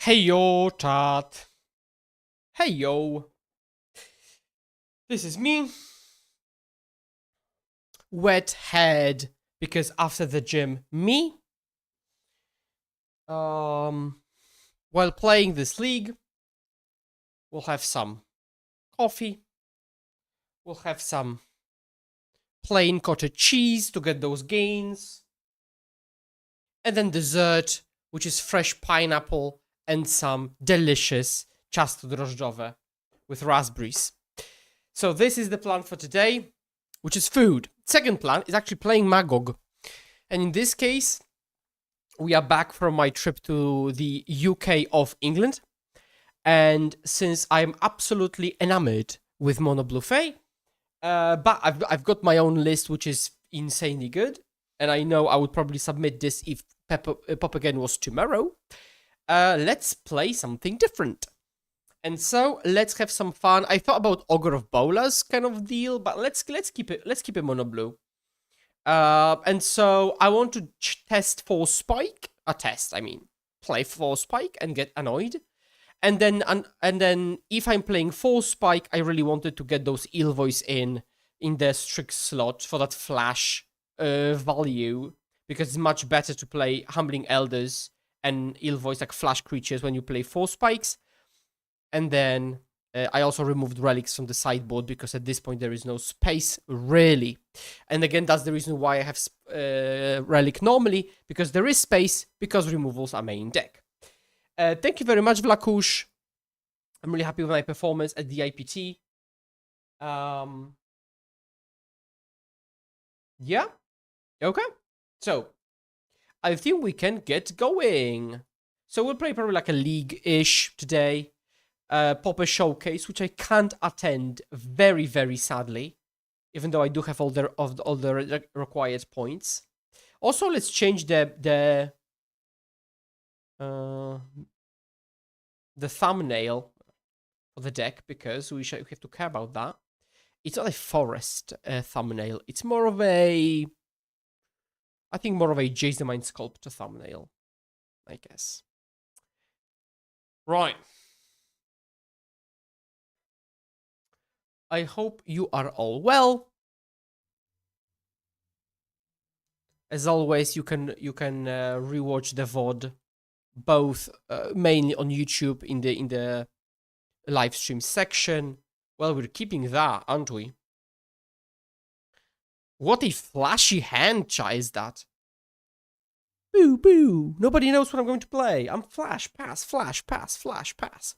Hey yo, chat. Hey yo. This is me. Wet head. Because after the gym, me. While playing this league, we'll have some coffee. We'll have some plain cottage cheese to get those gains. And then dessert, which is fresh pineapple and some delicious ciasto drożdżowe with raspberries. So this is the plan for today, which is food. Second plan is actually playing Magog. And in this case, we are back from my trip to the UK of England. And since I'm absolutely enamored with Mono Blue Fae, but I've got my own list, which is insanely good. And I know I would probably submit this if Pop Again was tomorrow. Let's play something different. And so let's have some fun. I thought about Ogre of Bolas kind of deal, but let's keep it Mono Blue. And so I want to test for Spike. Play for Spike and get annoyed. And then if I'm playing for Spike, I really wanted to get those Eel Voice in the Strix slot for that flash value, because it's much better to play Humbling Elders and Eel Voice like flash creatures when you play 4 Spikes. And then I also removed relics from the sideboard because at this point there is no space, really. And again, that's the reason why I have relic normally, because there is space, because removals are main deck. Thank you very much, Vlakush. I'm really happy with my performance at the IPT. Yeah. Okay. So, I think we can get going. So we'll play probably like a league-ish today. Pop a showcase, which I can't attend, very, very sadly, even though I do have all the required points. Also, let's change the thumbnail for the deck, because we have to care about that. It's not a forest thumbnail. It's more of a, I think, more of a Jace the Mind Sculptor thumbnail, I guess. Right. I hope you are all well. As always, you can rewatch the VOD, both mainly on YouTube in the live stream section. Well, we're keeping that, aren't we? What a flashy hand, Cha, is that? Boo boo! Nobody knows what I'm going to play. I'm flash pass, flash pass, flash pass.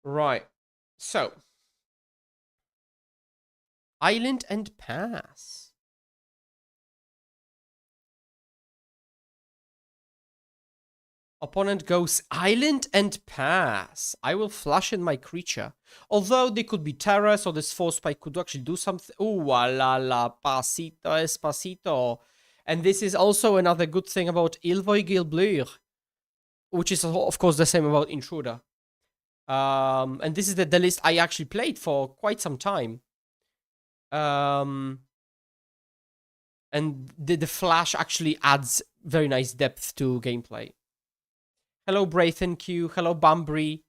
Right. So, Island and Pass. Opponent goes Island and Pass. I will flash in my creature. Although they could be Terra, so this 4 Spike could actually do something. Ooh, la la, pasito espacito. And this is also another good thing about Ilvoy Gilblur, which is of course the same about Intruder. And this is the list I actually played for quite some time. And the flash actually adds very nice depth to gameplay. Hello, Braythen Q. Hello, Bambry.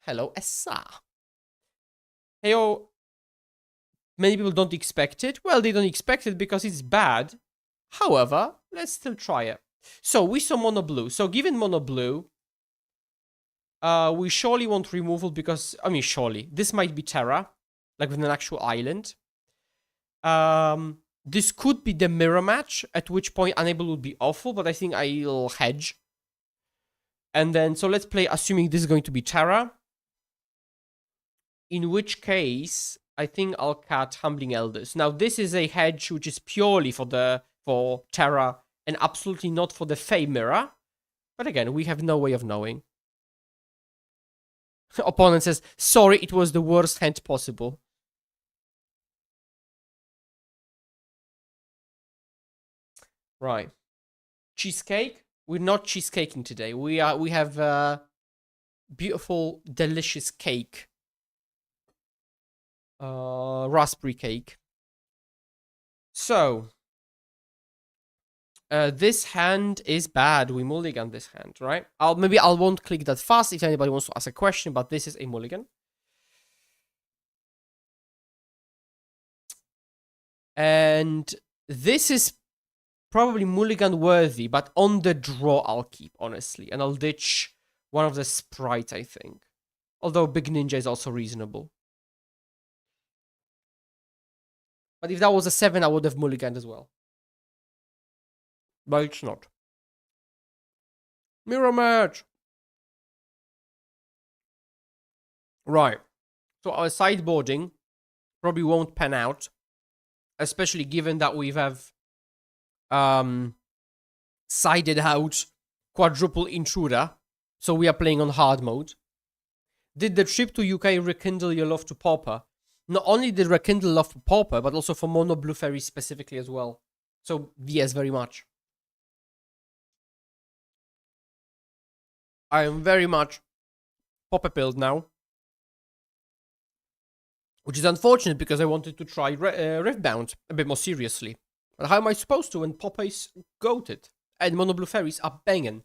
Hello, Essa. Heyo. Many people don't expect it. Well, they don't expect it because it's bad. However, let's still try it. So, we saw Mono Blue. So, given Mono Blue, we surely want removal because, surely. This might be Terra, like with an actual island. This could be the mirror match, at which point Unable would be awful, but I think I'll hedge. And then, so let's play, assuming this is going to be Terra. In which case, I think I'll cut Humbling Elders. Now, this is a hedge which is purely for Terra and absolutely not for the Fae mirror. But again, we have no way of knowing. Opponent says, sorry, it was the worst hand possible. Right. Cheesecake? We're not cheesecaking today. We have beautiful, delicious cake. Raspberry cake. So, this hand is bad. We mulligan this hand, right? I won't click that fast if anybody wants to ask a question, but this is a mulligan. And this is probably mulligan worthy, but on the draw I'll keep, honestly. And I'll ditch one of the sprites, I think. Although Big Ninja is also reasonable. But if that was a 7, I would have mulliganed as well. But it's not. Mirror match! Right. So our sideboarding probably won't pan out. Especially given that we have sided out quadruple intruder. So we are playing on hard mode. Did the trip to UK rekindle your love to Pauper? Not only did rekindle love for Pauper, but also for Mono Blue Fairy specifically as well. So yes, very much. I am very much Pauper pilled now. Which is unfortunate because I wanted to try Riftbound a bit more seriously. But how am I supposed to when Pauper is goated? And Mono Blue Fairies are banging.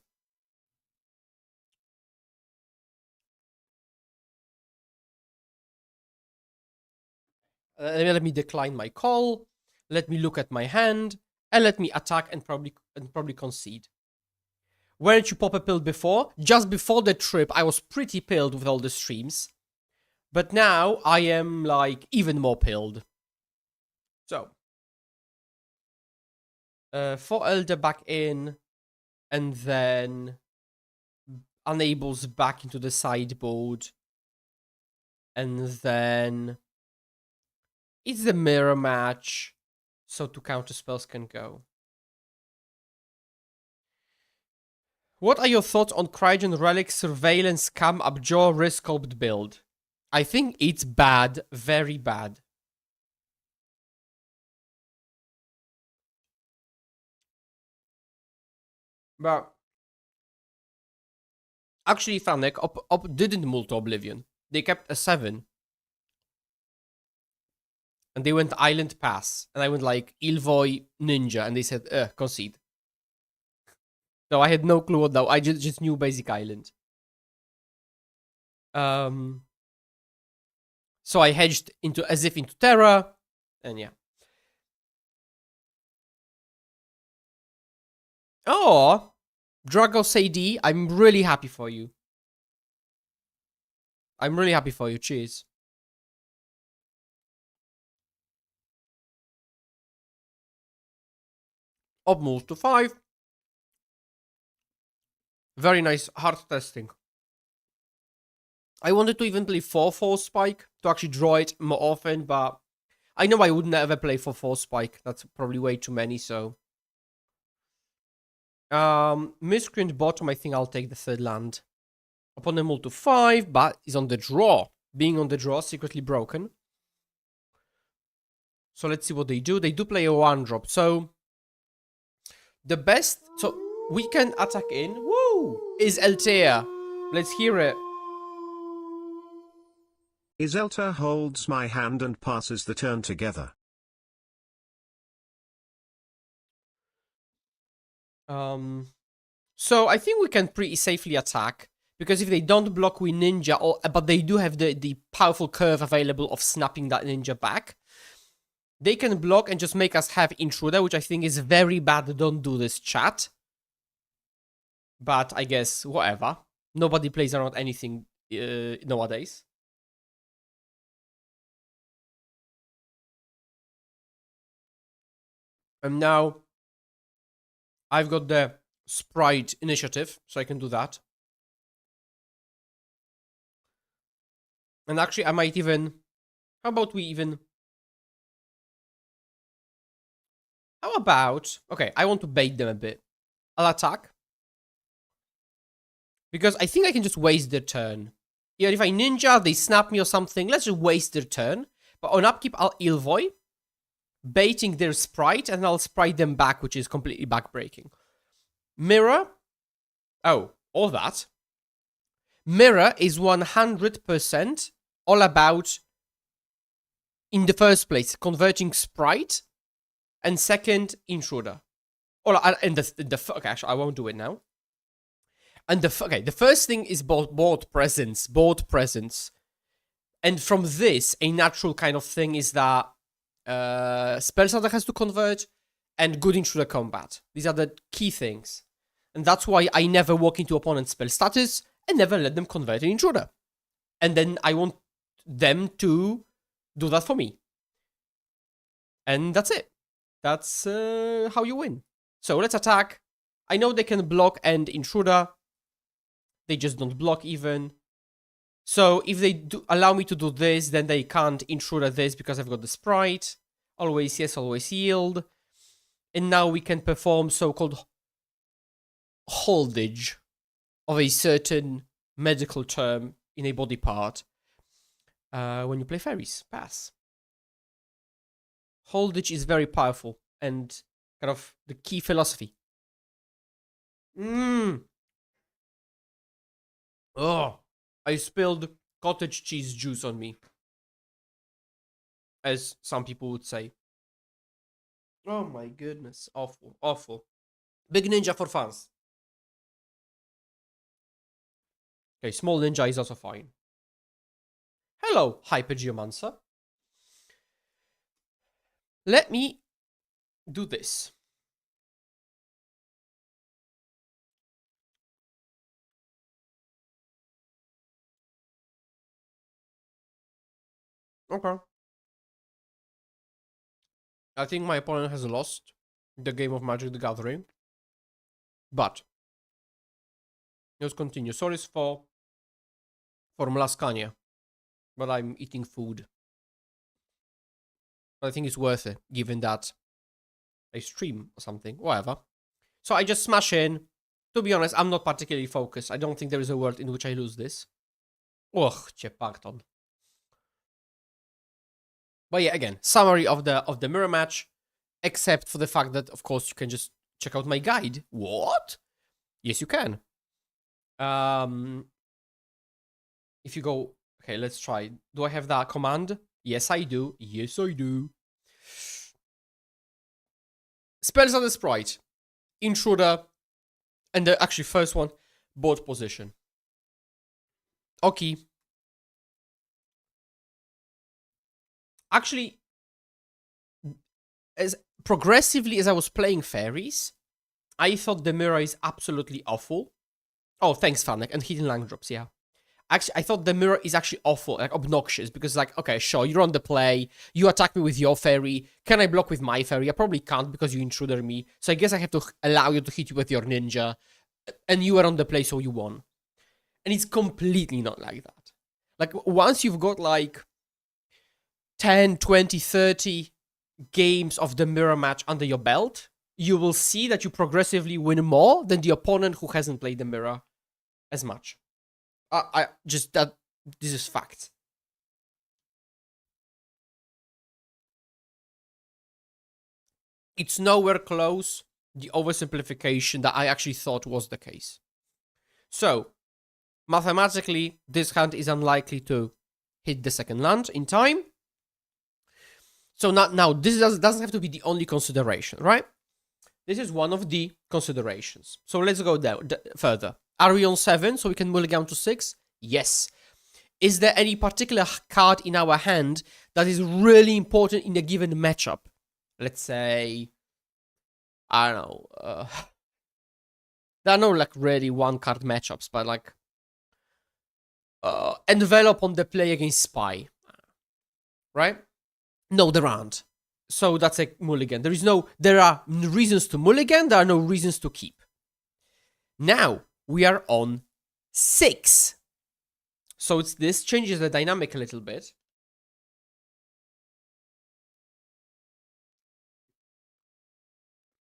Let me decline my call. Let me look at my hand. And let me attack and probably concede. Weren't you Pauper pilled before? Just before the trip, I was pretty pilled with all the streams. But now I am like even more pilled. So 4 Elder back in, and then Unables back into the sideboard, and then it's the mirror match, so 2 counter spells can go. What are your thoughts on Crygen Relic Surveillance Cam Abjor Resculpt build? I think it's bad, very bad. But actually, Fnatic didn't multi Oblivion. They kept a 7. And they went Island Pass. And I went like Ilvoy Ninja. And they said, concede. So I had no clue what that. I just knew basic Island. So I hedged into as if into Terra, and yeah. Oh, Drago Sadie, I'm really happy for you. I'm really happy for you. Cheers. Up moves to 5. Very nice hard testing. I wanted to even play 4/4 Spike to actually draw it more often, but I know I would never play 4/4 Spike. That's probably way too many, so. Miscreant bottom, I think I'll take the 3rd land. Opponent move to 5, but is on the draw. Being on the draw, secretly broken. So let's see what they do. They do play a 1-drop, so. The best, so we can attack in. Woo! Is Altea. Let's hear it. Iselta holds my hand and passes the turn together. So I think we can pretty safely attack, because if they don't block, we ninja, but they do have the powerful curve available of snapping that ninja back. They can block and just make us have intruder, which I think is very bad. Don't do this, chat. But I guess whatever. Nobody plays around anything nowadays. And now I've got the sprite initiative, so I can do that. And actually, I might even. How about we even. How about. Okay, I want to bait them a bit. I'll attack. Because I think I can just waste their turn. Yeah, if I ninja, they snap me or something. Let's just waste their turn. But on upkeep, I'll Ilvoy. baiting their sprite, and I'll sprite them back, which is completely backbreaking. Mirror. Oh, all that. Mirror is 100% all about, in the first place, converting sprite, and second, intruder. And okay, actually, I won't do it now. And the first thing is board presence. And from this, a natural kind of thing is that spell starter has to convert, and good intruder combat. These are the key things. And that's why I never walk into opponent's spell status and never let them convert an intruder. And then I want them to do that for me. And that's it. That's how you win. So let's attack. I know they can block and intruder. They just don't block even. So if they do allow me to do this, then they can't intruder this because I've got the sprite. Always yes, always yield. And now we can perform so-called holdage of a certain medical term in a body part when you play fairies. Pass. Holdage is very powerful and kind of the key philosophy. Oh, I spilled cottage cheese juice on me, as some people would say. Oh my goodness, awful, awful. Big ninja for fans. Okay, small ninja is also fine. Hello, Hypergeomancer. Let me do this. Okay. I think my opponent has lost the game of Magic the Gathering. But let's continue. Sorry for Mlaskania, but I'm eating food. But I think it's worth it, given that I stream or something, whatever. So I just smash in. To be honest, I'm not particularly focused. I don't think there is a world in which I lose this. Och, cię pardon. But yeah, again, summary of the mirror match, except for the fact that, of course, you can just check out my guide. What? Yes, you can. If you go, okay, let's try. Do I have that command? Yes, I do. Yes, I do. Spells on the sprite, intruder, and the actually first one, board position. Okay. Actually, as progressively as I was playing fairies, I thought the mirror is absolutely awful. Oh, thanks, Fanek, and hidden lang drops, yeah. Actually, I thought the mirror is actually awful, like obnoxious, because like, okay, sure, you're on the play, you attack me with your fairy, can I block with my fairy? I probably can't because you intruder me, so I guess I have to allow you to hit you with your ninja, and you were on the play, so you won. And it's completely not like that. Like, once you've got like 10, 20, 30 games of the mirror match under your belt, you will see that you progressively win more than the opponent who hasn't played the mirror as much. This is fact. It's nowhere close the oversimplification that I actually thought was the case. So, mathematically, this hand is unlikely to hit the second land in time. So now this doesn't have to be the only consideration, right? This is one of the considerations. So let's go down further. Are we on 7 so we can mulligan to 6? Yes. Is there any particular card in our hand that is really important in a given matchup? Let's say, I don't know. There are no like really one-card matchups, but like envelop on the play against Spy, right? No, there aren't. So that's a mulligan. There are reasons to mulligan, there are no reasons to keep. Now, we are on 6. So this changes the dynamic a little bit.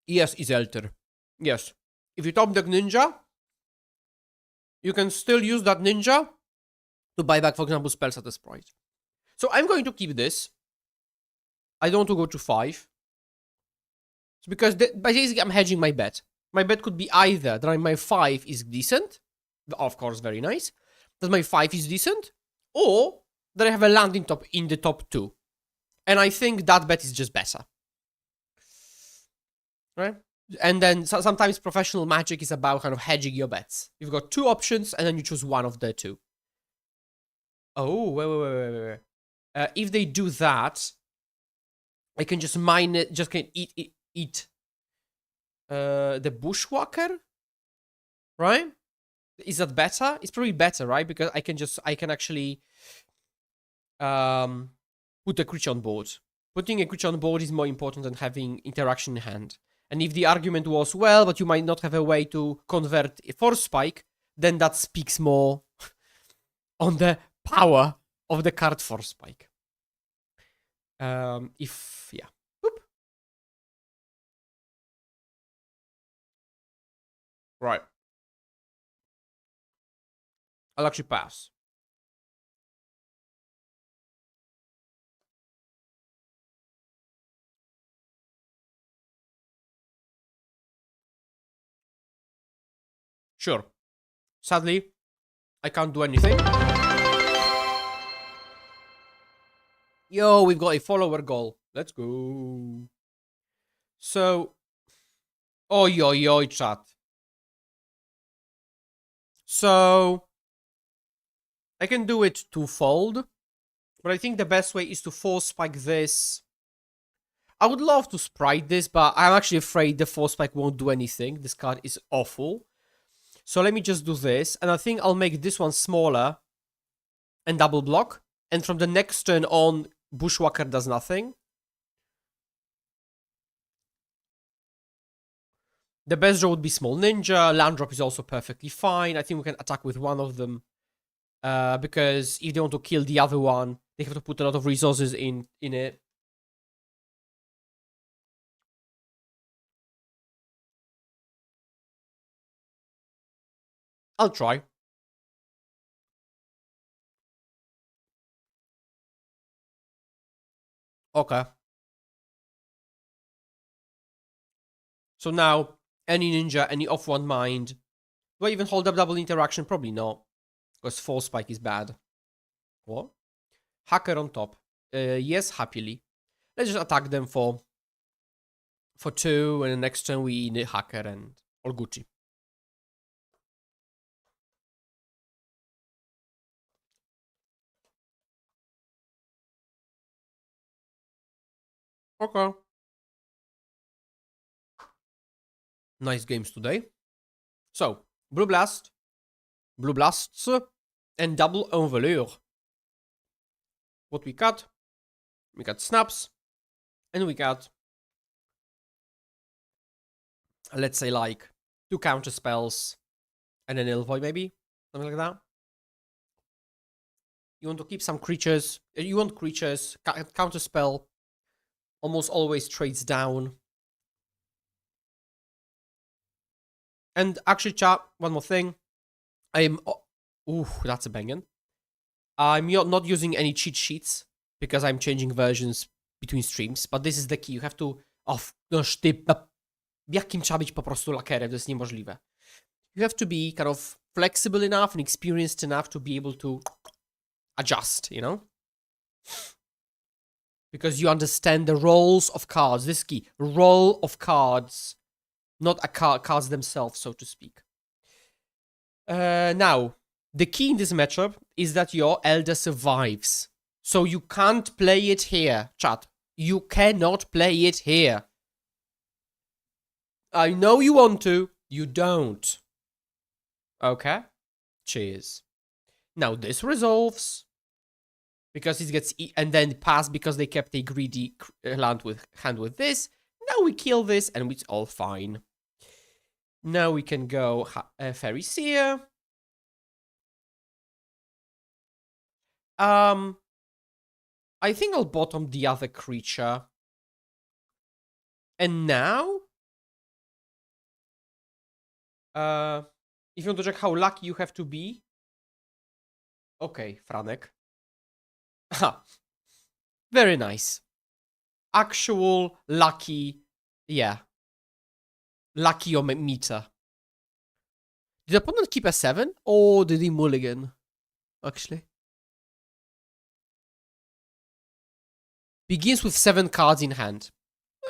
Yes, Iselter. Yes. If you top deck ninja, you can still use that ninja to buy back, for example, spells at the sprite. So I'm going to keep this. I don't want to go to 5. Because basically I'm hedging my bet. My bet could be either that my 5 is decent, of course, very nice, that my 5 is decent, or that I have a landing top in the top 2. And I think that bet is just better. Right? And then sometimes professional magic is about kind of hedging your bets. You've got 2 options, and then you choose one of the 2. Oh, wait. If they do that, I can just mine it, just can eat the bushwhacker, right? Is that better? It's probably better, right? Because I can actually put a creature on board. Putting a creature on board is more important than having interaction in hand. And if the argument was, well, but you might not have a way to convert a Force Spike, then that speaks more on the power of the card Force Spike. Yeah. Boop. Right. I'll actually pass. Sure. Sadly, I can't do anything. Yo, we've got a follower goal. Let's go. So, yo, chat. So, I can do it twofold, but I think the best way is to Force Spike this. I would love to sprite this, but I'm actually afraid the Force Spike won't do anything. This card is awful. So let me just do this, and I think I'll make this one smaller and double block. And from the next turn on, Bushwhacker does nothing. The best draw would be Small Ninja. Land drop is also perfectly fine. I think we can attack with one of them. Because if they want to kill the other one, they have to put a lot of resources in it. I'll try. Okay. So now, any ninja, any off one mind. Do I even hold up double interaction? Probably not. Because Force Spike is bad. What? Hacker on top. Yes, happily. Let's just attack them for 2, and the next turn we need Hacker and all Gucci. Okay. Nice games today. So, Blue Blast, Blue Blasts, and double Envolure. What we got? We got Snaps, and we got, let's say, like 2 counter spells, and an Ilvoy maybe? Something like that. You want to keep some creatures. You want creatures. Counter spell almost always trades down. And actually, chat, one more thing. Ooh, that's a banging. I'm not using any cheat sheets because I'm changing versions between streams, but this is the key. You have to... Noż ty... Jakim trzeba być po prostu lakerem? To jest niemożliwe. You have to be kind of flexible enough and experienced enough to be able to adjust, you know? Because you understand the roles of cards. This is key. Role of cards. Not cards themselves, so to speak. Now, the key in this matchup is that your Elder survives. So you can't play it here, chat. You cannot play it here. I know you want to. You don't. Okay? Cheers. Now this resolves. Because it gets... and then pass because they kept a greedy hand with this. Now we kill this and it's all fine. Now we can go Fairy Seer. I think I'll bottom the other creature. And now... if you want to check how lucky you have to be... Okay, Franek. Ha! Very nice. Actual lucky... Yeah. lucky or meter. Did the opponent keep a 7? Or did he mulligan? Actually. Begins with 7 cards in hand.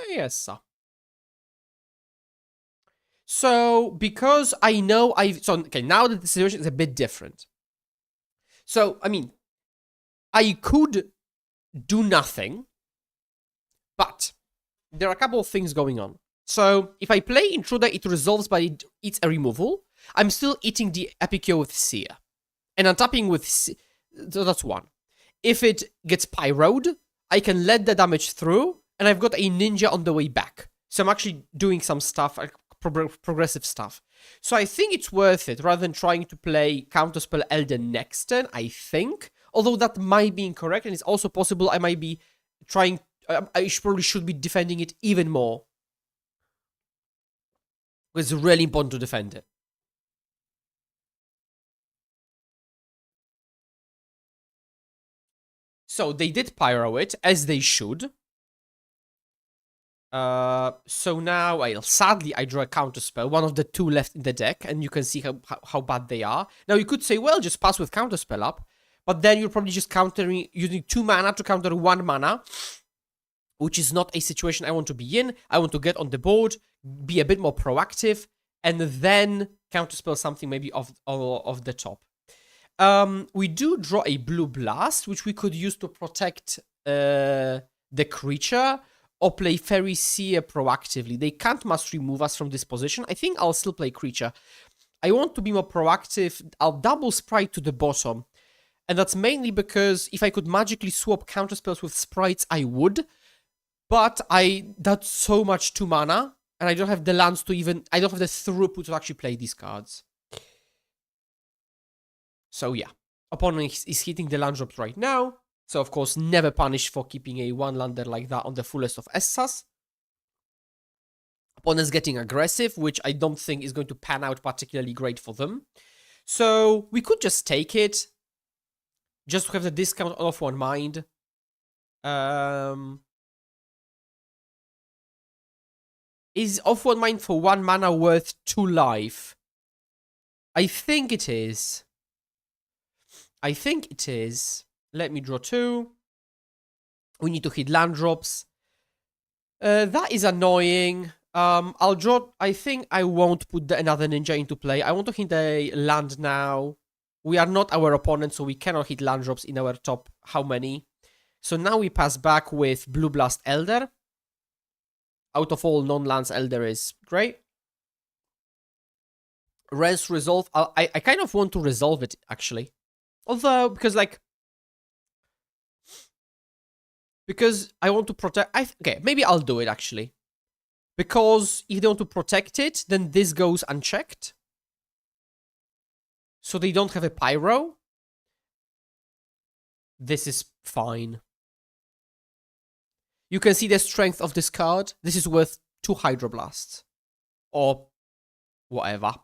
Yes, sir. So, because I know okay, now that the situation is a bit different. So, I mean, I could do nothing, but there are a couple of things going on. So, if I play Intruder, it resolves by it's a removal. I'm still eating the Epicure with Seer. And untapping with Seer, so that's one. If it gets Pyroed, I can let the damage through, and I've got a Ninja on the way back. So I'm actually doing some stuff, like progressive stuff. So I think it's worth it, rather than trying to play Counterspell Elder next turn, I think. Although that might be incorrect, and it's also possible I might be trying... I probably should be defending it even more. It's really important to defend it. So they did Pyro it, as they should. So now, sadly, I draw a Counterspell, one of the 2 left in the deck, and you can see how bad they are. Now, you could say, well, just pass with Counterspell up, but then you're probably just countering, using 2 mana to counter 1 mana, which is not a situation I want to be in. I want to get on the board, be a bit more proactive, and then Counterspell something maybe off the top. We do draw a Blue Blast, which we could use to protect the creature, or play Fairy Seer proactively. They can't must remove us from this position. I think I'll still play creature. I want to be more proactive. I'll double Sprite to the bottom. And that's mainly because if I could magically swap counterspells with sprites, I would. But that's so much 2 mana. And I don't have the lands to even... I don't have the throughput to actually play these cards. So yeah. Opponent is hitting the land drops right now. So, of course, never punished for keeping a 1-lander like that on the fullest of Essas. Opponent's getting aggressive, which I don't think is going to pan out particularly great for them. So, we could just take it. Just to have the discount off one mind. Is off one mind for 1 mana worth 2 life? I think it is. I think it is. Let me draw 2. We need to hit land drops. That is annoying. I'll draw... I think I won't put another ninja into play. I want to hit a land now. We are not our opponent, so we cannot hit land drops in our top how many. So now we pass back with Blue Blast Elder. Out of all non-lands, Elder is great. Res Resolve. I kind of want to resolve it, actually. Although, because I want to protect... okay, maybe I'll do it, actually. Because if they want to protect it, then this goes unchecked. So they don't have a Pyro. This is fine. You can see the strength of this card. This is worth 2 Hydroblasts. Or whatever.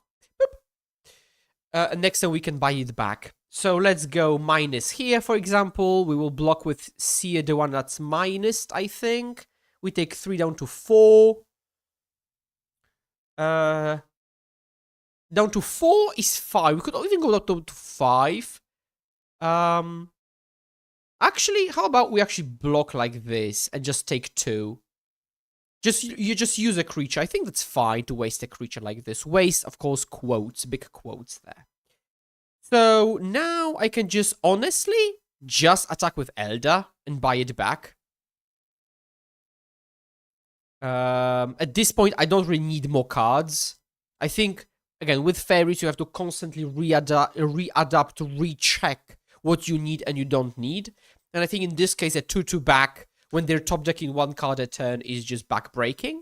Next time we can buy it back. So let's go minus here, for example. We will block with Seer, the one that's minus, I think. We take 3 down to 4. Down to 4 is 5. We could even go down to 5. Actually, how about we actually block like this and just take 2? You just use a creature. I think that's fine to waste a creature like this. Waste, of course, quotes, big quotes there. So now I can just honestly just attack with Elder and buy it back. At this point, I don't really need more cards. I think, again, with fairies, you have to constantly readapt to recheck what you need and you don't need. And I think in this case, a 2/2 back, when they're top decking 1 card a turn, is just backbreaking.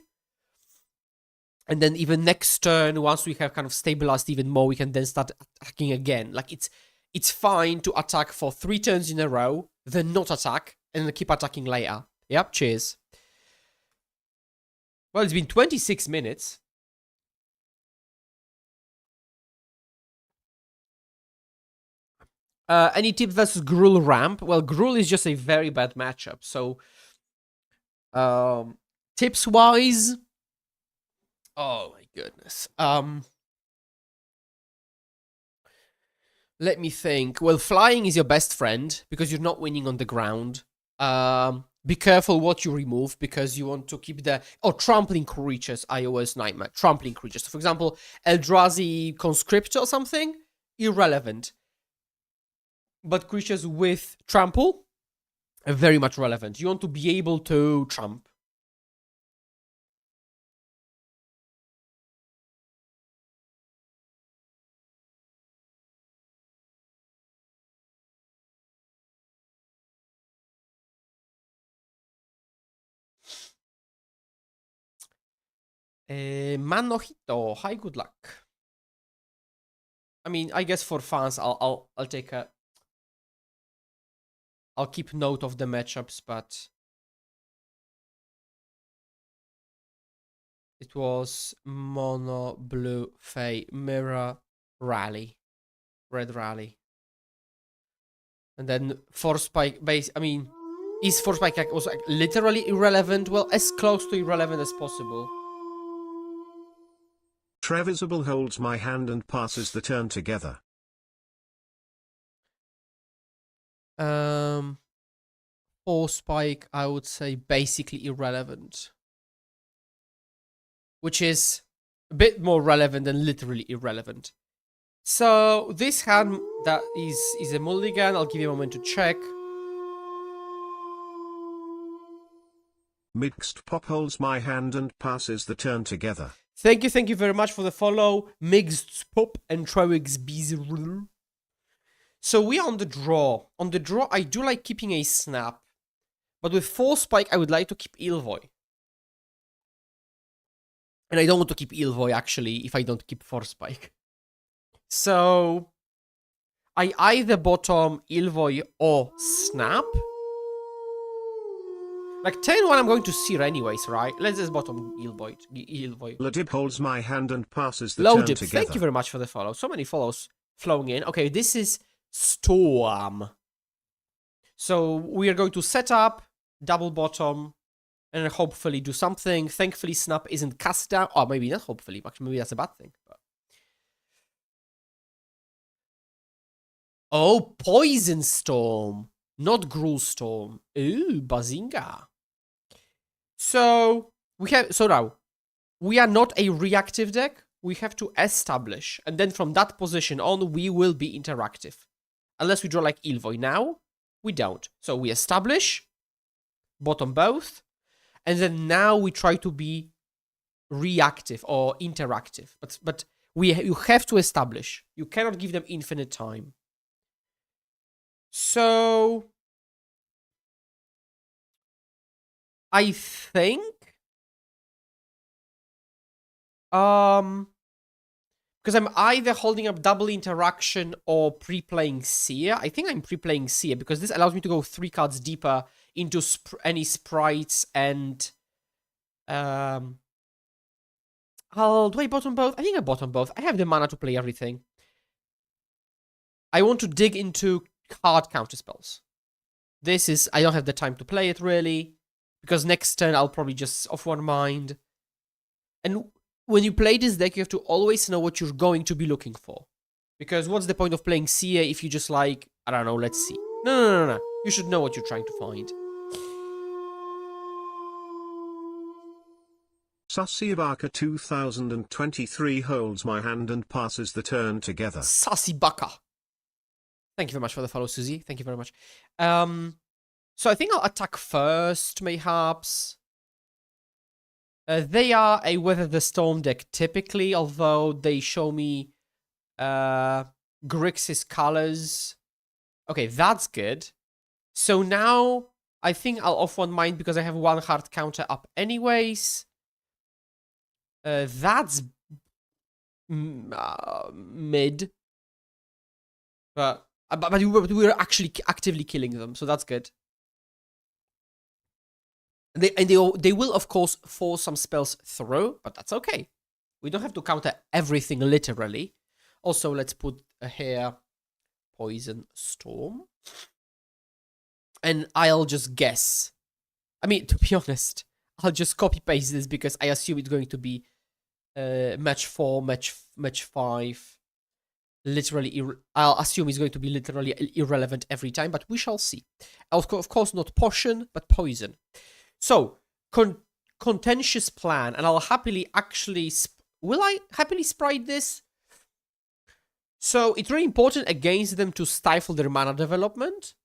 And then even next turn, once we have kind of stabilized even more, we can then start attacking again. Like, it's fine to attack for 3 turns in a row, then not attack, and then keep attacking later. Yep, cheers. Well, it's been 26 minutes. Any tip versus Gruul ramp? Well, Gruul is just a very bad matchup. So, tips-wise... oh my goodness. Let me think. Well, flying is your best friend because you're not winning on the ground. Be careful what you remove because you want to keep the... Oh, trampling creatures, iOS nightmare. Trampling creatures. So for example, Eldrazi Conscriptor or something, irrelevant. But creatures with trample are very much relevant. You want to be able to tramp. Manohito, hi, good luck. I mean, I guess for fans, I'll take a... I'll keep note of the matchups, but... It was Mono, Blue, Fey, Mirror, Rally. Red Rally. And then Force Spike base... I mean, is Force Spike also literally irrelevant? Well, as close to irrelevant as possible. Trevisible holds my hand and passes the turn together. Force Spike, I would say basically irrelevant. Which is a bit more relevant than literally irrelevant. So this hand that is a mulligan. I'll give you a moment to check. Mixed Pop holds my hand and passes the turn together. Thank you very much for the follow, Mixed Pop and Trewix Beezer. So we are on the draw. On the draw, I do like keeping a snap. But with Force Spike, I would like to keep Ilvoy. And I don't want to keep Ilvoy, actually, if I don't keep Force Spike. So I either bottom Ilvoy or snap. Like, turn 1 I'm going to Seer anyways, right? Let's just bottom Ilvoy. Ladib holds my hand and passes the turn Lodip, together. thank you very much for the follow. So many follows flowing in. Okay, this is Storm. So we are going to set up, double bottom, and hopefully do something. Thankfully, Snap isn't cast down. Or maybe not hopefully, actually maybe that's a bad thing. But... Oh, Poison Storm, not Gruul Storm. Ooh, Bazinga. So now we are not a reactive deck. We have to establish, and then from that position on, we will be interactive. Unless we draw like Ilvoy now, we don't. So we establish, bottom both, and then now we try to be reactive or interactive. But you have to establish. You cannot give them infinite time. So I think because I'm either holding up double interaction or pre-playing Seer. I think I'm pre-playing Seer because this allows me to go 3 cards deeper into any sprites and... do I bottom both? I think I bottom both. I have the mana to play everything. I want to dig into card counterspells. This is... I don't have the time to play it, really. Because next turn, I'll probably just off one mind. And when you play this deck, you have to always know what you're going to be looking for. Because what's the point of playing Seer if you just like... I don't know, let's see. No. You should know what you're trying to find. Sasibaka 2023 holds my hand and passes the turn together. Sasibaka. Thank you very much for the follow, Susie. Thank you very much. So I think I'll attack first, mayhaps. They are a Weather the Storm deck typically, although they show me Grixis colors. Okay, that's good. So now I think I'll off one mind because I have 1 hard counter up anyways. That's mid. But we're actually actively killing them, so that's good. They will, of course, force some spells through, but that's okay. We don't have to counter everything literally. Also, let's put here Poison Storm. And I'll just guess. I mean, to be honest, I'll just copy-paste this because I assume it's going to be match 4, match 5. Literally, I'll assume it's going to be literally irrelevant every time, but we shall see. Of course, not potion, but poison. So, contentious plan, and I'll happily actually... will I happily sprite this? So, it's really important against them to stifle their mana development,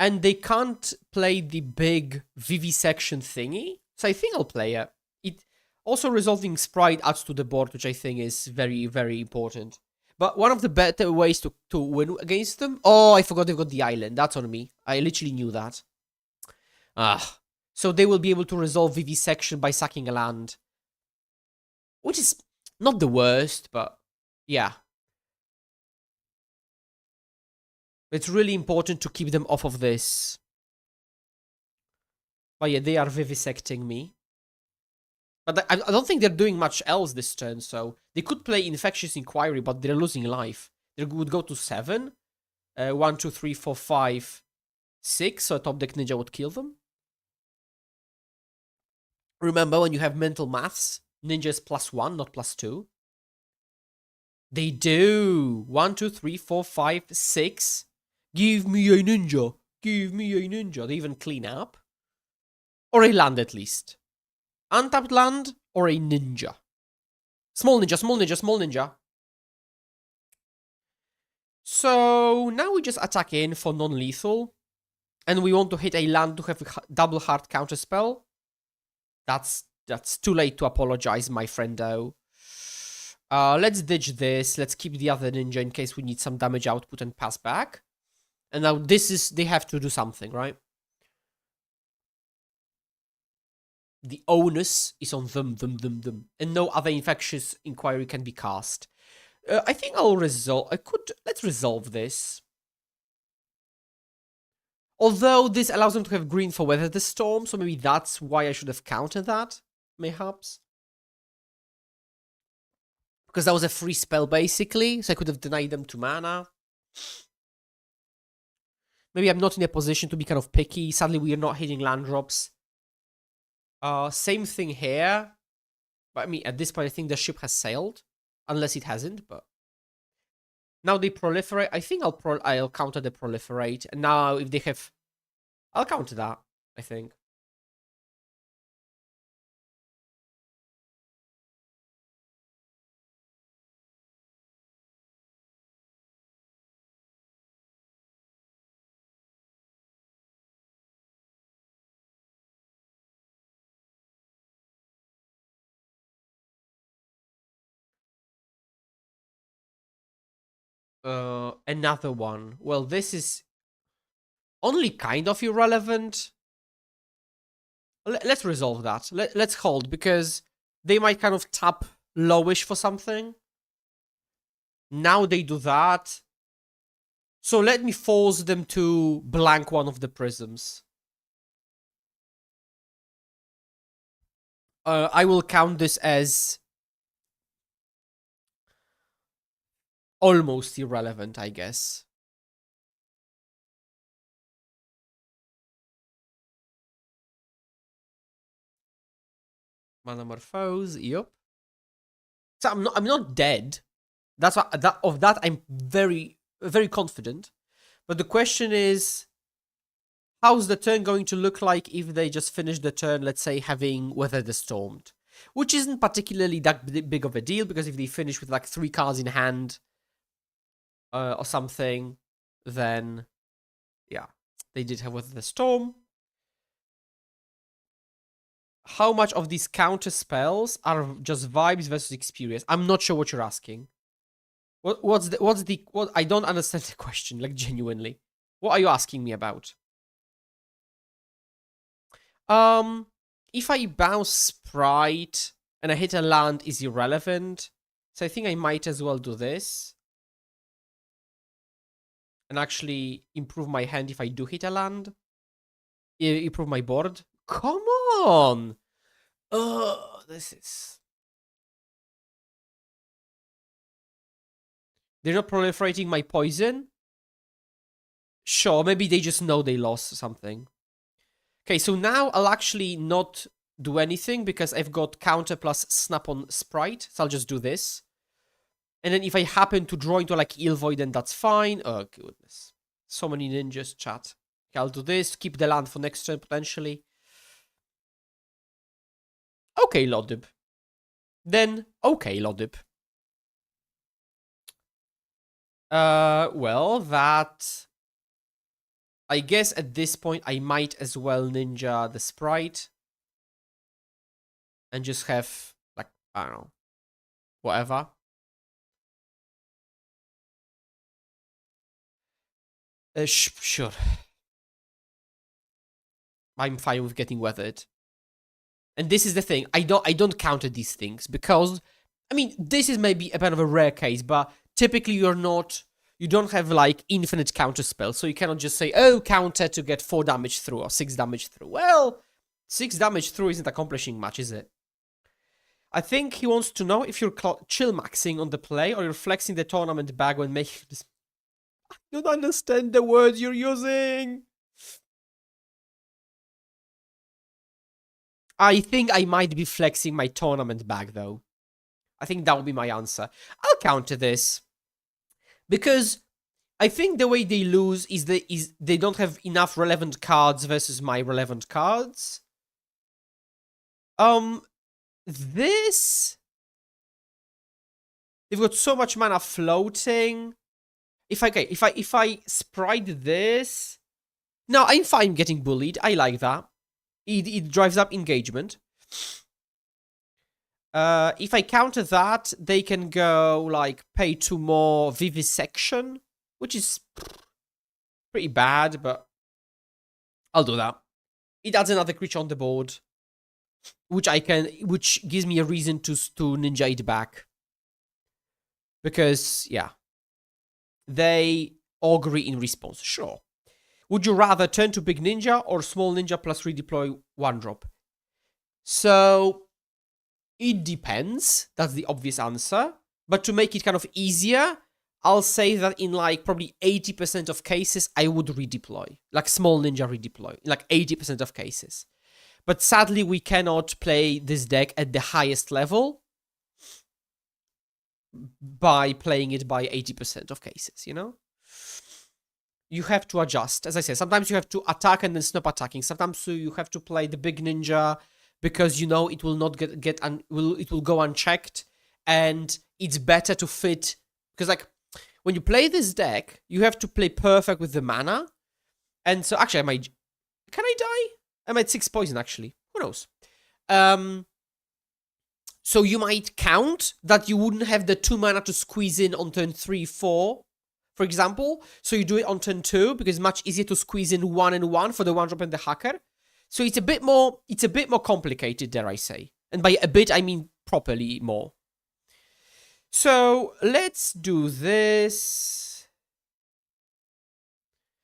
and they can't play the big vivisection thingy, so I think I'll play it. Also, resolving sprite adds to the board, which I think is very, very important. But one of the better ways to win against them... Oh, I forgot they've got the island. That's on me. I literally knew that. So they will be able to resolve vivisection by sacking a land. Which is not the worst, but yeah. It's really important to keep them off of this. But yeah, they are vivisecting me. But I don't think they're doing much else this turn, so... They could play Infectious Inquiry, but they're losing life. They would go to 7. 1, 2, 3, 4, 5, 6, so a top deck ninja would kill them. Remember, when you have mental maths, ninja is +1, not +2. They do! 1, 2, 3, 4, 5, 6. Give me a ninja! Give me a ninja! They even clean up. Or a land, at least. Untapped land or a ninja. Small ninja, small ninja, small ninja. So now we just attack in for non-lethal. And we want to hit a land to have a double hard counter spell. That's too late to apologize, my friendo. Let's ditch this. Let's keep the other ninja in case we need some damage output and pass back. And now this is... They have to do something, right? The onus is on them. And no other Infectious Inquiry can be cast. I think I'll resolve... Let's resolve this. Although this allows them to have green for Weather the Storm, so maybe that's why I should have countered that, mayhaps. Because that was a free spell, basically, so I could have denied them 2 mana. Maybe I'm not in a position to be kind of picky. Sadly, we are not hitting land drops. Same thing here. But I mean, at this point, I think the ship has sailed. Unless it hasn't, but... Now they proliferate. I think I'll counter the proliferate. And now if they have... I'll counter that, I think. Another one. Well, this is only kind of irrelevant. Let's resolve that. Let's hold, because they might kind of tap lowish for something. Now they do that. So let me force them to blank one of the prisms. I will count this as almost irrelevant, I guess. Manamorphose, yep. So I'm not dead. That's what, of that I'm very, very confident. But the question is, how's the turn going to look like if they just finish the turn, let's say, having Weather the Stormed? Which isn't particularly that big of a deal, because if they finish with like 3 cards in hand, or something, then yeah, they did have Weather the Storm. How much of these counter spells are just vibes versus experience? I'm not sure what you're asking. What I don't understand the question, like, genuinely. What are you asking me about? If I bounce Sprite and I hit a land is irrelevant, so I think I might as well do this. And actually improve my hand if I do hit a land. Improve my board. Come on! This is... They're not proliferating my poison? Sure, maybe they just know they lost something. Okay, so now I'll actually not do anything because I've got counter plus snap on sprite. So I'll just do this. And then if I happen to draw into like Ill Void, then that's fine. Oh, goodness. So many ninjas, chat. Okay, I'll do this. Keep the land for next turn, potentially. Okay, Lodib. Then, okay, Lodib. Well, that... I guess at this point, I might as well ninja the sprite. And just have, like, I don't know. Whatever. Sure. I'm fine with getting weathered. And this is the thing. I don't counter these things because, I mean, this is maybe a bit of a rare case, but typically you don't have like infinite counter spells, so you cannot just say, oh, counter to get 4 damage through or 6 damage through. Well, 6 damage through isn't accomplishing much, is it? I think he wants to know if you're chill maxing on the play or you're flexing the tournament bag when making this. I don't understand the words you're using. I think I might be flexing my tournament bag, though. I think that will be my answer. I'll counter this. Because I think the way they lose is they don't have enough relevant cards versus my relevant cards. This... They've got so much mana floating. If I sprite this... No, I'm fine getting bullied. I like that. It drives up engagement. If I counter that, they can go, like, pay 2 more Vivisection, which is pretty bad, but I'll do that. It adds another creature on the board, which gives me a reason to ninja it back. Because, yeah, they augury in response, sure. Would you rather turn to Big Ninja or Small Ninja plus redeploy 1-drop? So, it depends. That's the obvious answer. But to make it kind of easier, I'll say that in like probably 80% of cases, I would redeploy. Like Small Ninja redeploy. Like 80% of cases. But sadly, we cannot play this deck at the highest level by playing it by 80% of cases, you know? You have to adjust. As I said, sometimes you have to attack and then stop attacking. Sometimes you have to play the Big Ninja because you know it will not it will go unchecked, and it's better to fit because like when you play this deck, you have to play perfect with the mana. And so actually, can I die? I'm at 6 poison actually. Who knows? So you might count that you wouldn't have the 2 mana to squeeze in on turn 3, 4. For example, so you do it on turn 2 because it's much easier to squeeze in 1 and 1 for the 1-drop and the hacker. So it's a bit more complicated, dare I say. And by a bit, I mean properly more. So let's do this.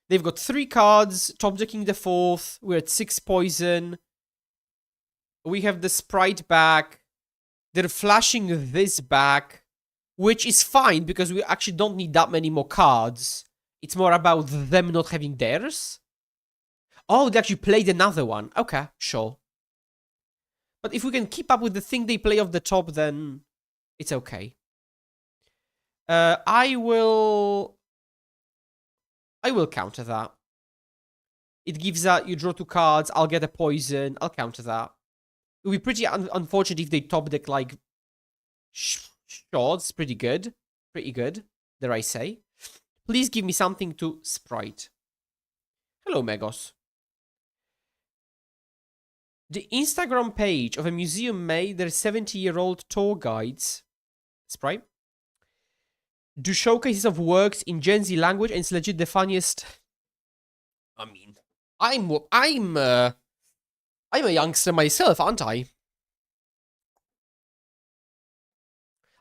They've got 3 cards, top decking the 4th. We're at 6 poison. We have the sprite back. They're flashing this back. Which is fine, because we actually don't need that many more cards. It's more about them not having theirs. Oh, they actually played another one. Okay, sure. But if we can keep up with the thing they play off the top, then it's okay. I will counter that. It gives that you draw 2 cards, I'll get a poison, I'll counter that. It would be pretty unfortunate if they top deck like... Swords, pretty good, dare I say. Please give me something to sprite. Hello, Megos. The Instagram page of a museum made their 70-year-old tour guides, sprite, do showcases of works in Gen Z language, and it's legit the funniest. I mean, I'm a youngster myself, aren't I?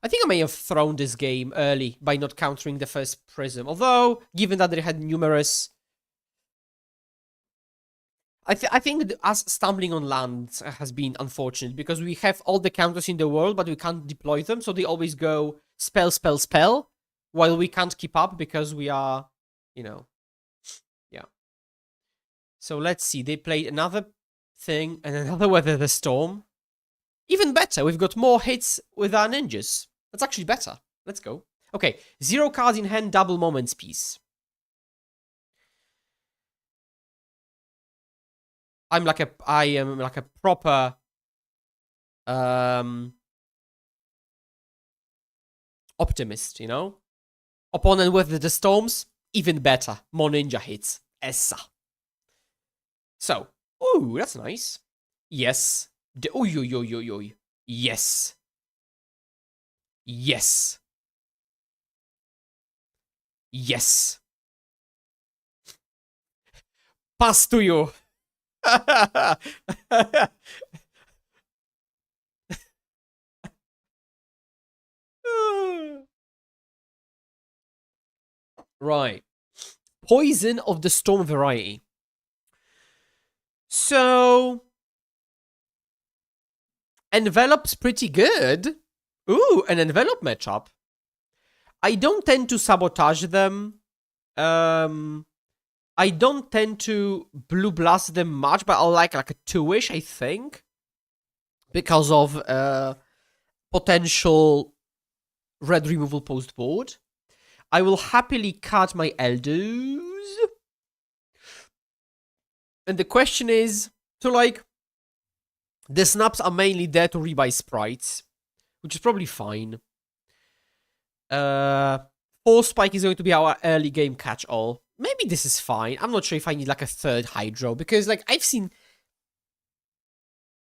I think I may have thrown this game early by not countering the first Prism. Although, given that they had numerous... I think us stumbling on land has been unfortunate, because we have all the counters in the world, but we can't deploy them, so they always go spell, spell, spell, while we can't keep up because we are, you know... Yeah. So let's see, they played another thing, and another Weather the Storm. Even better, we've got more hits with our ninjas. That's actually better. Let's go. Okay, 0 cards in hand, double Moments Piece. I am like a proper optimist, you know? Opponent with the storms, even better. More ninja hits. Essa. So, ooh, that's nice. Yes. Oy. Yes. Yes. Yes. Pass to you. Right. Poison of the Storm variety. So, Envelop's pretty good. Ooh, an Envelope matchup. I don't tend to sabotage them. I don't tend to blue blast them much, but I'll like a 2-ish, I think. Because of potential red removal post board. I will happily cut my Eldos. And the question is, so like, the snaps are mainly there to rebuy sprites, which is probably fine. 4 Spike is going to be our early game catch-all. Maybe this is fine. I'm not sure if I need like a 3rd Hydro, because like I've seen...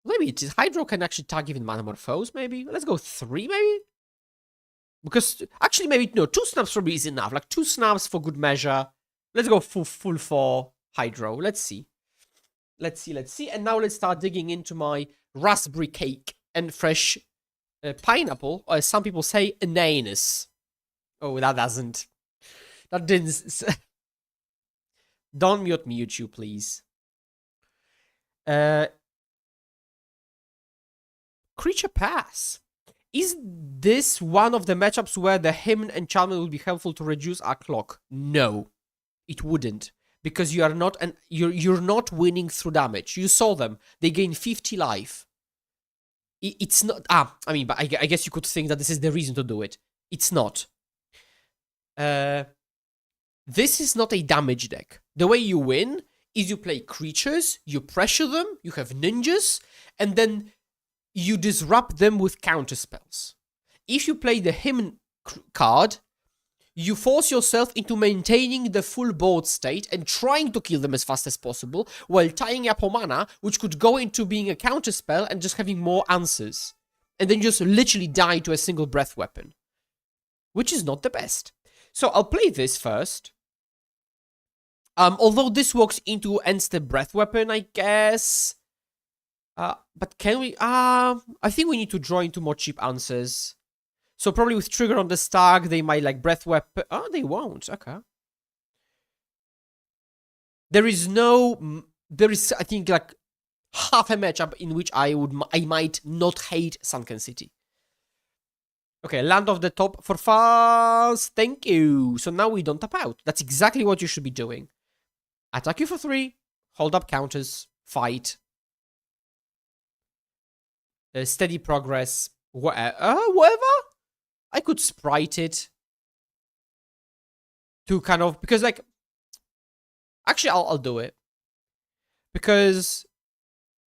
Maybe it is. Hydro can actually tag even Manamorphose, maybe. Let's go 3, maybe? Because, actually, maybe, no, 2 snaps probably is enough. Like, 2 snaps for good measure. Let's go full 4 Hydro. Let's see. Let's see. And now let's start digging into my raspberry cake and fresh pineapple, or as some people say, ananus. Oh, that doesn't... That didn't... Don't mute me, YouTube, please. Creature Pass. Is this one of the matchups where the Hymn enchantment will be helpful to reduce our clock? No, it wouldn't, because you are not you're not winning through damage. You saw them; they gain 50 life. It's not. I mean, but I guess you could think that this is the reason to do it. It's not. This is not a damage deck. The way you win is you play creatures, you pressure them, you have ninjas, and then you disrupt them with counterspells. If you play the Hymn card, you force yourself into maintaining the full board state and trying to kill them as fast as possible, while tying up mana, which could go into being a counterspell and just having more answers. And then just literally die to a single breath weapon. Which is not the best. So I'll play this first. Although this walks into end-step breath weapon, I guess... but can we... I think we need to draw into more cheap answers. So probably with Trigger on the stack, they might like Breath Weapon... Oh, they won't. Okay. There is, I think, like, half a matchup in which I might not hate Sunken City. Okay, land off the top for fast. Thank you. So now we don't tap out. That's exactly what you should be doing. Attack you for 3. Hold up counters. Fight. Steady progress. Whatever? I could sprite it. To kind of... Because, like... Actually, I'll do it. Because...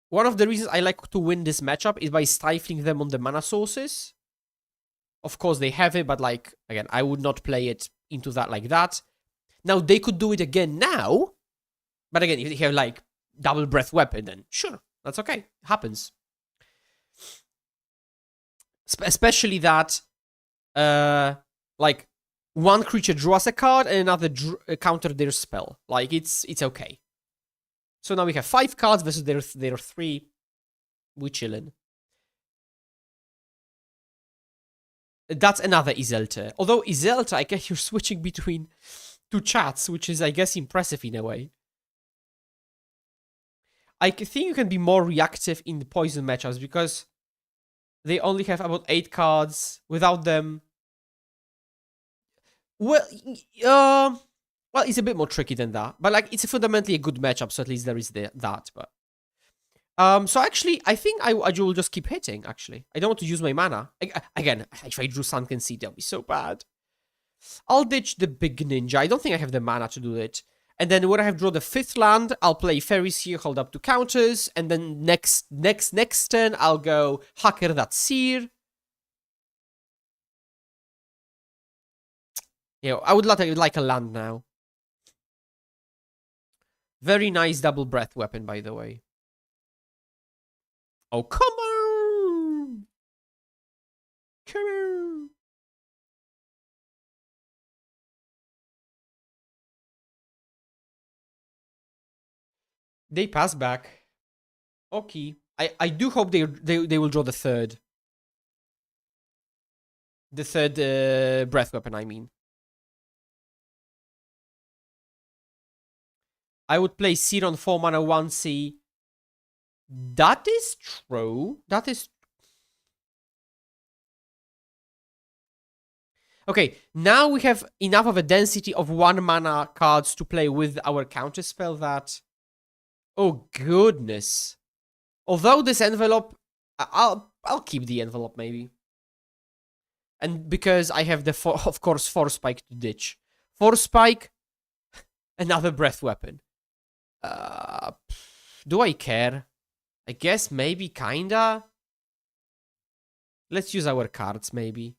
One of the reasons I like to win this matchup is by stifling them on the mana sources. Of course, they have it, but, like, again, I would not play it into that like that. Now, they could do it again now. But again, if they have, like, double breath weapon, then sure, that's okay. It happens. Especially that, like, one creature draws a card and another counter their spell. Like, it's okay. So now we have 5 cards versus their 3. We chillin'. That's another Iselte. Although Iselte, I guess you're switching between 2 chats, which is, I guess, impressive in a way. I think you can be more reactive in the poison matchups because they only have about 8 cards. Without them... Well, it's a bit more tricky than that. But, like, it's fundamentally a good matchup, so at least there is that. But So actually, I think I will just keep hitting, actually. I don't want to use my mana. Again, if I drew Sunken Sea, that'll be so bad. I'll ditch the big ninja. I don't think I have the mana to do it. And then when I have drawn the 5th land, I'll play Fairies here, hold up 2 counters, and then next turn, I'll go Hacker that Seer. Yeah, I would like a land now. Very nice double breath weapon, by the way. Oh, come on! Come on! They pass back. Okay. I do hope they will draw the third. The third breath weapon, I mean. I would play Seer on 4 mana 1C. That is true. That is... Okay, now we have enough of a density of 1 mana cards to play with our counterspell that... Oh, goodness. Although this envelope... I'll keep the envelope, maybe. And because I have the, of course, Force Spike to ditch. Force Spike, another breath weapon. Do I care? I guess maybe, kinda. Let's use our cards, maybe.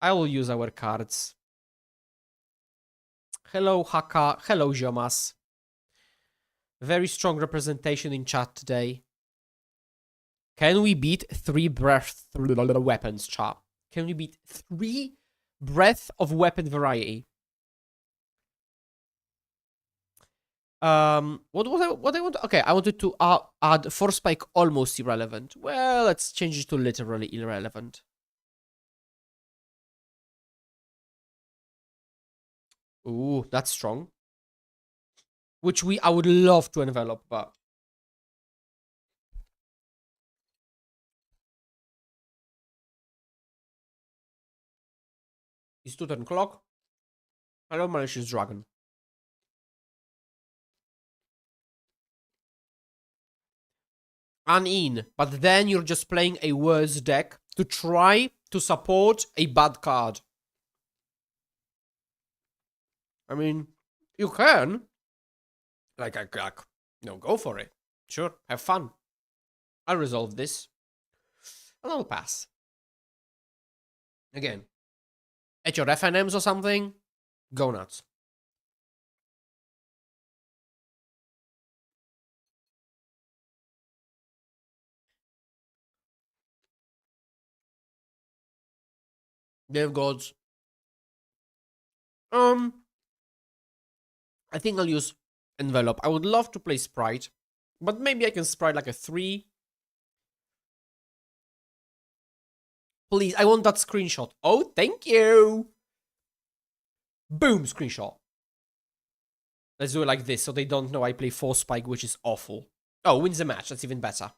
I will use our cards. Hello, Haka. Hello, Jomas. Very strong representation in chat today. Can we beat 3 breath weapons, chat? Can we beat 3 breath of weapon variety? What I want? Okay, I wanted to add Force Spike almost irrelevant. Well, let's change it to literally irrelevant. Ooh, that's strong. Which I would love to envelop, but... It's 2 turn clock. Hello, Malicious Dragon. In, but then you're just playing a worse deck to try to support a bad card. I mean, you can. Like, go for it. Sure, have fun. I'll resolve this. And I'll pass. Again, at your FNMs or something, go nuts. Dev Gods. I think I'll use Envelope. I would love to play Sprite, but maybe I can Sprite like a 3. Please, I want that screenshot. Oh, thank you. Boom, screenshot. Let's do it like this so they don't know I play Force Spike, which is awful. Oh, wins the match. That's even better.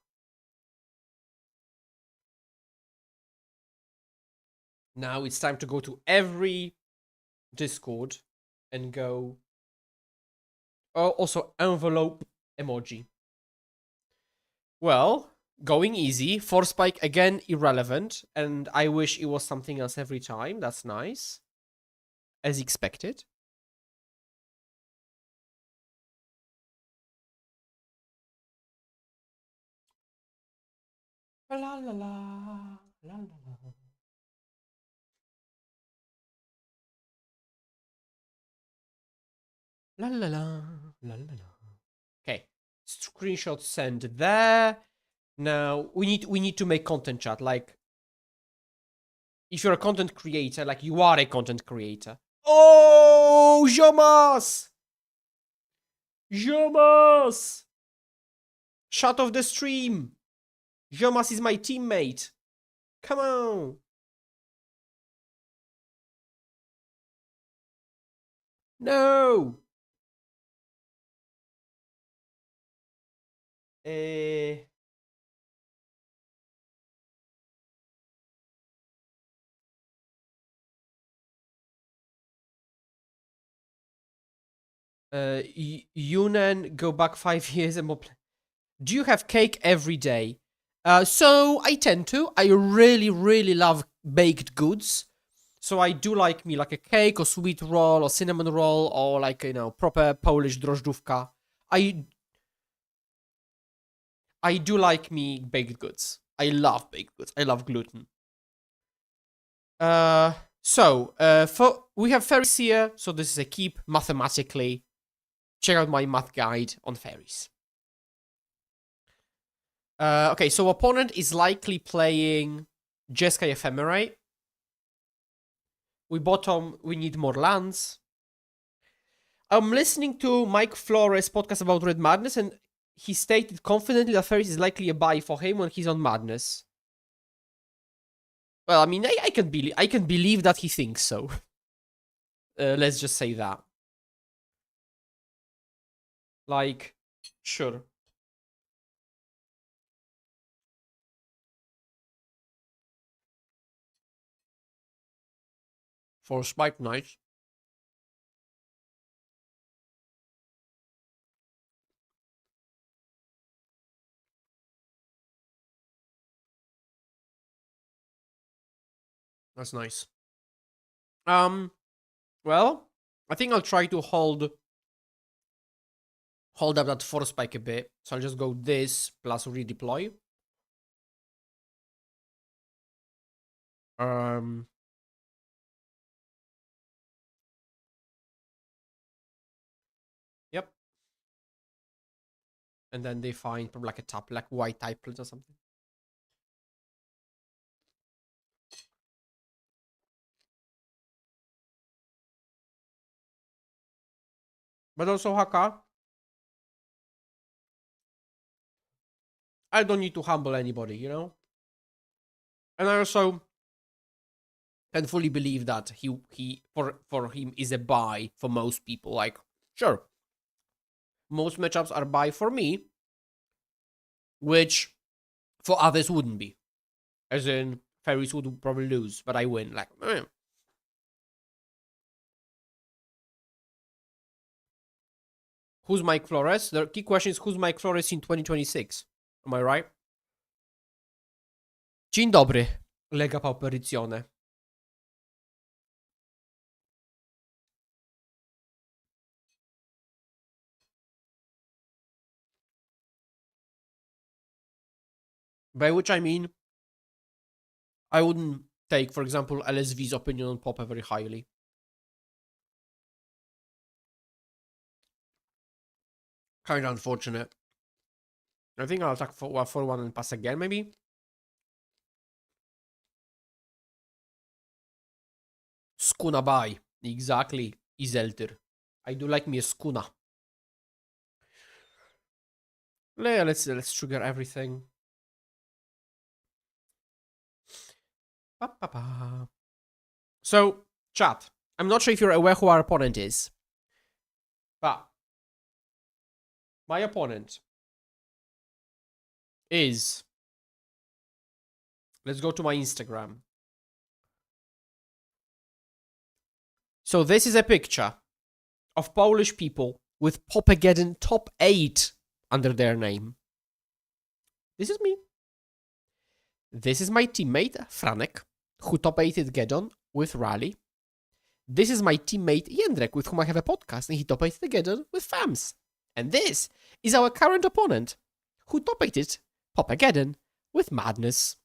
Now it's time to go to every Discord and go... Oh, also envelope emoji. Well, going easy. Force Spike, again, irrelevant. And I wish it was something else every time. That's nice. As expected. La la la. La la la. La la la. La la la. Okay. Screenshot sent there. Now we need to make content, chat. Like, if you're a content creator, like you are a content creator. Oh, Jomas! Jomas! Shut off the stream. Jomas is my teammate. Come on. No. Yunan, go back 5 years and more. Do you have cake every day? So I tend to. I really, really love baked goods. So I do like me like a cake or sweet roll or cinnamon roll or like, proper Polish drożdżówka. I do like me baked goods. I love baked goods. I love gluten. We have fairies here, so this is a keep mathematically. Check out my math guide on fairies. Okay, so opponent is likely playing Jeskai Ephemerate. We bottom, we need more lands. I'm listening to Mike Flores' podcast about Red Madness, and he stated confidently that Fairies is likely a buy for him when he's on Madness. Well, I mean, I can believe that he thinks so. Let's just say that. Like, sure. For Spike Knight. That's nice. Well, I think I'll try to hold up that force spike a bit. So I'll just go this plus redeploy. Yep. And then they find probably like a tap, like white typelet or something. But also Haka, I don't need to humble anybody, you know? And I also can fully believe that he for him is a buy for most people. Like, sure. Most matchups are buy for me, which for others wouldn't be. As in, Fairies would probably lose, but I win. Like, Who's Mike Flores? The key question is who's Mike Flores in 2026? Am I right? Dzień dobry, Lega Pauperizione. By which I mean, I wouldn't take, for example, LSV's opinion on Popper very highly. Kind of unfortunate. I think I'll attack for 1 and pass again, maybe. Skuna buy. Exactly, Iseltir. I do like me a Skuna. Yeah, let's trigger everything. So, chat. I'm not sure if you're aware who our opponent is. But my opponent is... Let's go to my Instagram. So this is a picture of Polish people with Popageddon top 8 under their name. This is me. This is my teammate, Franek, who top 8ed Geddon with Rally. This is my teammate, Jędrek, with whom I have a podcast, and he top 8ed Geddon with FAMS. And this is our current opponent, who top 8ed Popageddon with Madness.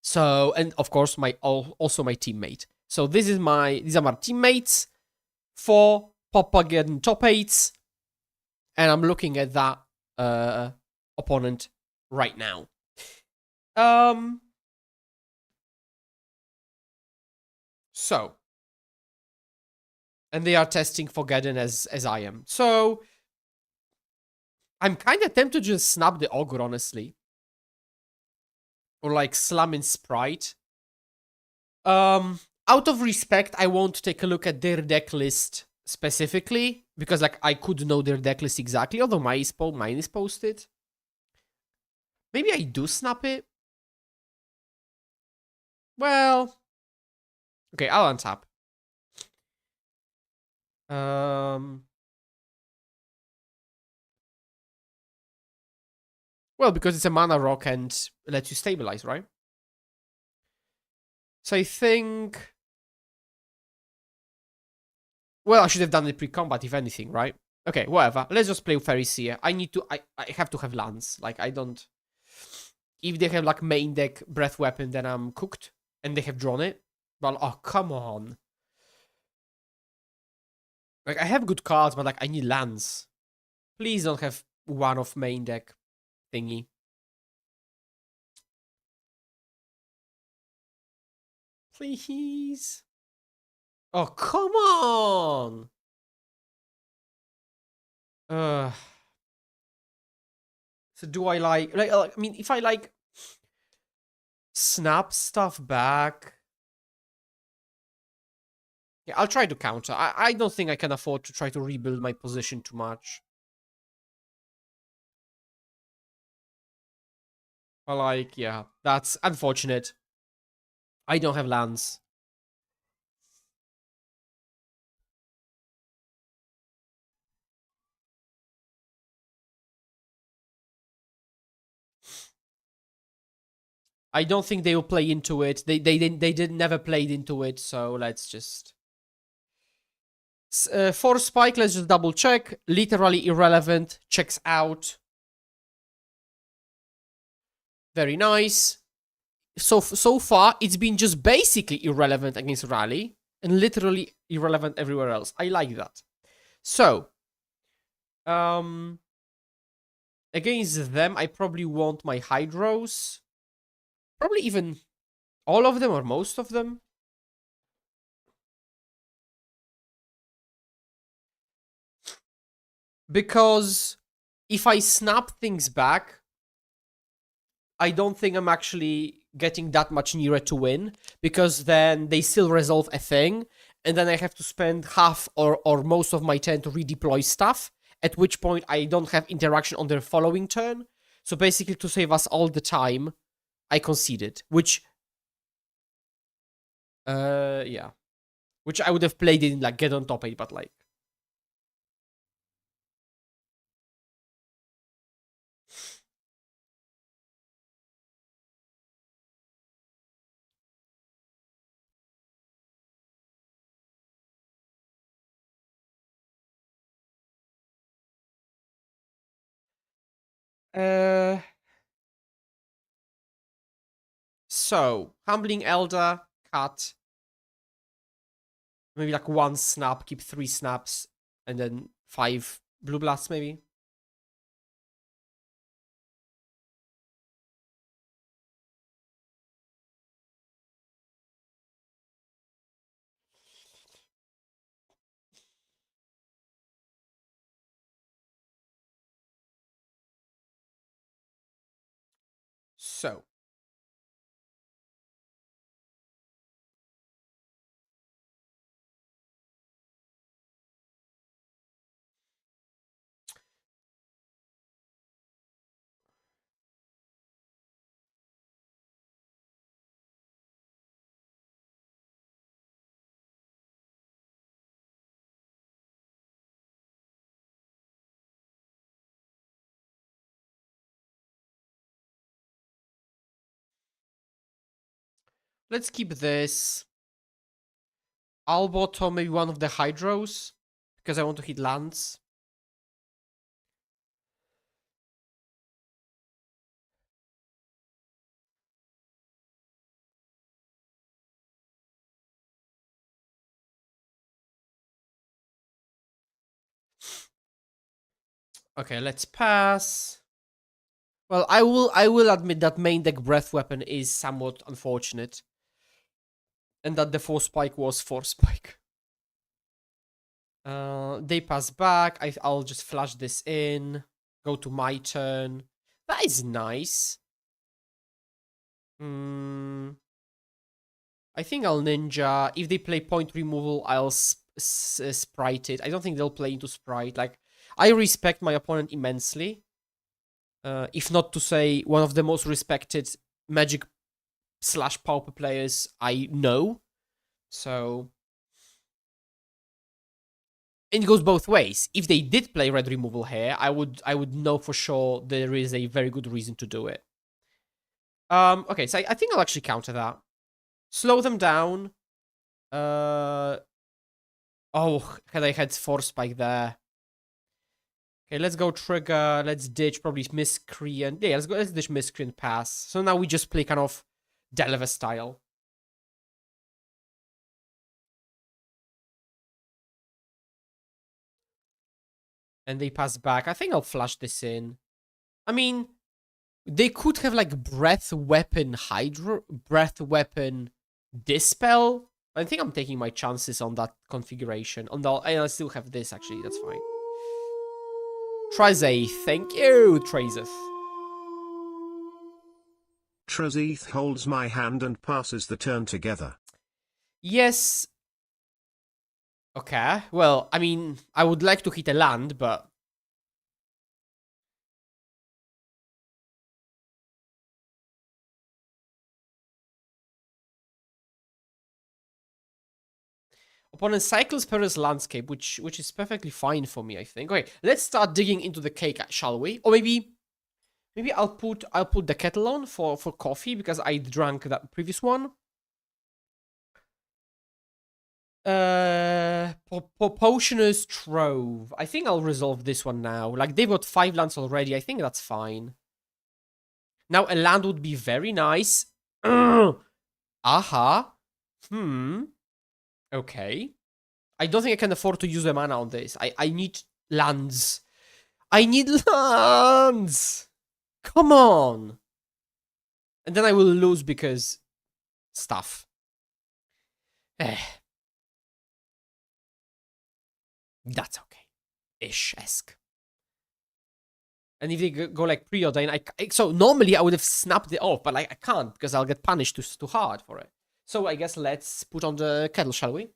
So, and of course, also my teammate. So these are my teammates for Popageddon top 8s, and I'm looking at that opponent right now. So, and they are testing for Geddon as I am. So, I'm kind of tempted to just snap the Ogre, honestly. Or like Slam in Sprite. Out of respect, I won't take a look at their deck list specifically, because like I could know their deck list exactly, although mine is posted. Maybe I do snap it. Well, okay, I'll untap. Well, because it's a mana rock and lets you stabilize, right? So I think... Well, I should have done it pre-combat, if anything, right? Okay, whatever. Let's just play Fairy Seer. I need to... I have to have lands. Like, I don't... If they have, like, main deck Breath Weapon, then I'm cooked. And they have drawn it. Well, oh, come on. Like, I have good cards, but, like, I need lands. Please don't have one of main deck thingy. Please. Oh, come on! So do I like... I mean, if I, like... Snap stuff back... Yeah, I'll try to counter. I don't think I can afford to try to rebuild my position too much. But, like, yeah, that's unfortunate. I don't have lands. I don't think they will play into it. They did never played into it, so let's just... For Spike, let's just double check. Literally irrelevant. Checks out. Very nice. So far, it's been just basically irrelevant against Rally. And literally irrelevant everywhere else. I like that. So. Against them, I probably want my Hydros. Probably even all of them or most of them. Because if I snap things back, I don't think I'm actually getting that much nearer to win. Because then they still resolve a thing. And then I have to spend half or most of my turn to redeploy stuff. At which point I don't have interaction on their following turn. So basically to save us all the time, I conceded. Which... yeah. Which I would have played in, like, Get on Top 8, but, like... So, Humbling Elder, cut. Maybe like one snap, keep 3 snaps, and then 5 Blue Blasts, maybe. So. Let's keep this. I'll bottom maybe one of the Hydros, because I want to hit lands. Okay, let's pass. Well, I will admit that main deck Breath Weapon is somewhat unfortunate. And that the Force Spike was Force Spike. They pass back. I'll just flash this in. Go to my turn. That is nice. I think I'll Ninja. If they play point removal, I'll Sprite it. I don't think they'll play into Sprite. Like, I respect my opponent immensely. If not to say, one of the most respected Magic / Pauper players I know. So... And it goes both ways. If they did play red removal here, I would know for sure there is a very good reason to do it. Okay, so I think I'll actually counter that. Slow them down. Oh, had I had Force Spike there. Okay, let's go trigger. Let's ditch probably Miscreant. Yeah, let's ditch Miscreant pass. So now we just play kind of Delver style. And they pass back. I think I'll flash this in. I mean, they could have like Breath Weapon Hydro, Breath Weapon Dispel. I think I'm taking my chances on that configuration. And I still have this actually. That's fine. Trazeth, thank you, Trazeth. Trazeth holds my hand and passes the turn together. Yes. Okay, well, I mean, I would like to hit a land, but... Opponent cycles Perilous Landscape, which is perfectly fine for me, I think. Okay, let's start digging into the cake, shall we? Or maybe I'll put the kettle on for coffee, because I drank that previous one. Potioner's Trove. I think I'll resolve this one now. Like, they've got 5 lands already. I think that's fine. Now, a land would be very nice. Aha. Okay. I don't think I can afford to use the mana on this. I need lands. I need lands! Come on! And then I will lose because... stuff. That's okay. Ish-esque. And if they go like preordain, so normally I would have snapped it off, but like I can't because I'll get punished too hard for it. So I guess let's put on the kettle, shall we?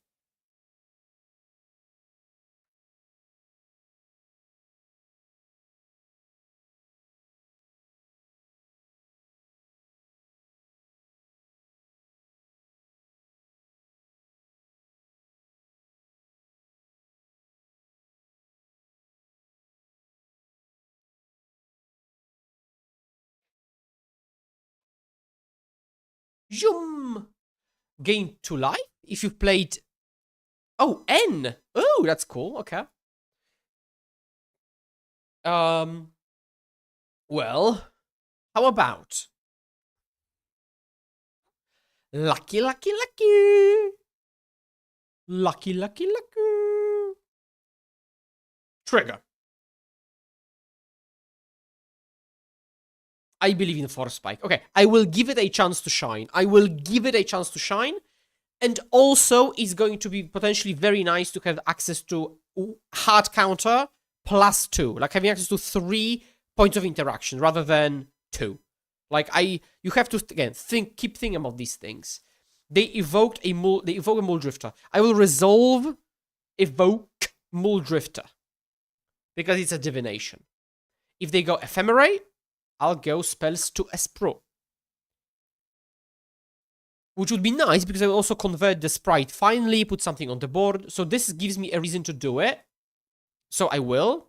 Zoom! Gain 2 life if you played... Oh, N! Oh, that's cool, okay. Well, how about... Lucky, lucky, lucky! Lucky, lucky, lucky! Trigger. I believe in Force Spike. Okay, I will give it a chance to shine. I will give it a chance to shine. And also, it's going to be potentially very nice to have access to hard counter +2. Like having access to 3 points of interaction rather than 2. Like, you have to, again, keep thinking about these things. They evoke a Muldrifter. I will resolve evoke Muldrifter. Because it's a divination. If they go Ephemerate, I'll go spells to Espro. Which would be nice because I will also convert the sprite. Finally, put something on the board. So this gives me a reason to do it. So I will.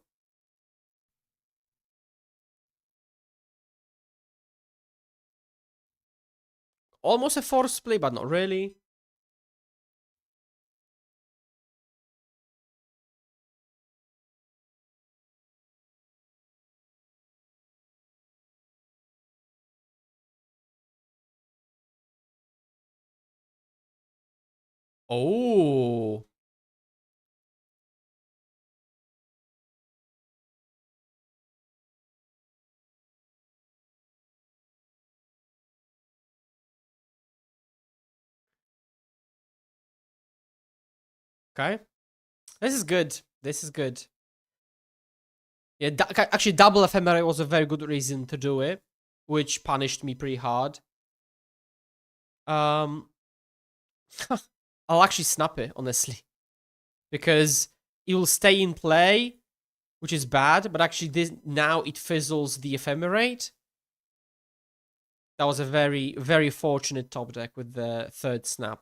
Almost a force play, but not really. Oh. Okay. This is good. This is good. Yeah, actually, double Ephemerate was a very good reason to do it, which punished me pretty hard. I'll actually snap it, honestly. Because it will stay in play, which is bad, but actually now it fizzles the Ephemerate. That was a very, very fortunate top deck with the 3rd snap.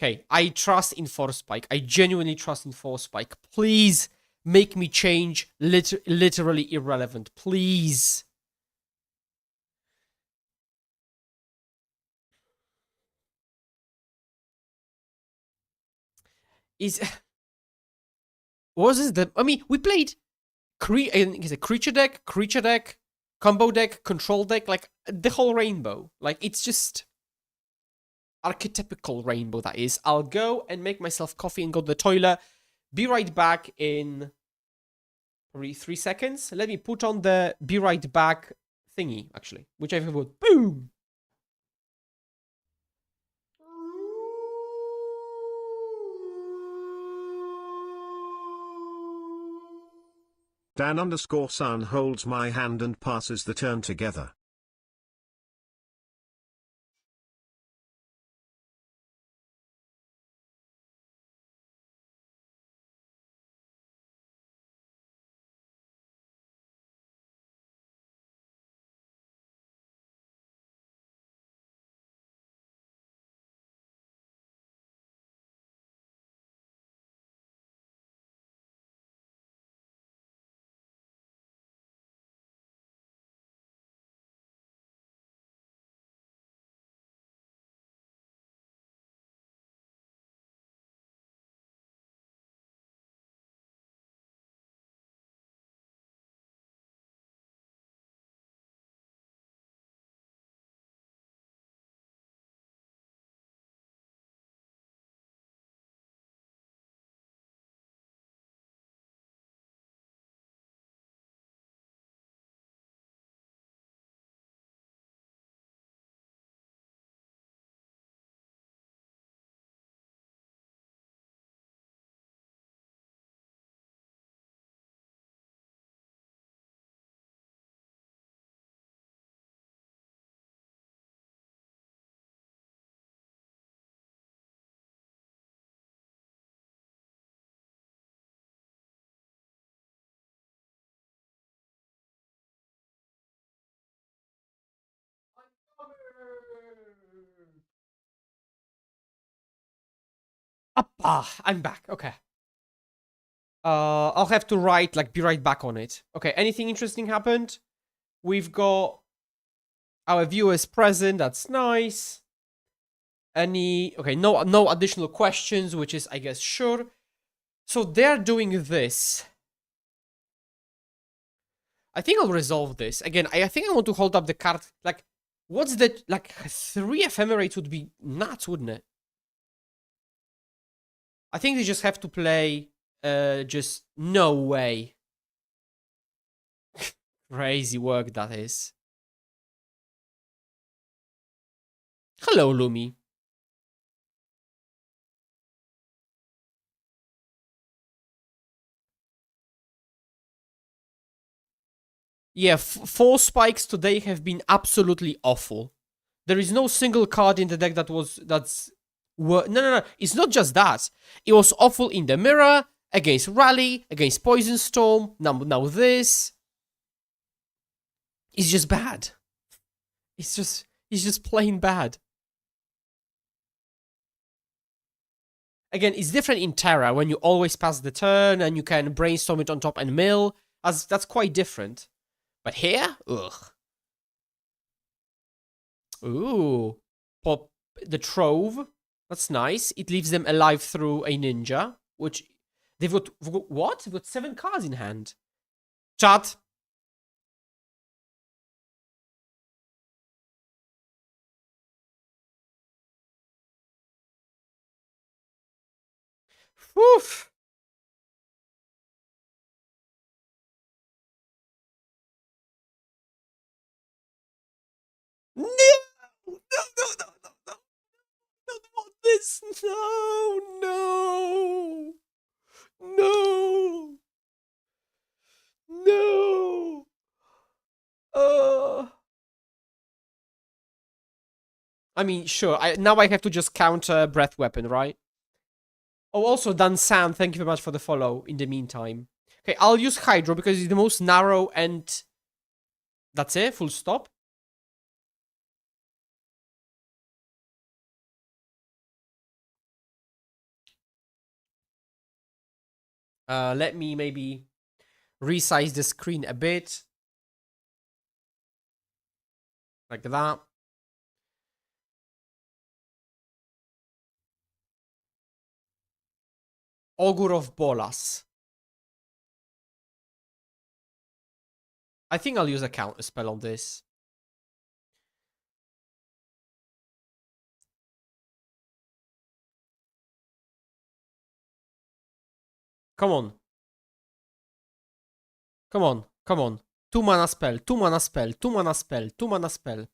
Okay, I trust in Force Spike. I genuinely trust in Force Spike. Please make me change literally irrelevant. Please. Is was this the? I mean, we played is a creature deck, combo deck, control deck, like the whole rainbow. Like it's just archetypical rainbow. That is. I'll go and make myself coffee and go to the toilet. Be right back in probably 3 seconds. Let me put on the be right back thingy. Actually, which I would boom. Dan_Sun holds my hand and passes the turn together. I'm back. Okay. I'll have to write, like, be right back on it. Okay, anything interesting happened? We've got our viewers present. That's nice. Okay, no additional questions, which is, I guess, sure. So they're doing this. I think I'll resolve this. Again, I think I want to hold up the card. Like, what's the, like, 3 ephemerates would be nuts, wouldn't it? I think they just have to play, just no way. Crazy work that is. Hello, Lumi. Yeah, 4 spikes today have been absolutely awful. There is no single card in the deck no. It's not just that. It was awful in the mirror, against Rally, against Poison Storm, now this. It's just bad. It's just plain bad. Again, it's different in Terra when you always pass the turn and you can brainstorm it on top and mill. That's quite different. But here, ugh. Ooh, pop the Trove. That's nice. It leaves them alive through a ninja, which they've got what? They've got 7 cards in hand. Chat. Oof. No! No, no, no, no, no. I don't want this. No, no. No. No. I mean, sure. Now I have to just counter Breath Weapon, right? Oh, also, Dan Sam, thank you very much for the follow in the meantime. Okay, I'll use Hydro because it's the most narrow and... That's it, full stop. Let me maybe resize the screen a bit. Like that. Augur of Bolas. I think I'll use a counter spell on this. Come on. Come on. Come on. 2 mana spell. 2 mana spell. 2 mana spell. 2 mana spell.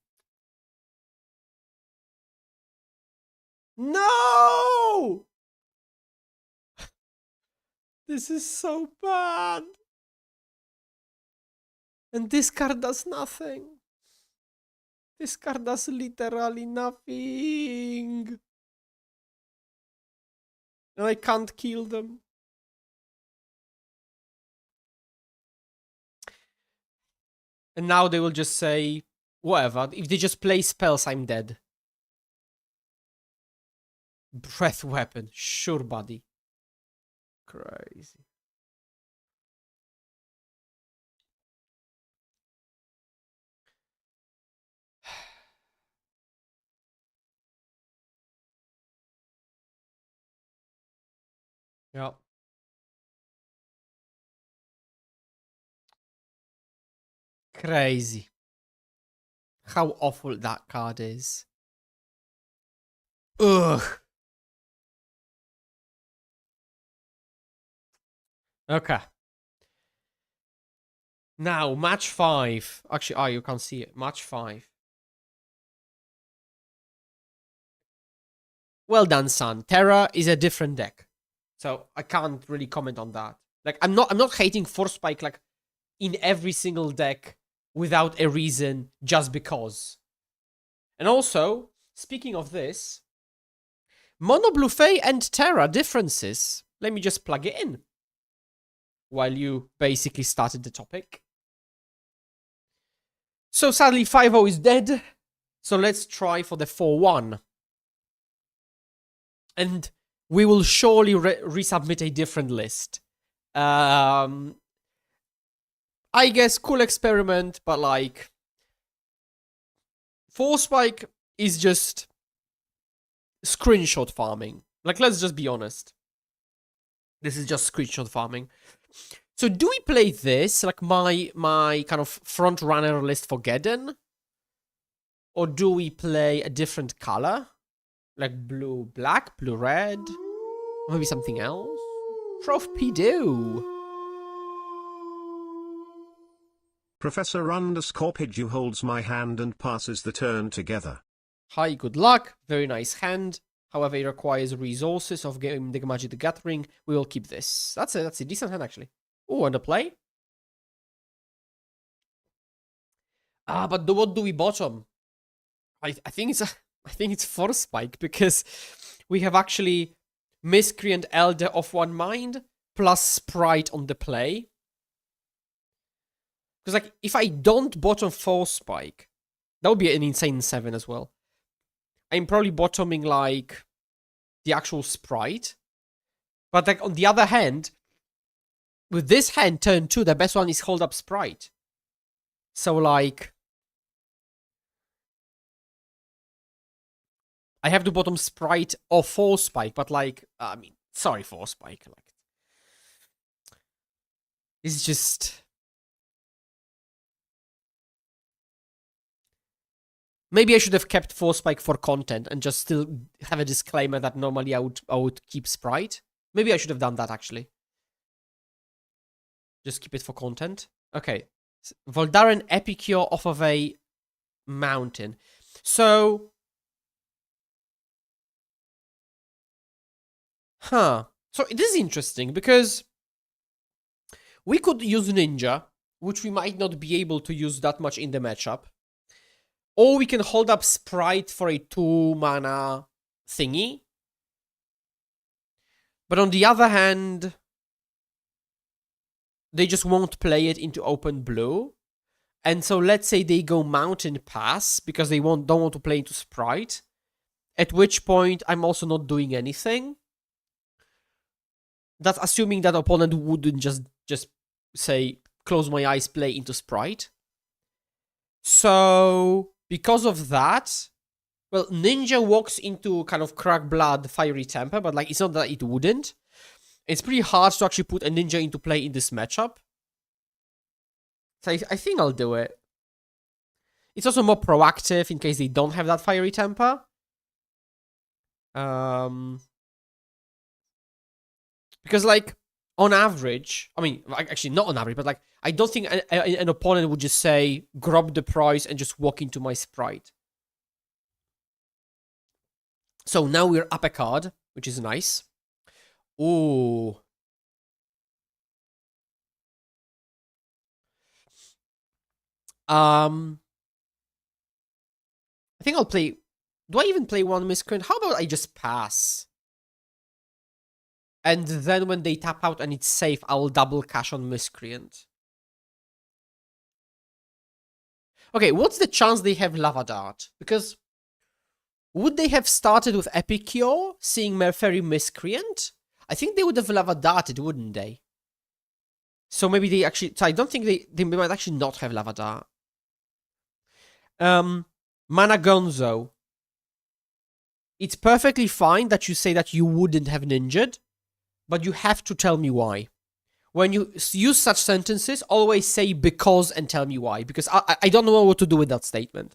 No! This is so bad. And this card does nothing. This card does literally nothing. And I can't kill them. And now they will just say, whatever. If they just play spells, I'm dead. Breath weapon. Sure, buddy. Crazy. Yeah. Crazy. How awful that card is. Ugh. Okay. Now, match 5. Actually, you can't see it. Match 5. Well done, son. Terra is a different deck. So I can't really comment on that. Like, I'm not hating Force Spike like in every single deck without a reason just because. And also, speaking of this, Mono Blue Fae and Terra differences. Let me just plug it in while you basically started the topic. So sadly, 5-0 is dead. So let's try for the 4-1. And we will surely resubmit a different list. I guess cool experiment, but like Force Spike is just screenshot farming. Like, let's just be honest. This is just screenshot farming. So do we play this, like my kind of front runner list for Geddon? Or do we play a different color? Like blue, black, blue, red? Or maybe something else? Prof P-Do. Professor _Pidgew holds my hand and passes the turn together. Hi, good luck. Very nice hand. However, it requires resources of Game the Magic the Gathering. We will keep this. That's a decent hand, actually. Oh, and a play? But what do we bottom? I think it's Force Spike, because we have actually Miscreant Elder of One Mind plus Sprite on the play. Because like if I don't bottom Force Spike, that would be an insane 7 as well. I'm probably bottoming like the actual Sprite. But like on the other hand, with this hand turn 2, the best one is Hold Up Sprite. So like I have to bottom Sprite or Force Spike, but like I mean, sorry, Force Spike. Like it's just maybe I should have kept Force Spike for content and just still have a disclaimer that normally I would keep Sprite. Maybe I should have done that actually. Just keep it for content. Okay. Voldaren Epicure off of a mountain. So so this is interesting because we could use Ninja, which we might not be able to use that much in the matchup. Or we can hold up Sprite for a 2 mana thingy. But on the other hand, they just won't play it into open blue. And so let's say they go Mountain Pass because they don't want to play into Sprite. At which point I'm also not doing anything. That's assuming that opponent wouldn't just say, close my eyes, play into Sprite. So, because of that, well, Ninja walks into kind of Crack Blood, Fiery Temper, but like, it's not that it wouldn't. It's pretty hard to actually put a Ninja into play in this matchup. So I think I'll do it. It's also more proactive in case they don't have that Fiery Temper. Because, like, on average, I mean, actually not on average, but like, I don't think an opponent would just say, grab the prize and just walk into my Sprite. So now we're up a card, which is nice. Ooh. I think I'll play... Do I even play one Miscreant? How about I just pass? And then when they tap out and it's safe, I will double cash on Miscreant. Okay, what's the chance they have Lava Dart? Because would they have started with Epicure, seeing Merfairy Miscreant? I think they would have Lava Darted, wouldn't they? So maybe they actually... So I don't think they might actually not have Lava Dart. Mana Gonzo. It's perfectly fine that you say that you wouldn't have ninja'd, but you have to tell me why. When you use such sentences, always say because and tell me why, because I don't know what to do with that statement.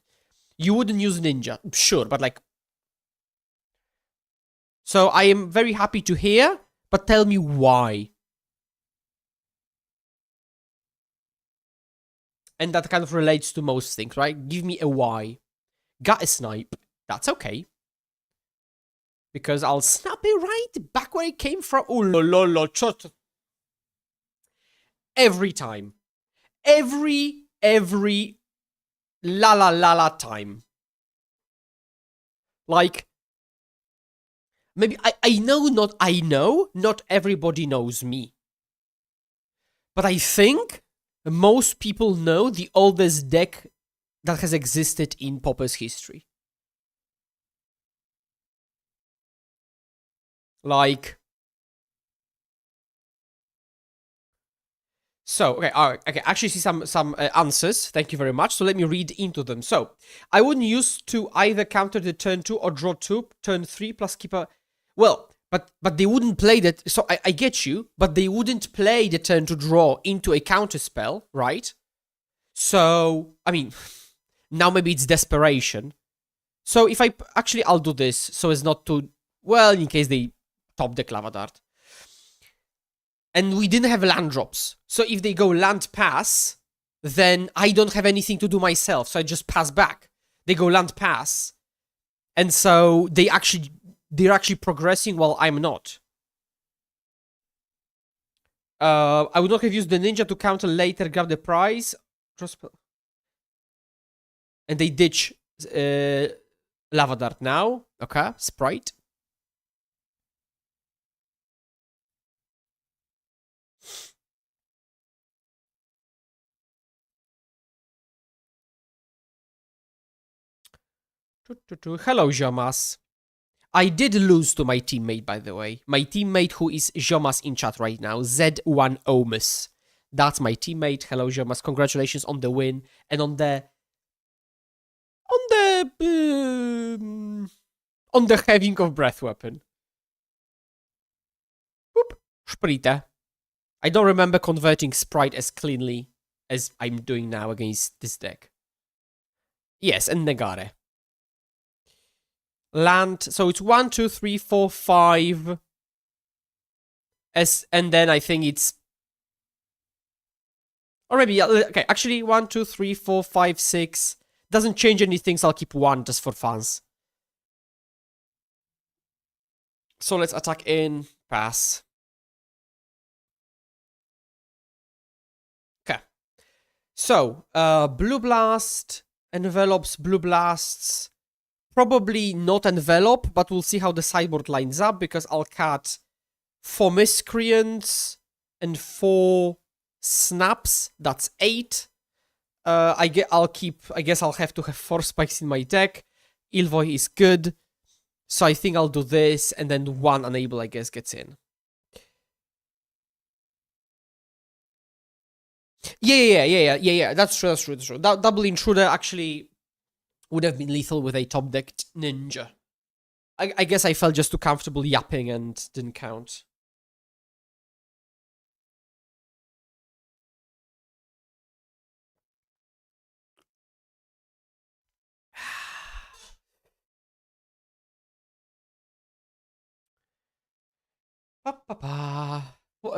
You wouldn't use ninja, sure, but like... So I am very happy to hear, but tell me why. And that kind of relates to most things, right? Give me a why. Got a snipe. That's okay. Because I'll snap it right back where it came from. Oh, lolo, chot. Every time. Every la time. Like, maybe I know not everybody knows me. But I think most people know the oldest deck that has existed in Pauper's history. Like, so, okay, all right, okay, actually see some answers, thank you very much, so let me read into them. So, I wouldn't use to either counter the turn 2 or draw 2, turn 3 plus keep a... Well, but they wouldn't play that, so I get you, but they wouldn't play the turn to draw into a counter spell, right? So, I mean, now maybe it's desperation. So if I'll do this so as not to... Well, in case they top deck Lava Dart. And we didn't have land drops. So if they go land pass, then I don't have anything to do myself. So I just pass back. They go land pass. And so they're actually progressing while I'm not. I would not have used the ninja to counter later, grab the prize. And they ditch Lava Dart now. Okay, Sprite. Hello, Jomas. I did lose to my teammate, by the way. My teammate who is Jomas in chat right now. Z1 Omus. That's my teammate. Hello, Jomas. Congratulations on the win. And on the having of breath weapon. Boop. Sprite. I don't remember converting Sprite as cleanly as I'm doing now against this deck. Yes, and Negare. Land, so it's 1, 2, 3, 4, 5. And then I think it's... Or maybe, okay, actually 1, 2, 3, 4, 5, 6. Doesn't change anything, so I'll keep 1 just for fun. So let's attack in, pass. Okay. So, Blue Blast envelops Blue Blasts. Probably not envelop, but we'll see how the sideboard lines up, because I'll cut 4 miscreants and 4 snaps. That's 8. I guess I'll have to have 4 spikes in my deck. Ilvoy is good. So I think I'll do this, and then 1 enable, I guess, gets in. Yeah. That's true. Double intruder actually would have been lethal with a top decked ninja. I guess I felt just too comfortable yapping and didn't count.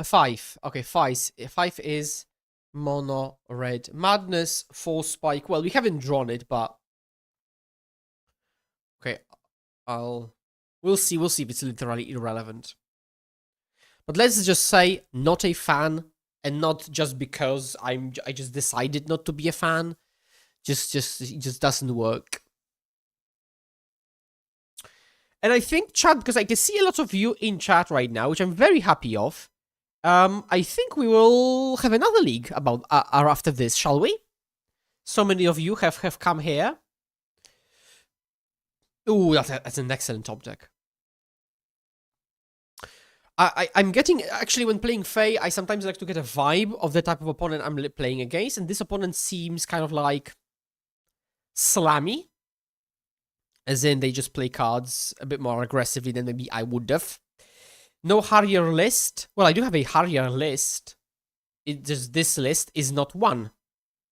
Five. Okay, five is mono red. Madness, force spike. Well, we haven't drawn it, but okay, we'll see if it's literally irrelevant. But let's just say not a fan, and not just because I just decided not to be a fan. Just it just doesn't work. And I think chat, because I can see a lot of you in chat right now, which I'm very happy of. I think we will have another league about after this, shall we? So many of you have come here. Ooh, that's an excellent top deck. I'm getting, actually, when playing Fae, I sometimes like to get a vibe of the type of opponent I'm playing against, and this opponent seems kind of like slammy, as in they just play cards a bit more aggressively than maybe I would have. No Harrier list. Well, I do have a Harrier list. It just, this list is not one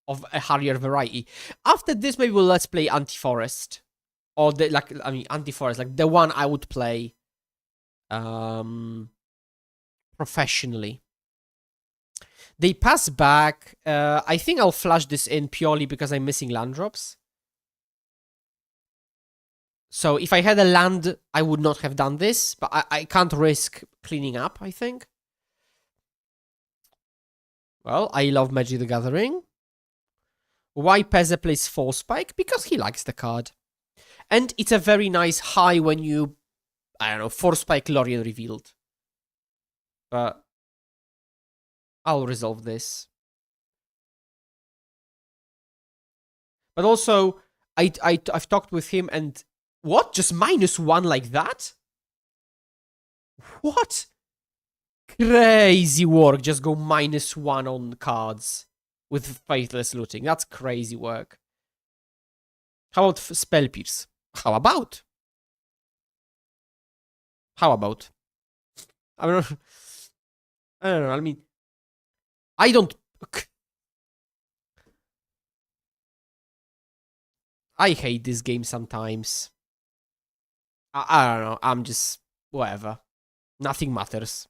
of a Harrier variety. After this, maybe let's play Anti-Forest. Or Anti-Forest, like the one I would play professionally. They pass back. I think I'll flash this in purely because I'm missing land drops. So if I had a land, I would not have done this, but I can't risk cleaning up, I think. Well, I love Magic the Gathering. Why Peze plays Force Spike? Because he likes the card. And it's a very nice high when you, I don't know, Force Spike Lorien revealed. But I'll resolve this. But also, I've talked with him and... What? Just -1 like that? What? Crazy work. Just go -1 on cards with Faithless Looting. That's crazy work. How about Spell Pierce? How about? I don't know. I mean, I don't... I hate this game sometimes. I don't know. I'm just... whatever. Nothing matters.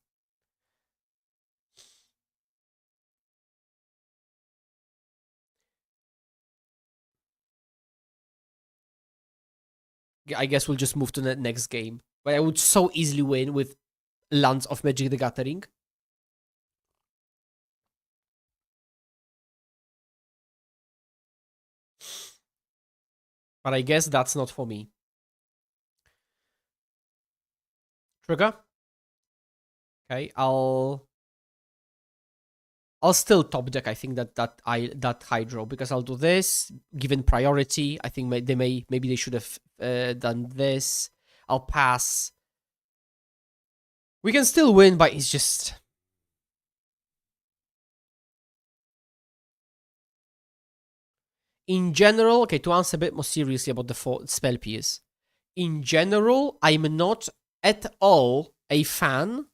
I guess we'll just move to the next game. But I would so easily win with lands of Magic the Gathering. But I guess that's not for me. Trigger. Okay, I'll still top deck. I think that Hydro, because I'll do this given priority. I think maybe they should have done this. I'll pass. We can still win, but it's just... In general, okay, to answer a bit more seriously about the spell piece. In general, I'm not at all a fan.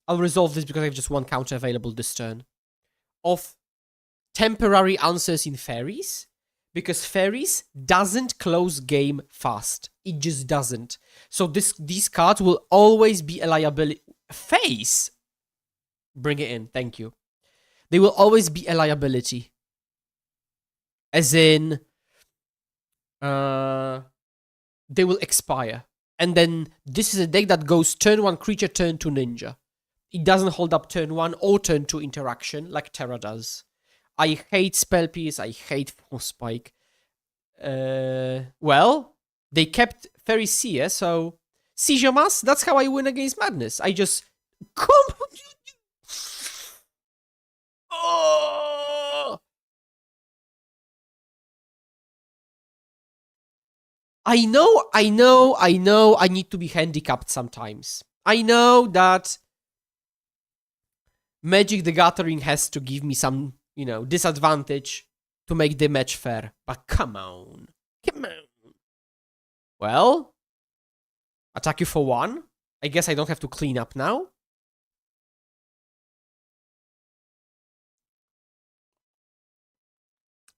I'll resolve this because I have just one counter available this turn. Of temporary answers in fairies. Because fairies doesn't close game fast. It just doesn't. So these cards will always be a liability. Face! Bring it in, thank you. They will always be a liability. As in, they will expire. And then this is a deck that goes turn 1 creature, turn 2 ninja. It doesn't hold up turn 1 or turn 2 interaction like Terra does. I hate Spell Pierce, I hate Force Spike. Well, they kept Fairy Seer, so... Seizure Mass, that's how I win against Madness. I just... Oh! I know, I need to be handicapped sometimes. I know that Magic the Gathering has to give me some disadvantage to make the match fair. But come on. Come on. Well, attack you for 1. I guess I don't have to clean up now.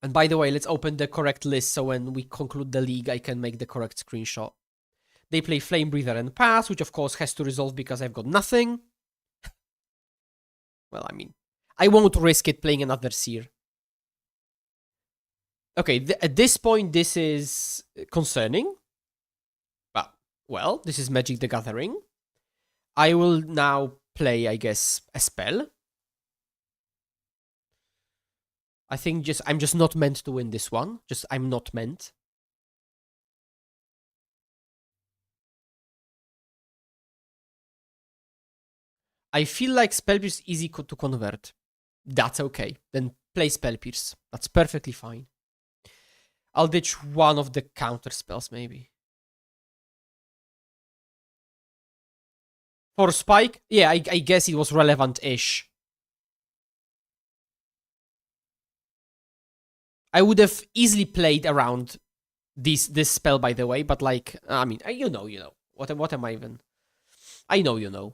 And by the way, let's open the correct list so when we conclude the league, I can make the correct screenshot. They play Flame Breather and Pass, which of course has to resolve because I've got nothing. Well, I mean, I won't risk it playing another Seer. Okay, at this point, this is concerning. But, well, this is Magic the Gathering. I will now play, I guess, a spell. I think I'm just not meant to win this one. I'm not meant. I feel like Spell Pierce is easy to convert. That's okay. Then play Spell Pierce. That's perfectly fine. I'll ditch one of the counter spells, maybe. For Spike? Yeah, I guess it was relevant-ish. I would have easily played around this spell, by the way, but like, I mean, you know. What am I even? I know you know.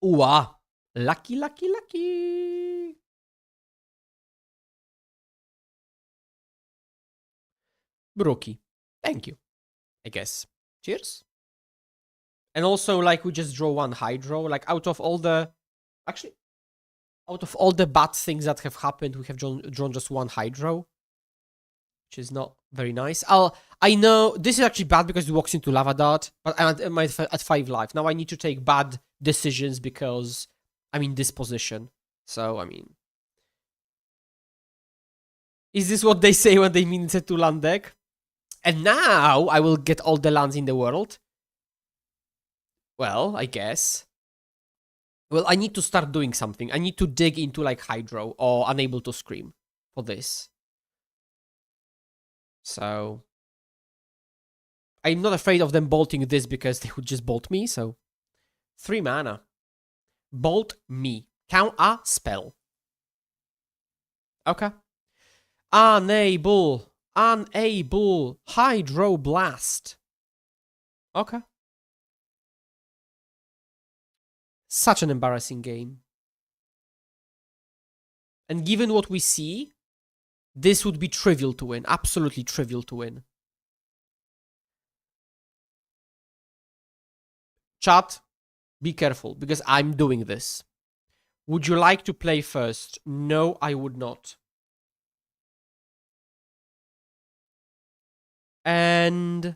Ooh, ah. Lucky, lucky, lucky. Brookie. Thank you, I guess. Cheers. And also, like, we just draw 1 Hydro. Like, out of all the bad things that have happened, we have drawn just 1 Hydro. Which is not very nice. I know this is actually bad because he walks into Lava Dart, but I'm at 5 life. Now I need to take bad decisions because I'm in this position. So, I mean. Is this what they say when they mean it's a 2-land deck? And now I will get all the lands in the world. Well, I guess. Well, I need to start doing something. I need to dig into like Hydro or Unable to Scream for this. So I'm not afraid of them bolting this because they would just bolt me, so 3 mana. Bolt me. Count a spell. Okay. Unable. Hydroblast. Okay. Such an embarrassing game. And given what we see, this would be trivial to win. Absolutely trivial to win. Chat, be careful, because I'm doing this. Would you like to play first? No, I would not. And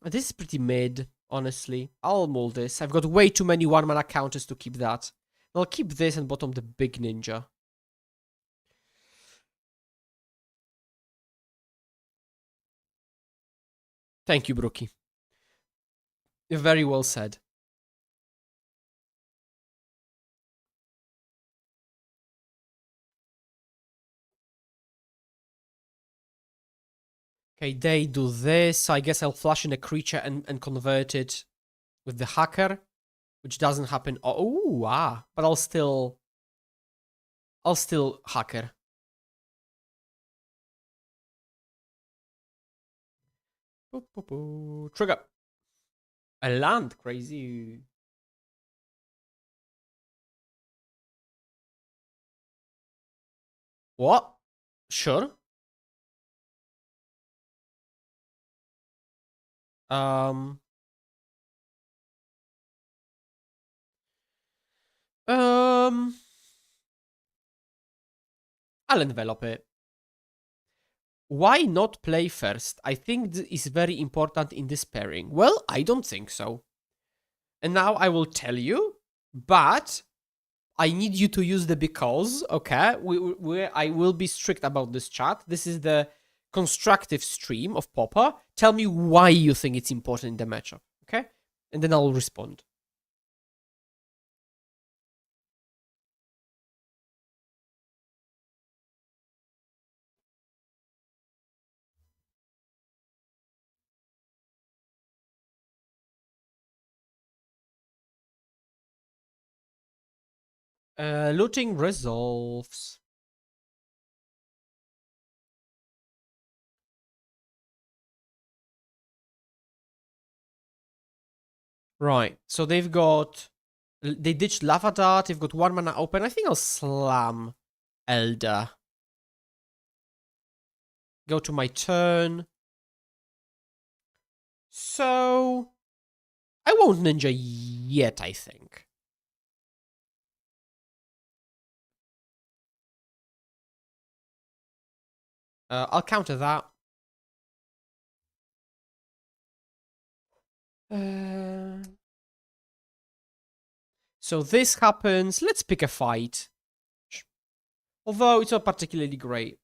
this is pretty mid, honestly. I'll mull this. I've got way too many 1-mana counters to keep that. I'll keep this and bottom the big ninja. Thank you, Brookie. Very well said. Okay, they do this. So I guess I'll flash in a creature and convert it with the hacker, which doesn't happen. Oh, but I'll still hacker. Boop, boop, boop. Trigger. A land, crazy. What? Sure. Um. Um. I'll envelop it. Why not play first? I think this is very important in this pairing. Well, I don't think so. And now I will tell you, but I need you to use the because, okay? I will be strict about this chat. This is the constructive stream of Popper. Tell me why you think it's important in the matchup, okay? And then I'll respond. Looting resolves. Right, so they've got... They ditched Lava Dart, they've got 1 mana open. I think I'll slam Elder. Go to my turn. So... I won't ninja yet, I think. I'll counter that. So this happens. Let's pick a fight. Although it's not particularly great.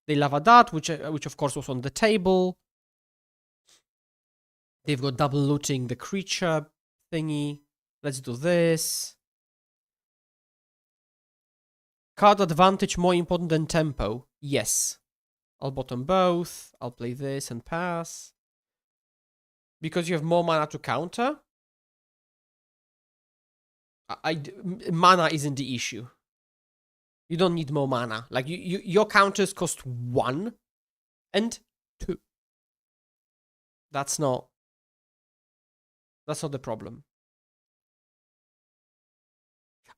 They Lava Dart, which of course was on the table. They've got double looting the creature thingy. Let's do this. Card advantage more important than tempo. Yes. I'll bottom both. I'll play this and pass. Because you have more mana to counter. Mana isn't the issue. You don't need more mana. Like your counters cost 1 and 2. That's not the problem.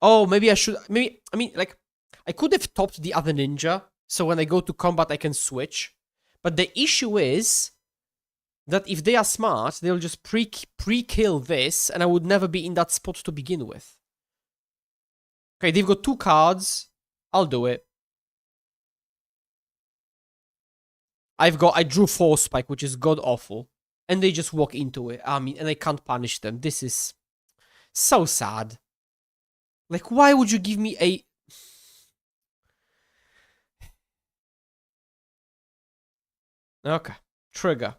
Oh, maybe I should. Maybe I mean, like, I could have topped the other ninja, so when I go to combat, I can switch. But the issue is that if they are smart, they'll just pre-kill this, and I would never be in that spot to begin with. Okay, they've got 2 cards. I'll do it. I drew Force Spike, which is god awful, and they just walk into it. I mean, and I can't punish them. This is so sad. Like, why would you give me a... Okay, trigger.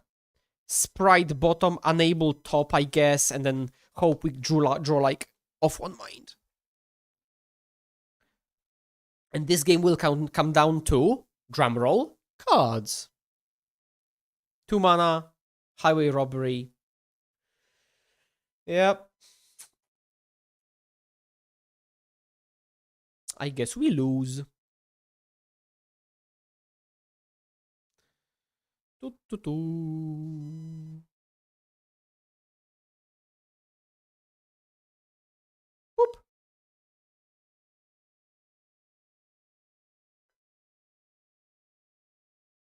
Sprite bottom, enable top, I guess, and then hope we draw like off one mind. And this game will come down to, drumroll, cards. 2 mana, highway robbery. Yep. I guess we lose. Boop.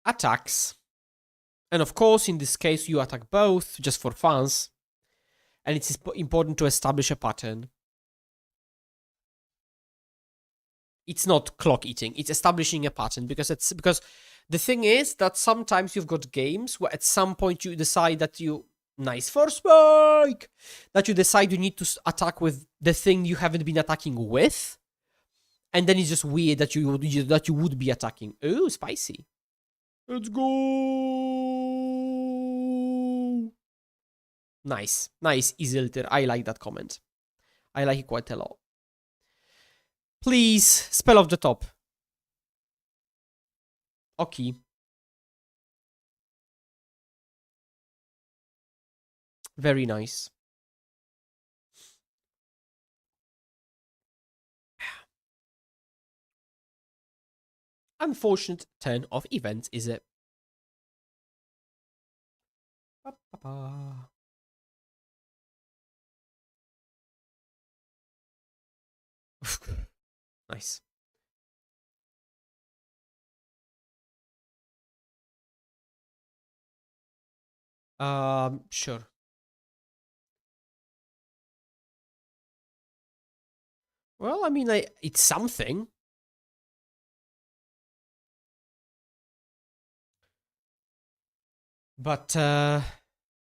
Attacks. And of course, in this case, you attack both, just for funs. And it's important to establish a pattern. It's not clock eating, it's establishing a pattern, because the thing is that sometimes you've got games where at some point you decide that nice Force Spike, that you decide you need to attack with the thing you haven't been attacking with, and then it's just weird that you would be attacking. Ooh, spicy. Let's go. Nice, Isiltir. I like that comment. I like it quite a lot. Please, spell off the top. Okay. Very nice. Unfortunate turn of events, is it? Nice. Sure. Well, I mean, it's something. But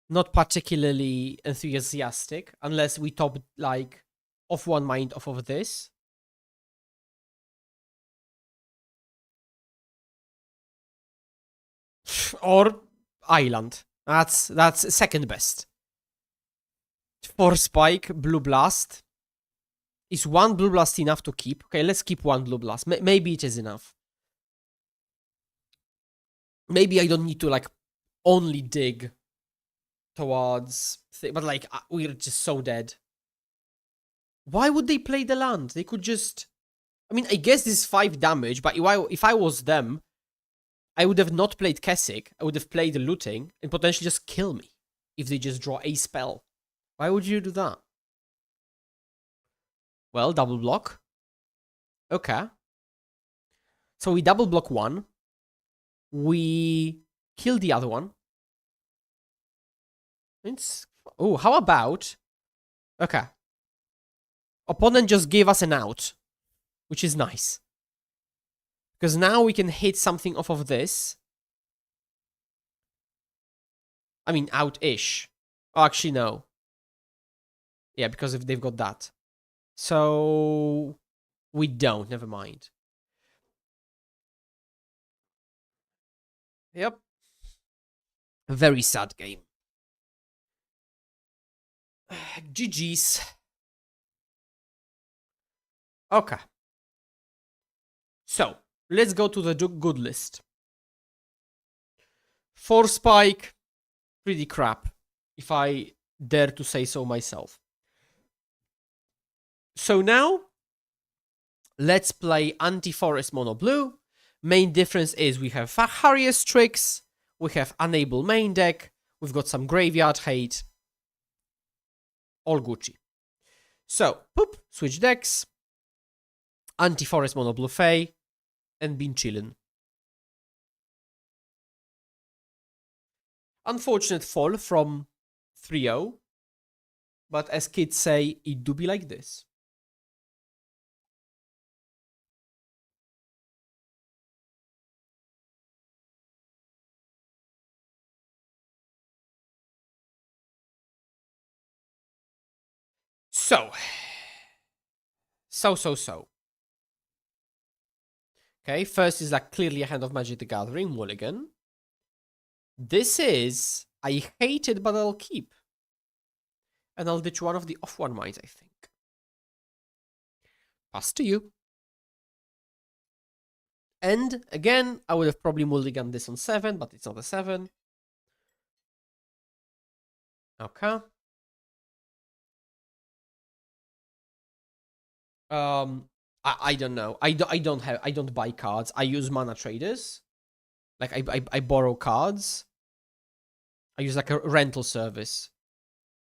not particularly enthusiastic, unless we top, like, off one mind off of this. Or Island. That's second best. Force Spike, Blue Blast. Is 1 Blue Blast enough to keep? Okay, let's keep 1 Blue Blast. Maybe it is enough. Maybe I don't need to, like, only dig towards... But, like, we're just so dead. Why would they play the land? They could just... I mean, I guess this is 5 damage, but if I was them, I would have not played Keswick. I would have played the looting and potentially just kill me if they just draw a spell. Why would you do that? Well, double block. Okay. So we double block one. We kill the other one. Oh, how about... Okay. Opponent just gave us an out, which is nice. Because now we can hit something off of this. I mean, out-ish. Oh, actually, no. Yeah, because if they've got that. So... we don't, never mind. Yep. Very sad game. GG's. Okay. So, let's go to the good list. 4 spike, pretty crap, if I dare to say so myself. So now, let's play anti-forest mono blue. Main difference is we have Faharius tricks, we have Unable main deck, we've got some Graveyard Hate. All Gucci. So, poop, switch decks, anti-forest mono blue Fae, and been chillin'. Unfortunate fall from 3-0, but as kids say, it do be like this. So. Okay, first is like clearly a hand of Magic the Gathering, Mulligan. This is, I hate it, but I'll keep. And I'll ditch one of the off one minds, I think. Pass to you. And again, I would have probably mulliganed this on 7, but it's not a 7. Okay. I don't know. I don't buy cards. I use mana traders. Like I borrow cards. I use like a rental service.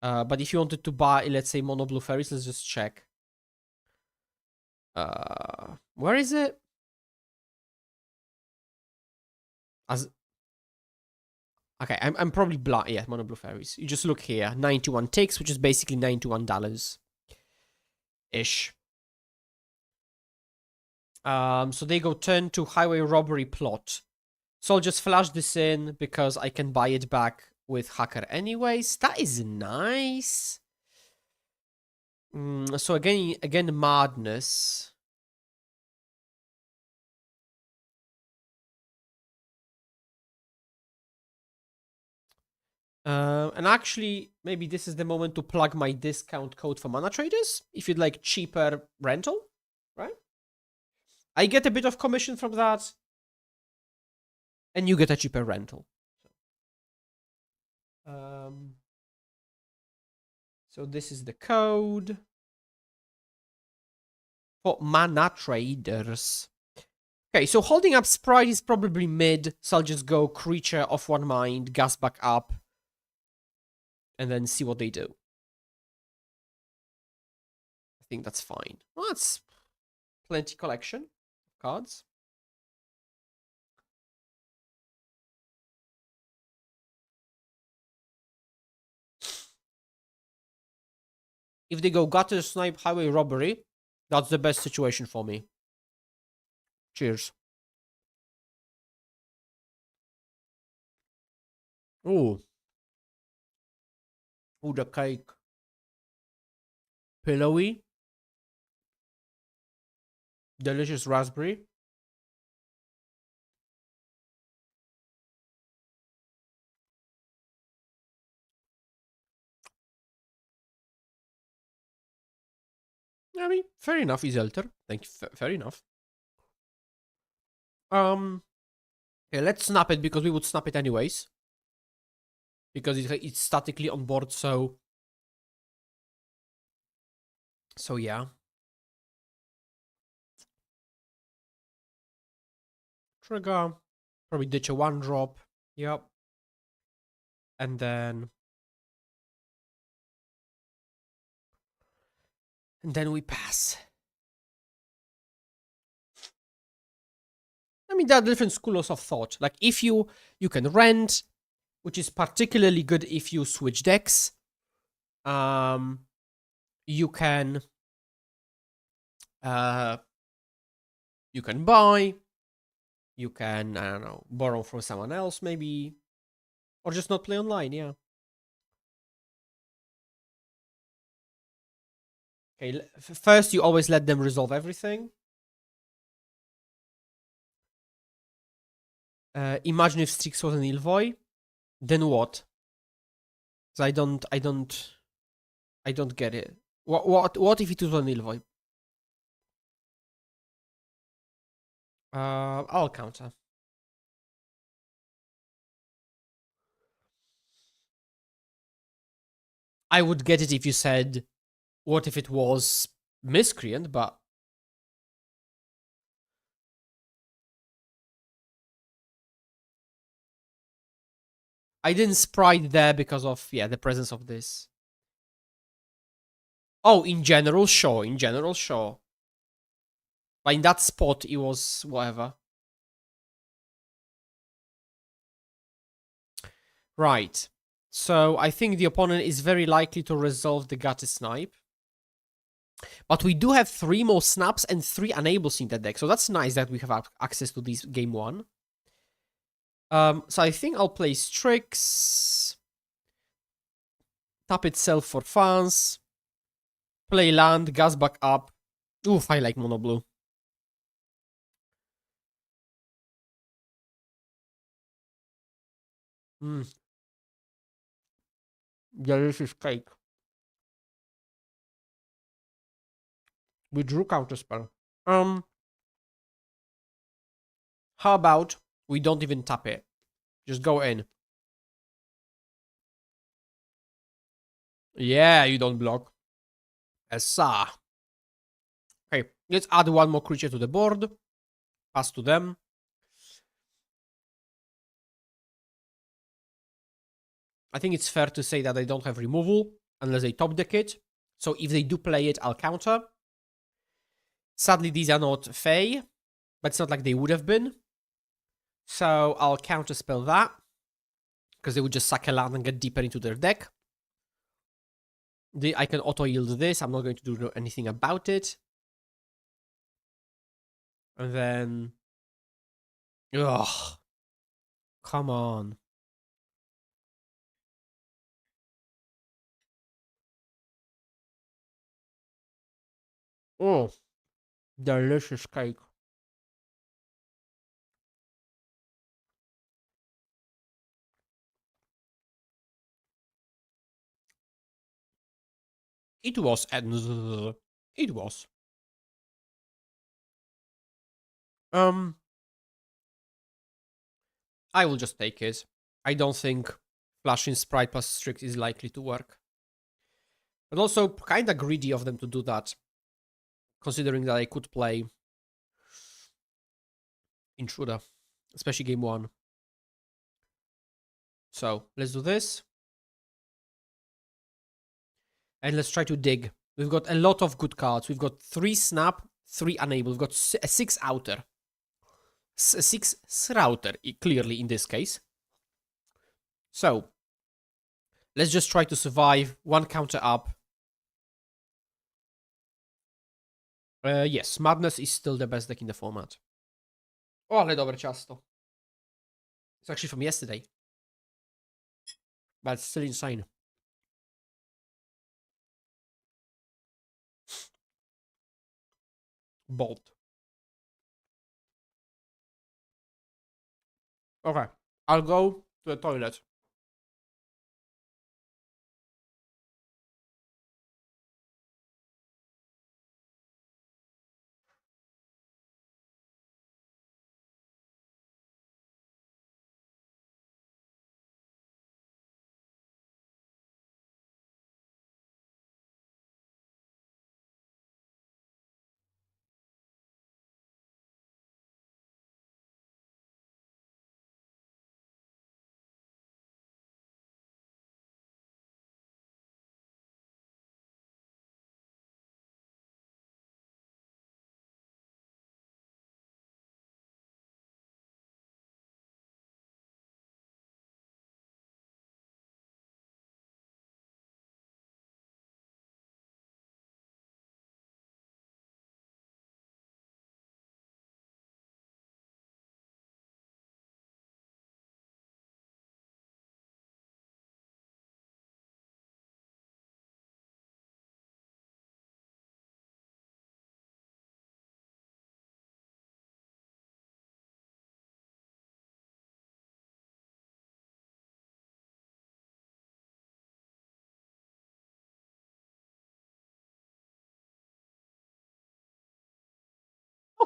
But if you wanted to buy, let's say, mono blue fairies, let's just check. Where is it? Okay, I'm probably blind. Yeah, mono blue fairies. You just look here, 91 ticks, which is basically $91 ish. So they go turn to highway robbery plot. So I'll just flash this in because I can buy it back with Hacker anyways. That is nice. So again, madness. And actually, maybe this is the moment to plug my discount code for Mana Traders. If you'd like cheaper rental, right? I get a bit of commission from that. And you get a cheaper rental. So this is the code for Mana Traders. Okay, so holding up Sprite is probably mid, so I'll just go creature off one mind, gas back up, and then see what they do. I think that's fine. Well, that's plenty collection of cards. If they go gutter, snipe, highway robbery, that's the best situation for me. Cheers. Ooh. Ooh, the cake. Pillowy. Delicious raspberry. I mean, fair enough, Iselter. Thank you. Fair enough. Okay, let's snap it because we would snap it anyways. because it's statically on board. So yeah. Trigger, probably ditch a 1-drop. Yep. And then we pass. I mean, there are different schools of thought. Like if you can rent, which is particularly good if you switch decks. You can buy, you can, I don't know, borrow from someone else maybe, or just not play online. Yeah. Okay. First, you always let them resolve everything. Imagine if Strix was an Ilvoy, then what? So I don't get it. What if it was an Ilvoy? I'll counter. I would get it if you said, what if it was Miscreant, but I didn't sprite there because of, the presence of this. Oh, in general, sure. In general, sure. But in that spot, it was whatever. Right. So I think the opponent is very likely to resolve the Gutter Snipe. But we do have 3 more snaps and 3 enables in the deck. So that's nice that we have access to these game 1. So I think I'll play Strix. Tap itself for fans. Play land, gas back up. Oof, I like mono blue. Delicious cake. We drew counterspell. How about we don't even tap it? Just go in. Yeah, you don't block. Essa. Okay, let's add 1 more creature to the board. Pass to them. I think it's fair to say that they don't have removal unless they top deck it. So if they do play it, I'll counter. Sadly, these are not Fey, but it's not like they would have been. So I'll counterspell that, because they would just sack a land and get deeper into their deck. I can auto-yield this. I'm not going to do anything about it. And then... Ugh. Come on. Oh. Delicious cake. It was, and it was. I will just take it. I don't think flashing Sprite plus Strix is likely to work. But also, kinda greedy of them to do that, considering that I could play Intruder, especially game 1. So, let's do this. And let's try to dig. We've got a lot of good cards. We've got 3 snap, 3 enable. We've got a 6 outer. 6 Srouter, clearly in this case. So, let's just try to survive. 1 counter up. Yes, Madness is still the best deck in the format. O, ale dobre ciasto. It's actually from yesterday. But it's still insane. Bolt. Okay, I'll go to the toilet.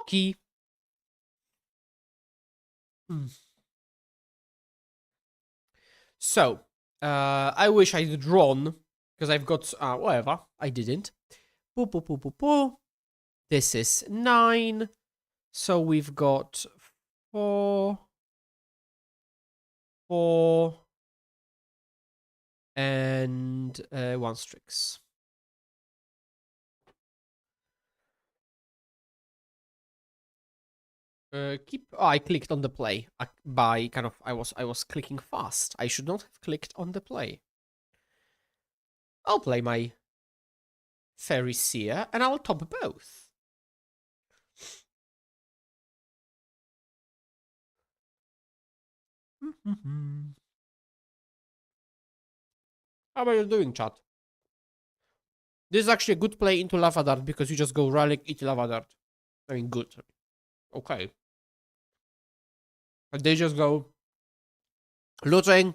Okie. So, I wish I'd drawn, because I've got, whatever, I didn't. Boo, boo, boo, boo, boo. This is 9, so we've got 4, 4, and 1 Strix. I clicked on the play by kind of I was clicking fast. I should not have clicked on the play. I'll play my Fairy Seer and I'll top both. How are you doing, chat? This is actually a good play into Lava Dart because you just go Relic, eat Lava Dart. I mean, good. Okay. And they just go looting.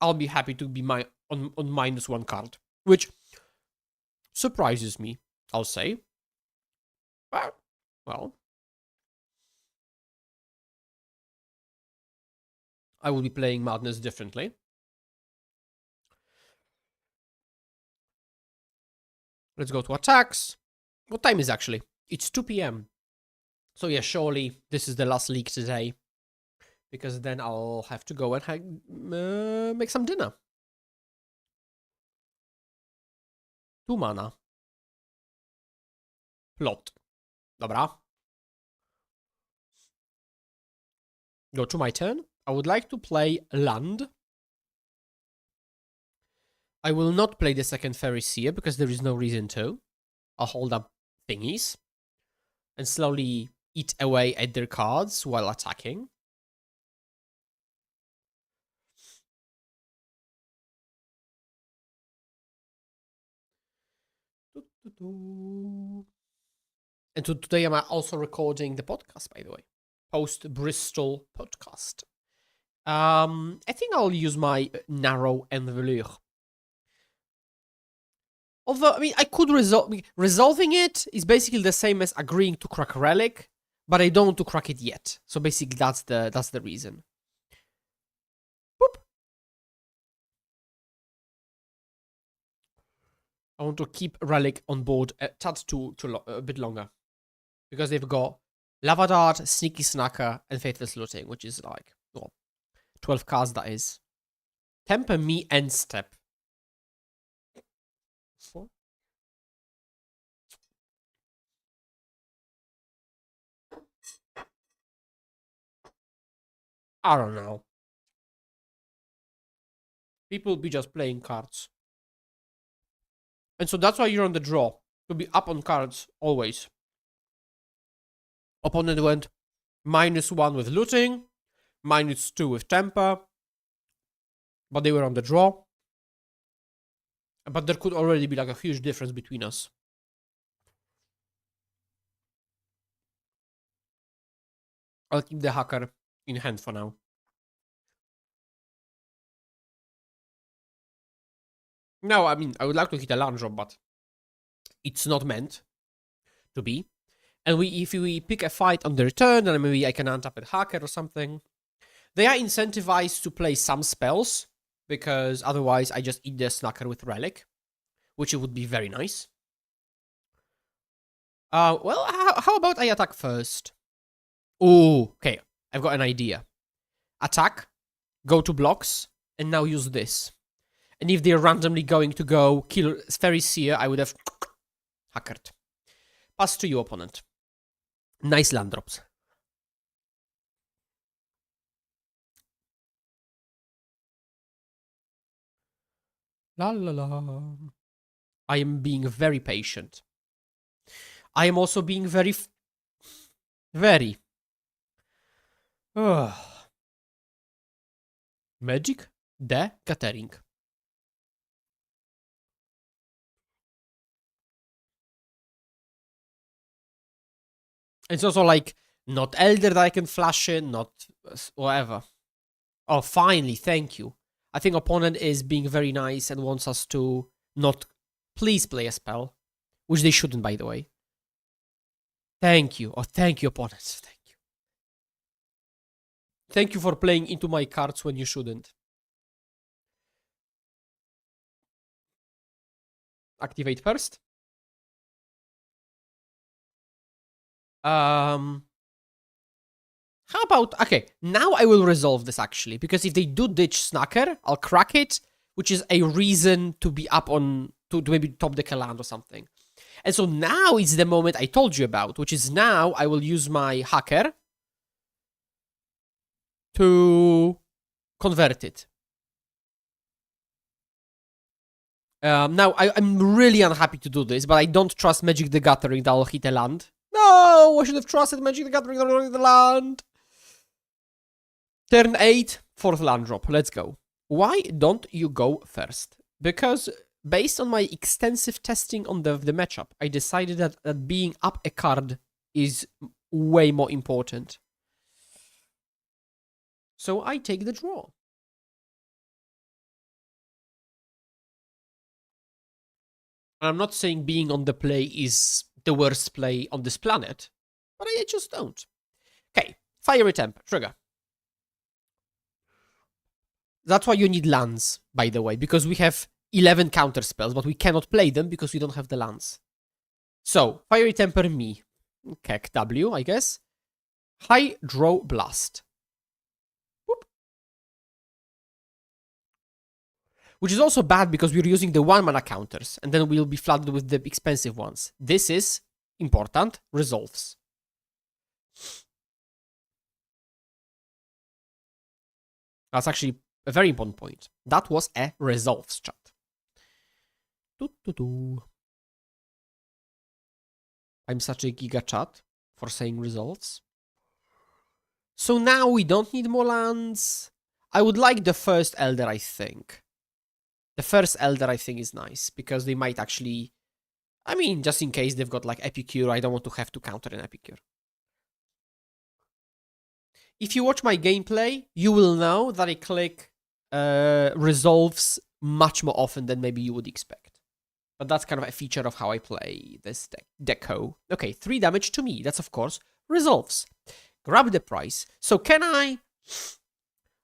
I'll be happy to be on -1 card, which surprises me, I'll say. But, well, I will be playing Madness differently. Let's go to attacks. What time is actually? It's 2 p.m. So yeah, surely this is the last league today. Because then I'll have to go and make some dinner. 2 mana. Plot. Dobra. Go to my turn. I would like to play land. I will not play the second Fairy Seer because there is no reason to. I'll hold up thingies and slowly eat away at their cards while attacking. And today I'm also recording the podcast, by the way. Post Bristol podcast. I think I'll use my narrow envelure. Although, I mean, I could resolving it is basically the same as agreeing to crack a relic, but I don't want to crack it yet. So basically, that's the reason. Boop. I want to keep relic on board a tad a bit longer because they've got Lava Dart, Sneaky Snacker, and Faithless Looting, which is like 12 cards. That is Temper Me End Step. 4. I don't know. People be just playing cards. And so that's why you're on the draw. To be up on cards, always. Opponent went -1 with looting, -2 with temper. But they were on the draw. But there could already be like a huge difference between us. I'll keep the hacker in hand for now. No, I mean, I would like to hit a land drop, but it's not meant to be. And if we pick a fight on the return, then maybe I can untap a hacker or something. They are incentivized to play some spells, because otherwise I just eat the snacker with relic, which would be very nice. Well, how about I attack first? Oh, okay. I've got an idea. Attack, go to blocks, and now use this. And if they're randomly going to go kill Fairy Seer, I would have hackered. Pass to you, opponent. Nice land drops. La la la. I am being very patient. I am also being very... Magic the Gathering. It's also like not Elder that I can flash in, not whatever. Oh, finally, thank you. I think opponent is being very nice and wants us to not please play a spell, which they shouldn't, by the way. Thank you. Oh, thank you, opponents. Thank you. Thank you for playing into my cards when you shouldn't. Activate first. How about... Okay, now I will resolve this, actually. Because if they do ditch Snacker, I'll crack it, which is a reason to be up on... To maybe top deck a land or something. And so now is the moment I told you about, which is now I will use my hacker to convert it. Now, I'm really unhappy to do this, but I don't trust Magic the Gathering that will hit a land. No, I should have trusted Magic the Gathering that will hit the land. Turn 8, 4th land drop. Let's go. Why don't you go first? Because based on my extensive testing on the matchup, I decided that being up a card is way more important. So I take the draw. I'm not saying being on the play is the worst play on this planet, but I just don't. Okay, Fiery Temper, trigger. That's why you need lands, by the way, because we have 11 counter spells, but we cannot play them because we don't have the lands. So, Fiery Temper me. Kek W, I guess. Hydroblast. Whoop. Which is also bad because we're using the 1-mana counters, and then we'll be flooded with the expensive ones. This is important. Resolves. That's actually a very important point. That was a resolves, chat. I'm such a giga chat for saying results. So now we don't need more lands. I would like the first Elder, I think. The first Elder, I think, is nice because they might actually... I mean, just in case they've got like Epicure, I don't want to have to counter an Epicure. If you watch my gameplay, you will know that I click resolves much more often than maybe you would expect. But that's kind of a feature of how I play this deco. Okay, 3 damage to me. That's, of course, resolves. Grab the price. So can I...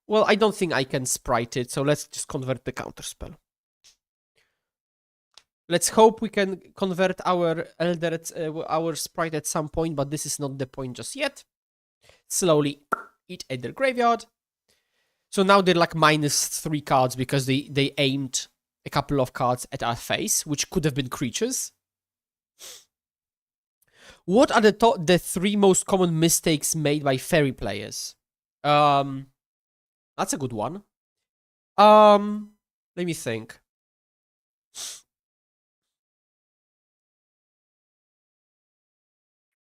Well, I don't think I can sprite it, so let's just convert the counterspell. Let's hope we can convert our Elder, our sprite at some point, but this is not the point just yet. Slowly eat at their graveyard. So now they're like -3 cards because they aimed a couple of cards at our face, which could have been creatures. What are the 3 most common mistakes made by fairy players? That's a good one. Let me think.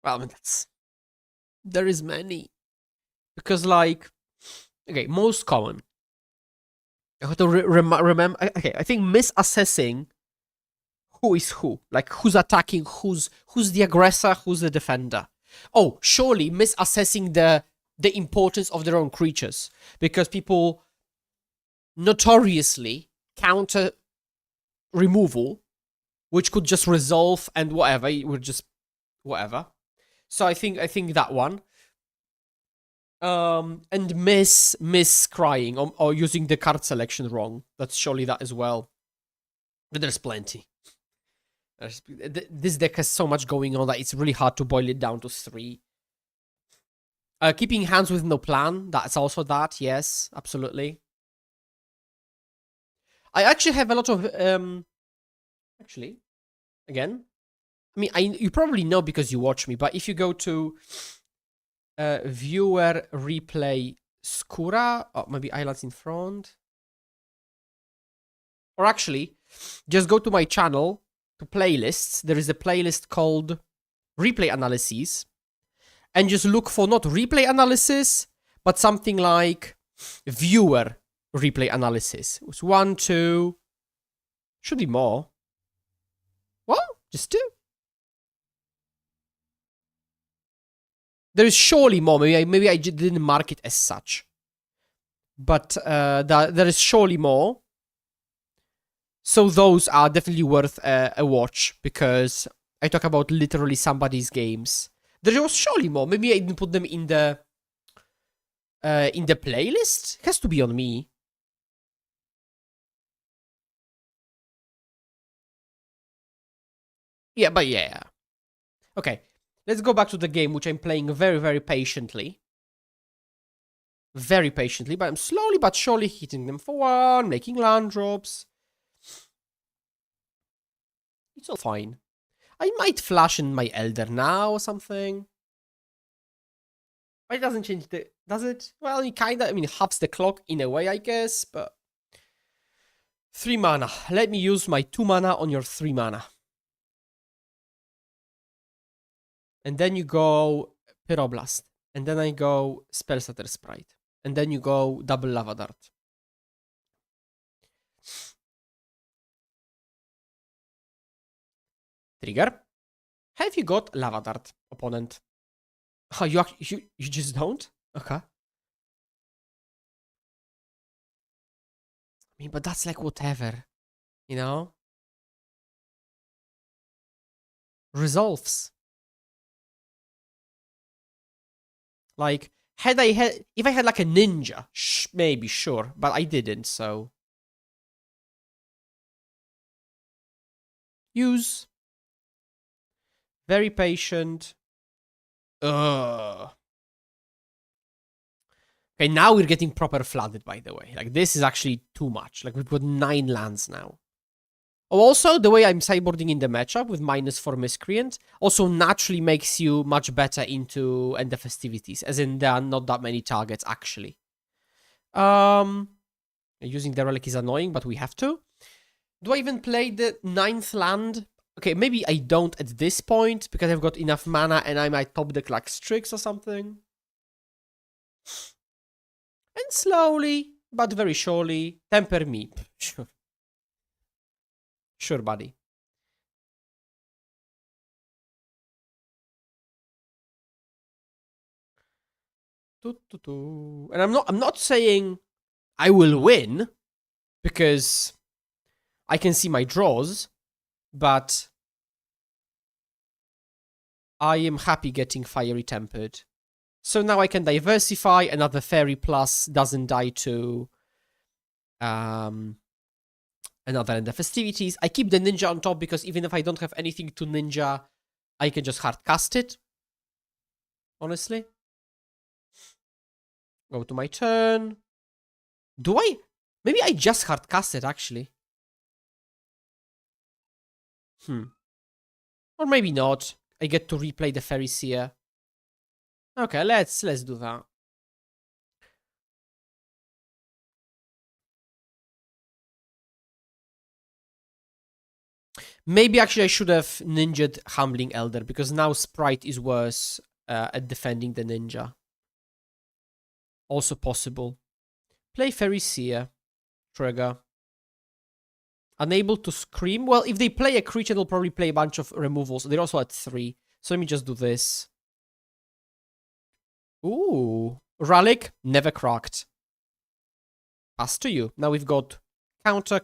Well, I mean, there is many. Because, like, okay, most common. I have to remember. Okay, I think misassessing who is who. Like, who's attacking, who's the aggressor, who's the defender. Oh, surely misassessing the importance of their own creatures. Because people notoriously counter removal, which could just resolve and whatever. It would just whatever. So I think that one. And miss crying or using the card selection wrong. That's surely that as well. But there's plenty. This deck has so much going on that it's really hard to boil it down to 3. Keeping hands with no plan. That's also that. Yes, absolutely. I actually have a lot of actually, again, I mean, you probably know because you watch me, but if you go to viewer replay Skura, or maybe Islands in Front, or actually, just go to my channel to playlists. There is a playlist called Replay Analyses, and just look for not replay analysis, but something like viewer replay analysis. It was 1, 2, should be more. Well, just 2. There is surely more. Maybe I didn't mark it as such. But there is surely more. So those are definitely worth a watch because I talk about literally somebody's games. There was surely more. Maybe I didn't put them in the playlist. It has to be on me. Yeah, but yeah. Okay, let's go back to the game, which I'm playing very, very patiently. Very patiently, but I'm slowly but surely hitting them for one, making land drops. It's all fine. I might flash in my Elder now or something. But it doesn't change the... Does it? Well, it kinda... I mean, halves the clock in a way, I guess, but... 3 mana. Let me use my 2 mana on your 3 mana. And then you go Pyroblast. And then I go Spellstutter Sprite. And then you go double Lava Dart. Trigger. Have you got Lava Dart, opponent? Oh, you just don't? Okay. I mean, but that's like whatever. You know? Resolves. Like, if I had like a ninja, maybe, sure, but I didn't, so. Use. Very patient. Ugh. Okay, now we're getting proper flooded, by the way. Like, this is actually too much. Like, we've got 9 lands now. Oh, also, the way I'm sideboarding in the matchup with -4 Miscreant also naturally makes you much better into End of Festivities, as in there are not that many targets, actually. Using the Relic is annoying, but we have to. Do I even play the 9th land? Okay, maybe I don't at this point, because I've got enough mana and I might top deck like Strix or something. And slowly, but very surely, temper me. Sure. Sure, buddy. And I'm not saying I will win, because I can see my draws, but I am happy getting Fiery Tempered. So now I can diversify. Another Fairy Plus doesn't die to another End of Festivities. I keep the Ninja on top because even if I don't have anything to Ninja, I can just hard cast it. Honestly. Go to my turn. Do I? Maybe I just hard cast it, actually. Or maybe not. I get to replay the Fairy Seer. Okay, let's do that. Maybe actually I should have ninja'd Humbling Elder, because now Sprite is worse at defending the ninja. Also possible. Play Fairy Seer. Trigger. Unable to scream. Well, if they play a creature, they'll probably play a bunch of removals. They're also at 3. So let me just do this. Ooh. Relic, never cracked. Pass to you. Now we've got counter,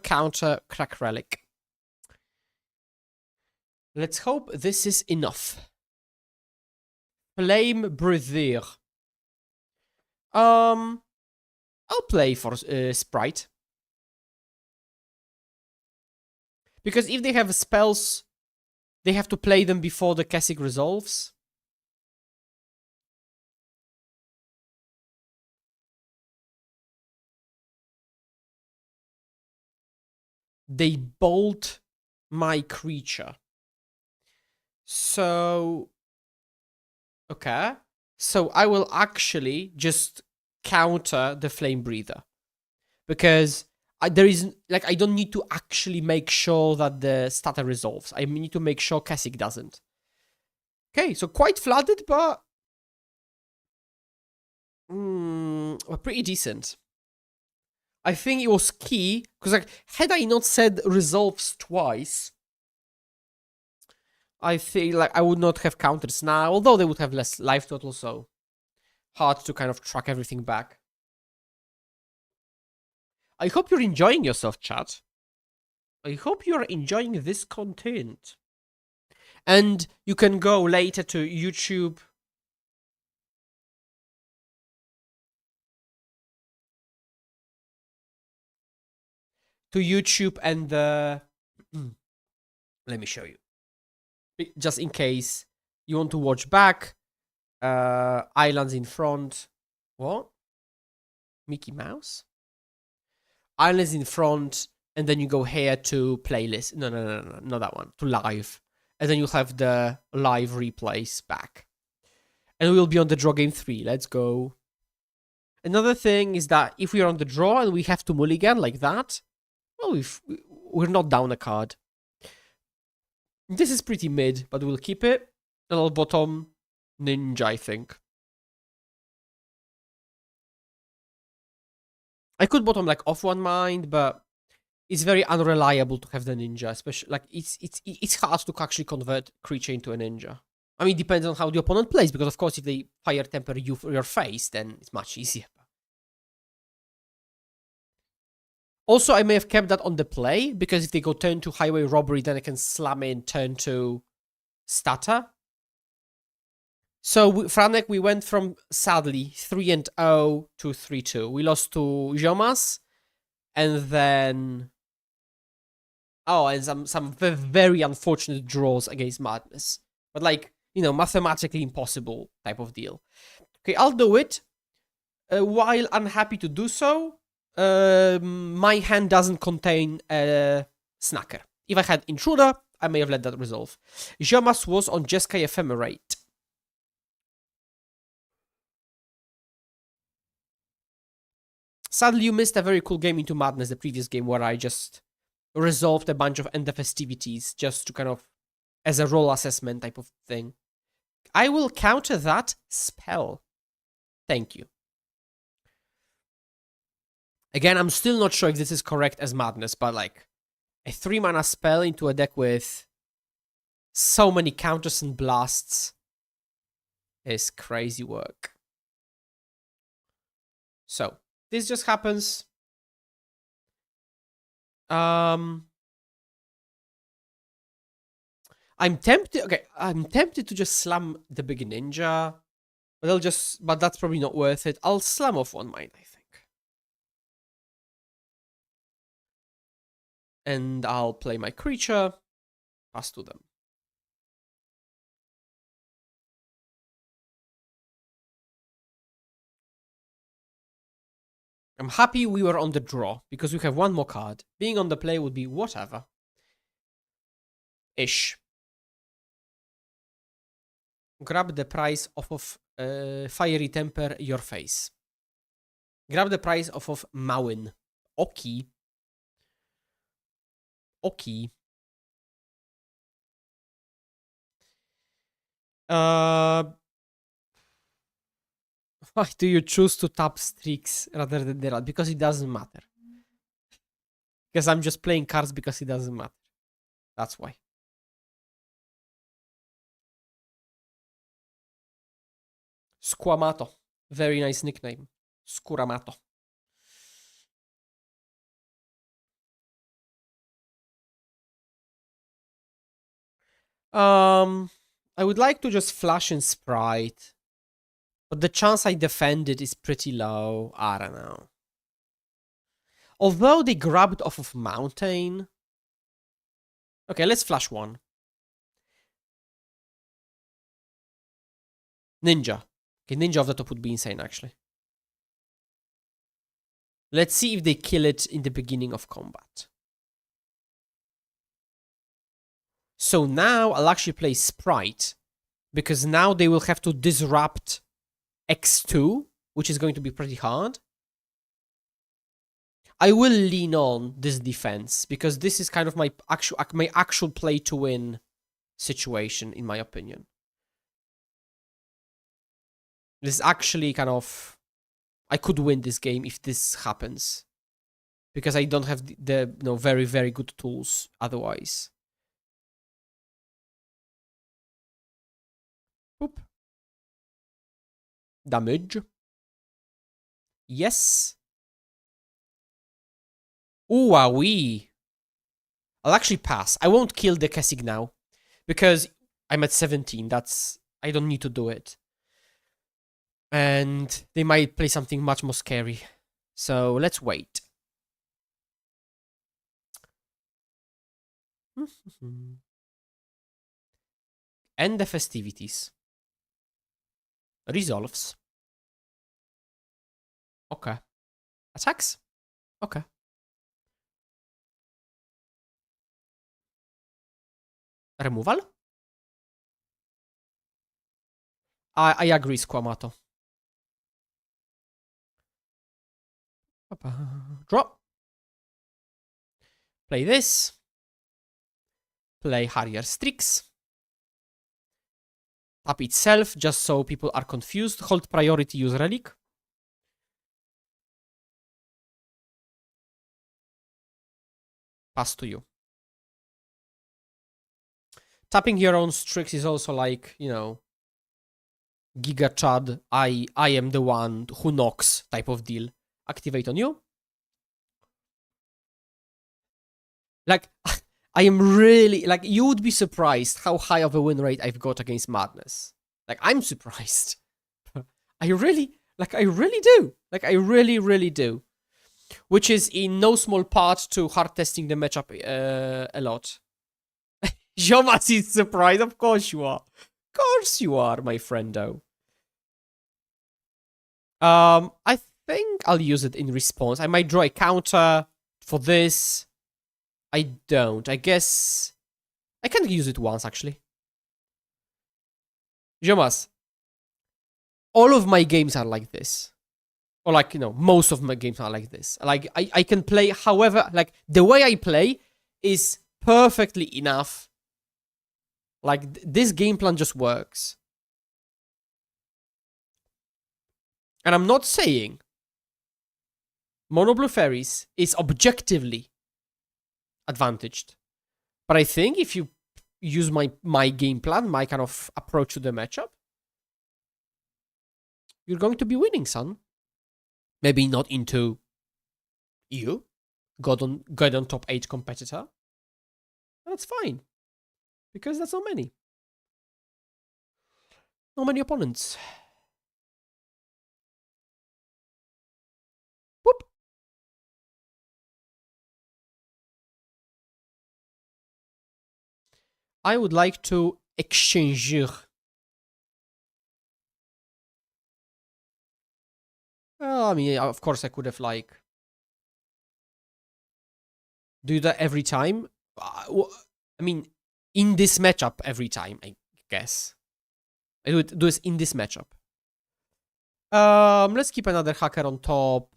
crack Relic. Let's hope this is enough. Flame Breather. I'll play for Sprite. Because if they have spells, they have to play them before the Kessig resolves. They bolt my creature. So... okay. So I will actually just counter the Flame Breather. Because there is... like, I don't need to actually make sure that the starter resolves. I need to make sure Kessig doesn't. Okay, so quite flooded, but... well, pretty decent. I think it was key, because like, had I not said resolves twice, I feel like I would not have counters now, although they would have less life total, so hard to kind of track everything back. I hope you're enjoying yourself, chat. I hope you're enjoying this content. And you can go later to YouTube to YouTube and let me show you. Just in case you want to watch back. Islands in front. What? Mickey Mouse? Islands in front, and then you go here to playlist. No, not that one. To live. And then you'll have the live replays back. And we'll be on the draw game 3. Let's go. Another thing is that if we're on the draw and we have to mulligan like that, well, we're not down a card. This is pretty mid, but we'll keep it. And I'll bottom Ninja, I think. I could bottom like off one mind, but it's very unreliable to have the Ninja, especially like it's hard to actually convert creature into a Ninja. I mean, it depends on how the opponent plays, because of course if they fire temper you for your face, then it's much easier. Also, I may have kept that on the play, because if they go turn to highway robbery, then I can slam in turn to Stata. So, Franek, we went from, sadly, 3-0 to 3-2. We lost to Jomas, and then... Oh, and some very unfortunate draws against Madness. But, like, you know, mathematically impossible type of deal. Okay, I'll do it. While unhappy to do so, my hand doesn't contain a Snacker. If I had Intruder, I may have let that resolve. Jomas was on Jeskai Ephemerate. Sadly, you missed a very cool game into Madness, the previous game, where I just resolved a bunch of end of festivities just to kind of, as a role assessment type of thing. I will counter that spell. Thank you. Again, I'm still not sure if this is correct as Madness, but like, a 3-mana spell into a deck with so many counters and blasts is crazy work. So, this just happens. I'm tempted. Okay, I'm tempted to just slam the big ninja, but that's probably not worth it. I'll slam off one mind, I think, and I'll play my creature, pass to them. I'm happy we were on the draw, because we have one more card. Being on the play would be whatever. Ish. Grab the price off of Fiery Temper your face. Grab the price off of Mawin. Oki. Oki. Why do you choose to tap Strix rather than Derald? Because it doesn't matter. Because I'm just playing cards because it doesn't matter. That's why. Squamato. Very nice nickname. Scuramato. I would like to just flash in Sprite. But the chance I defend it is pretty low. I don't know. Although they grabbed off of Mountain. Okay, let's flash one. Ninja. Okay, Ninja of the top would be insane, actually. Let's see if they kill it in the beginning of combat. So now I'll actually play Sprite, because now they will have to disrupt X2, which is going to be pretty hard. I will lean on this defense, because this is kind of my actual play to win situation, in my opinion. This is actually kind of... I could win this game if this happens, because I don't have the very, very good tools otherwise. Boop. Damage. Yes. Ooh, wee. I'll actually pass. I won't kill the Kessig now, because I'm at 17. I don't need to do it. And they might play something much more scary. So let's wait. End the festivities. Resolves. Okay. Attacks? Okay. Removal? I agree, Squamato. Draw. Play this. Play Harrier Strix. Tap itself, just so people are confused. Hold priority, use Relic. Pass to you. Tapping your own Strix is also like, you know, Giga Chad, I am the one who knocks type of deal. Activate on you. Like, I am really, like, you would be surprised how high of a win rate I've got against Madness. Like, I'm surprised. I really do. Like, I really do. Which is in no small part to hard testing the matchup a lot. Jomas is surprised. Of course you are. Of course you are, my friendo. I think I'll use it in response. I might draw a counter for this. I don't. I guess I can use it once, actually. Jomas, all of my games are like this. Or like, you know, most of my games are like this. Like, I can play however, like, the way I play is perfectly enough. Like, this game plan just works. And I'm not saying Mono Blue Fairies is objectively advantaged. But I think if you use my game plan, my kind of approach to the matchup, you're going to be winning, son. Maybe not into you, God on top 8 competitor. That's fine. Because that's not many. Not many opponents. Whoop. I would like to exchange. Well, I mean, of course I could have, like, do that every time. I mean, in this matchup every time, I guess. I would do this in this matchup. Let's keep another hacker on top.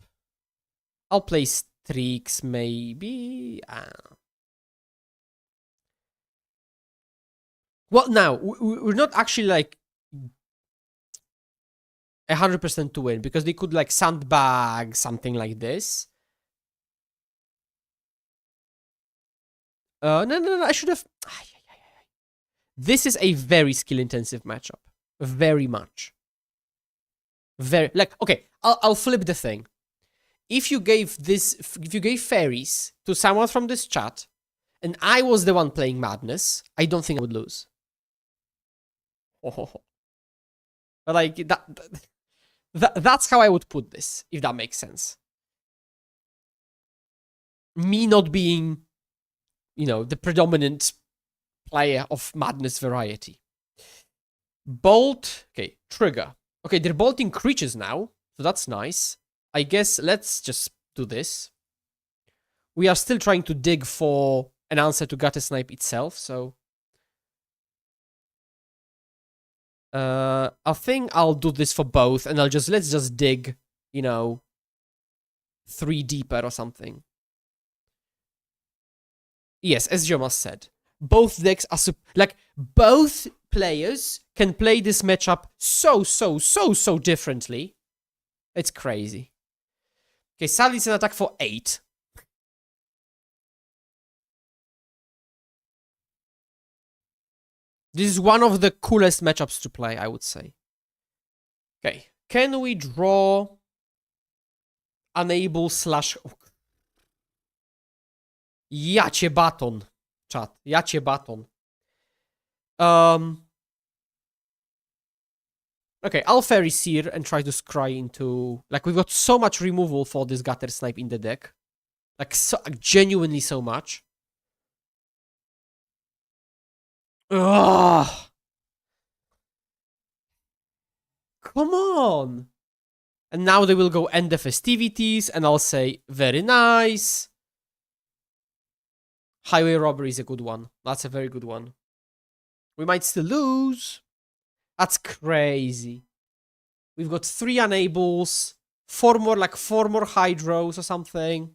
I'll play Strix, maybe. Well, now, we're not actually, like, 100% to win, because they could, like, sandbag something like this. No, I should have... This is a very skill-intensive matchup. Very much. Very... Like, okay, I'll flip the thing. If you gave fairies to someone from this chat, and I was the one playing Madness, I don't think I would lose. Oh. But, like, that's how I would put this, if that makes sense. Me not being, you know, the predominant player of Madness variety. Bolt. Okay, trigger. Okay, they're bolting creatures now, so that's nice. I guess let's just do this. We are still trying to dig for an answer to Guttersnipe itself, so... I think I'll do this for both, and let's just dig, you know, 3 deeper or something. Yes, as Jomas said, both decks are like, both players can play this matchup so differently. It's crazy. Okay, sadly it's an attack for 8. This is one of the coolest matchups to play, I would say. Okay, can we draw unable slash... Jacie baton, chat. Jacie baton. Okay, I'll Fairy Seer and try to scry into... Like, we've got so much removal for this Guttersnipe in the deck. Like, genuinely so much. Ugh! Come on! And now they will go end the festivities, and I'll say, very nice. Highway robbery is a good one. That's a very good one. We might still lose. That's crazy. We've got 3 enables, 4 more, like 4 more hydros or something.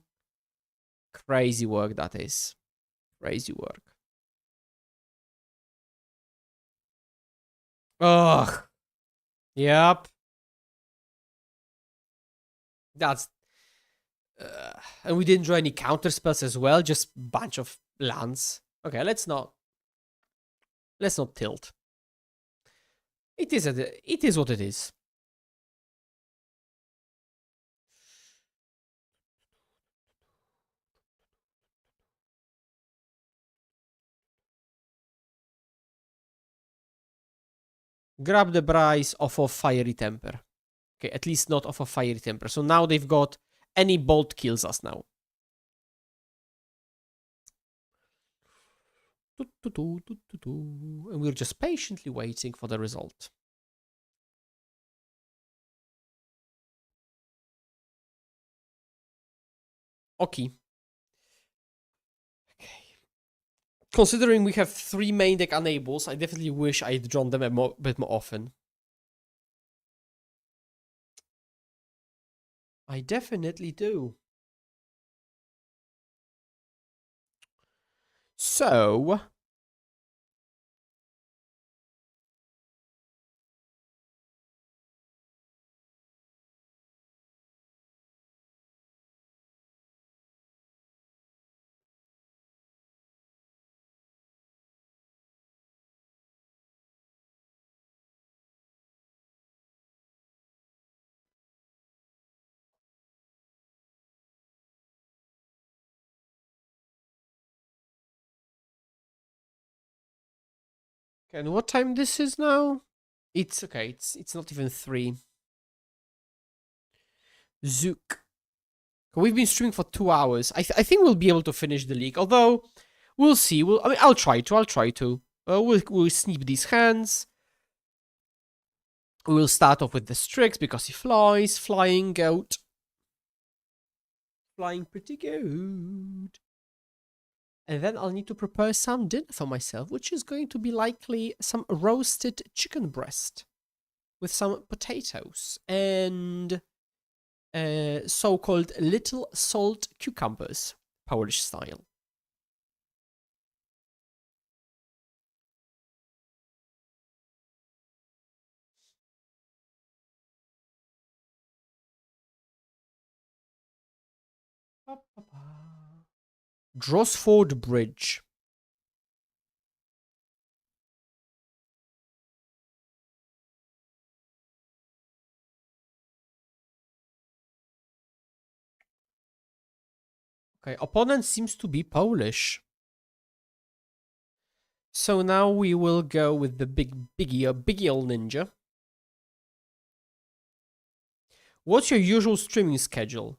Crazy work that is. Crazy work. Ugh. Yep. That's... and we didn't draw any counter spells as well, just bunch of lands. Okay, let's not tilt. It is what it is. Grab the price off of Fiery Temper. Okay, at least not off of Fiery Temper. So now they've got any bolt kills us now. And we're just patiently waiting for the result. Okay. Considering we have 3 main deck enables, I definitely wish I'd drawn them a bit more often. I definitely do. So... Okay, and what time this is now? It's okay, it's not even 3. Zook. We've been streaming for 2 hours. I think we'll be able to finish the league, although we'll see. I mean, I'll try to. We'll sneak these hands. We'll start off with the Strix because he flies. Flying goat. Flying pretty good. And then I'll need to prepare some dinner for myself, which is going to be likely some roasted chicken breast with some potatoes and so-called little salt cucumbers, Polish style. Drosford Bridge. Okay, opponent seems to be Polish. So now we will go with the biggie old ninja. What's your usual streaming schedule?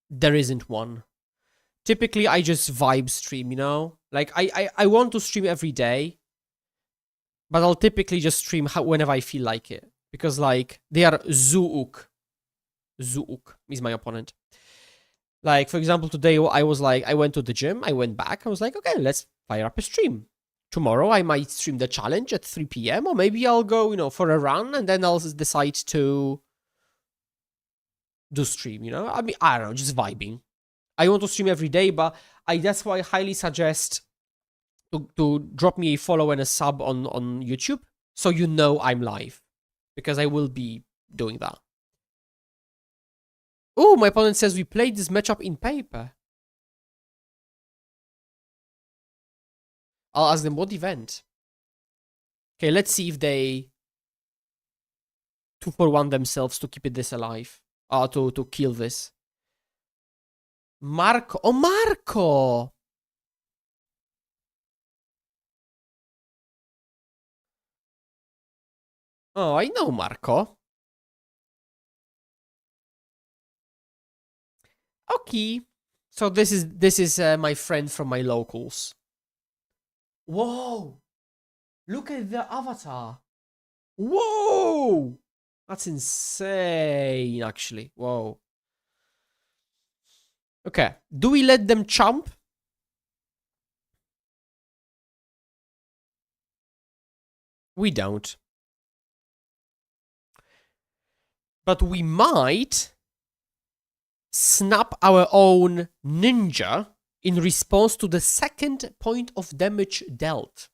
There isn't one. Typically, I just vibe stream, you know? Like, I want to stream every day, but I'll typically just stream whenever I feel like it. Because, like, they are Zuuk. Zuuk is my opponent. Like, for example, today I was like, I went to the gym, I went back, I was like, okay, let's fire up a stream. Tomorrow I might stream the challenge at 3 p.m. or maybe I'll go, you know, for a run and then I'll decide to do stream, you know? I mean, I don't know, just vibing. I want to stream every day, but that's why I highly suggest to drop me a follow and a sub on YouTube so you know I'm live. Because I will be doing that. Oh, my opponent says we played this matchup in paper. I'll ask them what event. Okay, let's see if they 2-for-1 themselves to keep this alive. To kill this. Marco. Oh, Marco! Oh, I know Marco. Okay. So this is my friend from my locals. Whoa! Look at the avatar. Whoa! That's insane, actually. Whoa. Okay. Do we let them chump? We don't. But we might snap our own ninja in response to the second point of damage dealt.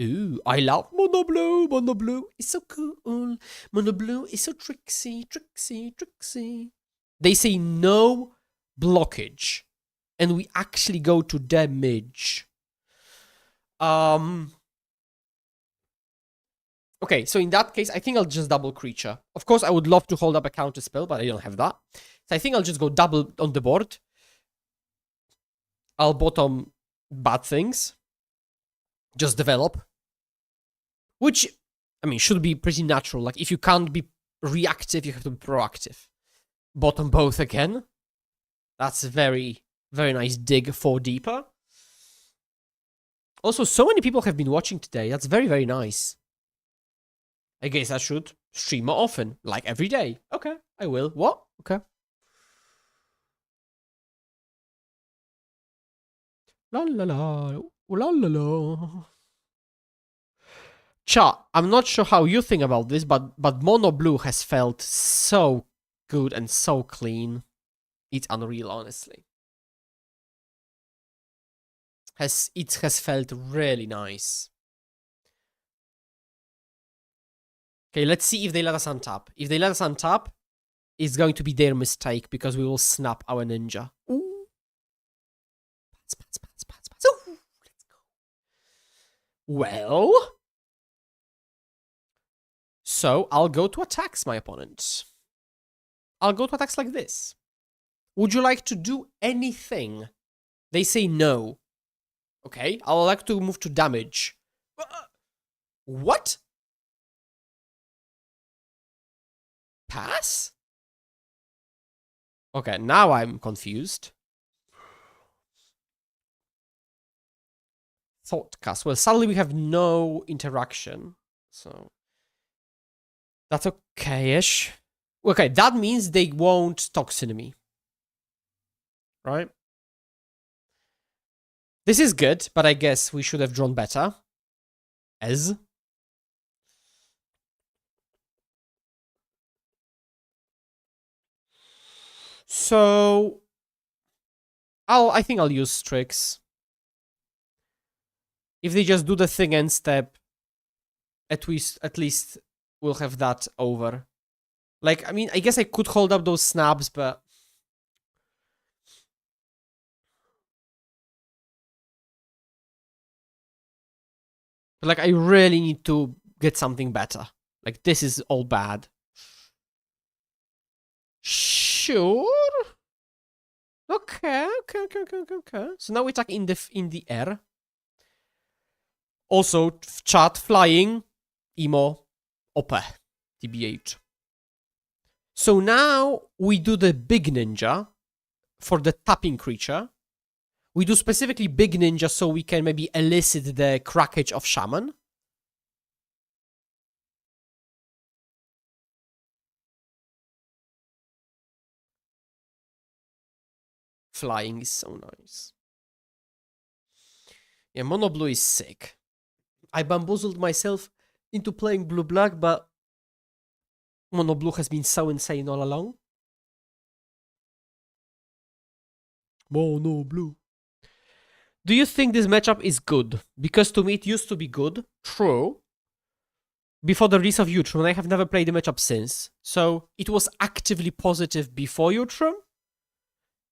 Ooh, I love Mono Blue. Mono Blue is so cool. Mono Blue is so tricksy, tricksy, tricksy. They say no blockage, and we actually go to damage. Okay, so in that case, I think I'll just double creature. Of course, I would love to hold up a counter spell, but I don't have that. So I think I'll just go double on the board. I'll bottom bad things. Just develop. Which, I mean, should be pretty natural. Like, if you can't be reactive, you have to be proactive. Bottom both again. That's a very, very nice dig for deeper. Also, so many people have been watching today. That's very, very nice. I guess I should stream more often, like every day. Okay, I will. What? Okay. La la la. La la la. Chat, I'm not sure how you think about this, but Mono Blue has felt so good and so clean. It's unreal, honestly. It has felt really nice. Okay, let's see if they let us untap. If they let us untap, it's going to be their mistake because we will snap our ninja. Ooh. Ooh, let's go. Well, so I'll go to attacks my opponent. I'll go to attacks like this. Would you like to do anything? They say no. Okay, I would like to move to damage. What? Pass? Okay, now I'm confused. Thoughtcast. Well, suddenly we have no interaction. So that's okay-ish. Okay, that means they won't toxin me. Right? This is good, but I guess we should have drawn better. As. So I think I'll use Strix. If they just do the thing end step, at least we'll have that over. Like, I mean, I guess I could hold up those snaps, but like, I really need to get something better. Like, this is all bad. Sure. Okay. So now we attack in the air. Also, chat, flying, emo, OP, TBH. So now we do the big ninja for the tapping creature. We do specifically big ninja so we can maybe elicit the crackage of shaman. Flying is so nice. Yeah, Mono Blue is sick. I bamboozled myself into playing blue-black, but Mono Blue has been so insane all along. Mono Blue. Do you think this matchup is good? Because to me it used to be good. True. Before the release of Utrum, I have never played the matchup since. So it was actively positive before Utrum,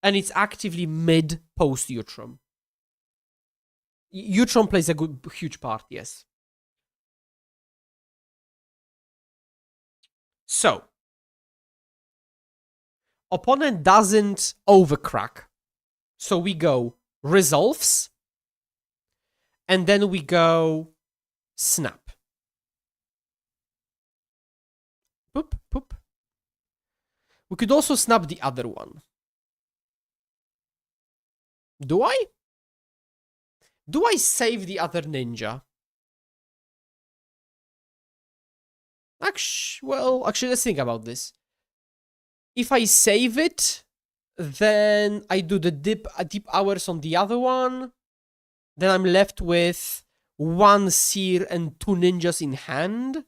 and it's actively mid post Utrum. Utrum plays a huge part, yes. So, opponent doesn't overcrack. So we go resolves, and then we go snap. Poop, poop. We could also snap the other one. Do I? Do I save the other ninja? Actually, let's think about this. If I save it, then I do the deep hours on the other one. Then I'm left with 1 seer and 2 ninjas in hand.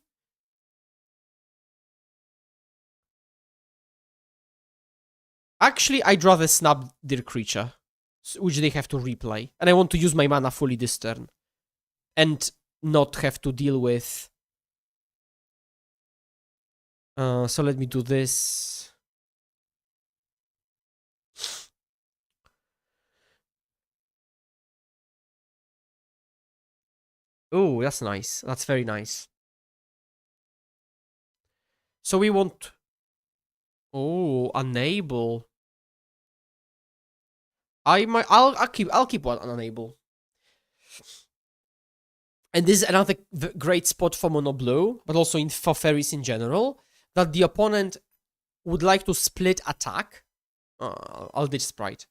Actually, I'd rather snap their creature, which they have to replay. And I want to use my mana fully this turn. And not have to deal with... so let me do this. Oh, that's nice. That's very nice. So we want... Oh, enable. I'll keep one on enable. And this is another great spot for Mono Blue, but also for fairies in general, that the opponent would like to split attack. I'll ditch Sprite.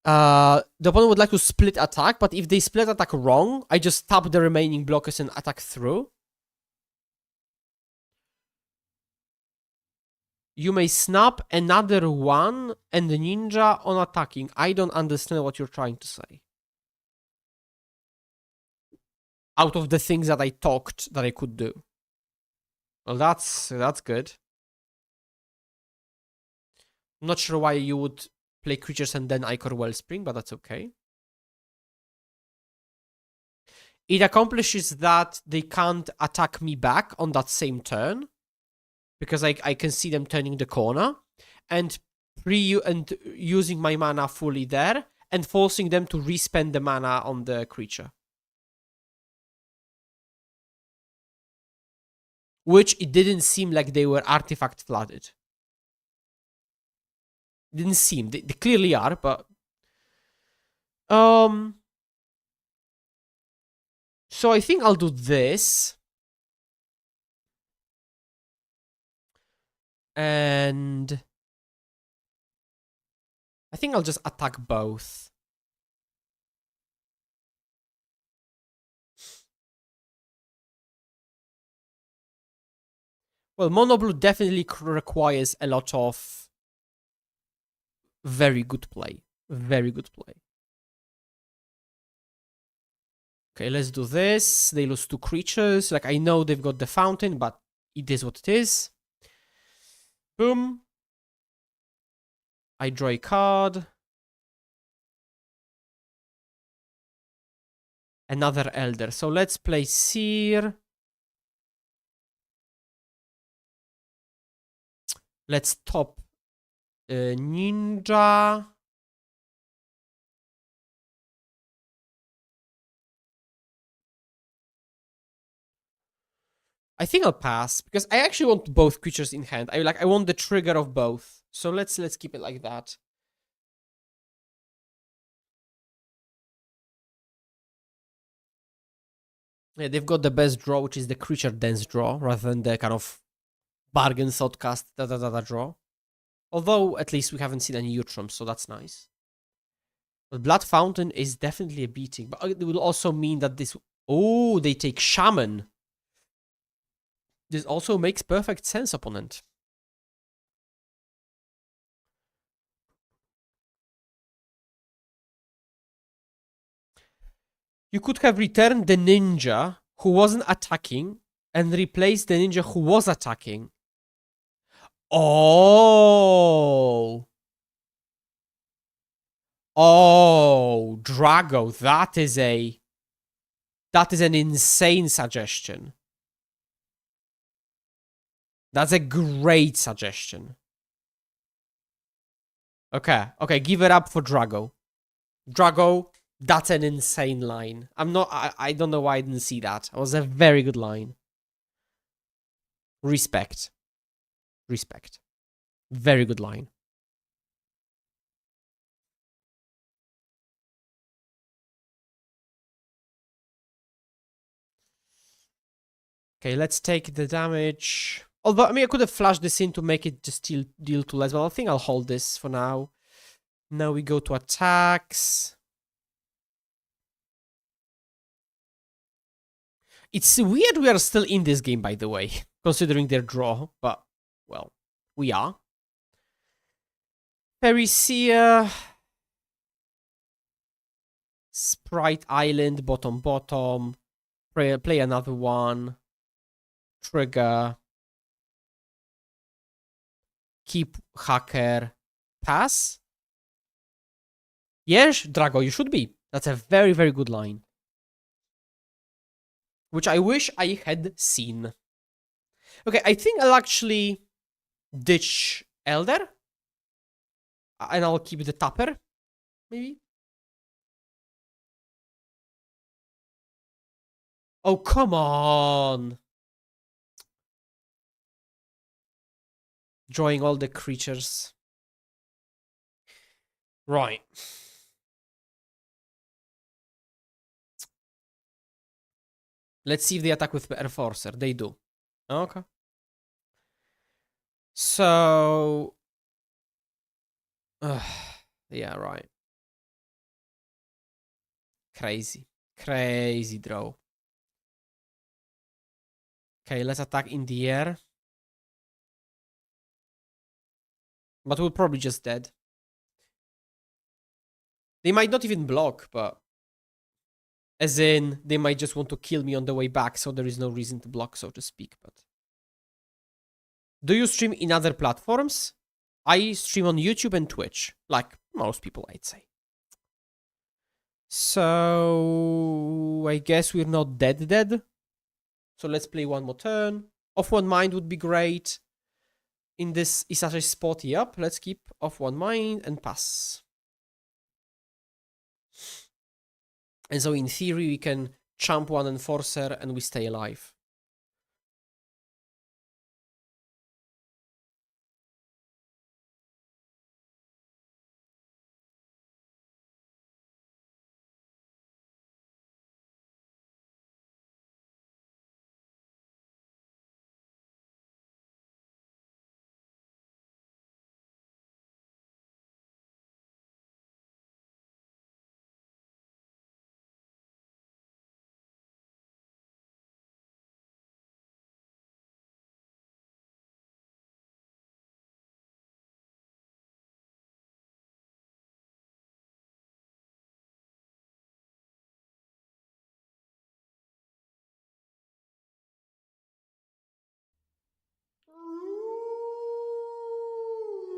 The opponent would like to split attack, but if they split attack wrong, I just tap the remaining blockers and attack through. You may snap another one and the ninja on attacking. I don't understand what you're trying to say. Out of the things that I talked that I could do. Well, that's good. I'm not sure why you would play creatures and then Ichor Wellspring, but that's okay. It accomplishes that they can't attack me back on that same turn, because I can see them turning the corner, and using my mana fully there, and forcing them to respend the mana on the creature. Which it didn't seem like they were artifact flooded. Didn't seem. They clearly are, but... So I think I'll do this. And... I think I'll just attack both. Well, Mono Blue definitely requires a lot of very good play. Very good play. Okay, let's do this. They lose 2 creatures. Like, I know they've got the fountain, but it is what it is. Boom. I draw a card. Another Elder. So let's play Seer. Let's top Ninja. I think I'll pass because I actually want both creatures in hand. I want the trigger of both. So let's keep it like that. Yeah, they've got the best draw, which is the creature dense draw, rather than the kind of bargain thoughtcast draw. Although at least we haven't seen any Utroms, so that's nice. But Blood Fountain is definitely a beating, but it will also mean that this... Oh, they take Shaman. This also makes perfect sense, opponent. You could have returned the ninja who wasn't attacking and replaced the ninja who was attacking. Oh. Oh, Drago, that is an insane suggestion. That's a great suggestion. Okay, give it up for Drago. Drago, that's an insane line. I don't know why I didn't see that. It was a very good line. Respect. Very good line. Okay, let's take the damage. Although, I mean, I could have flashed this in to make it just deal 2 less, but I think I'll hold this for now. Now we go to attacks. It's weird we are still in this game, by the way, considering their draw, but, well, we are. Perisia. Sprite Island, bottom, bottom. Play another one. Trigger. Keep hacker. Pass. Yes, Drago, you should be. That's a very, very good line. Which I wish I had seen. Okay, I think I'll actually ditch Elder. And I'll keep the Tapper, maybe. Oh, come on. Drawing all the creatures. Right. Let's see if they attack with Enforcer. They do. Okay. So... yeah, right. Crazy. Crazy draw. Okay, let's attack in the air. But we're probably just dead. They might not even block, but... As in, they might just want to kill me on the way back, so there is no reason to block, so to speak, but... Do you stream in other platforms? I stream on YouTube and Twitch, like most people, I'd say. So... I guess we're not dead. So let's play one more turn. Off one mind would be great. In this Isashi spot, yep. Let's keep off one mind and pass. And so in theory, we can champ one Enforcer and we stay alive.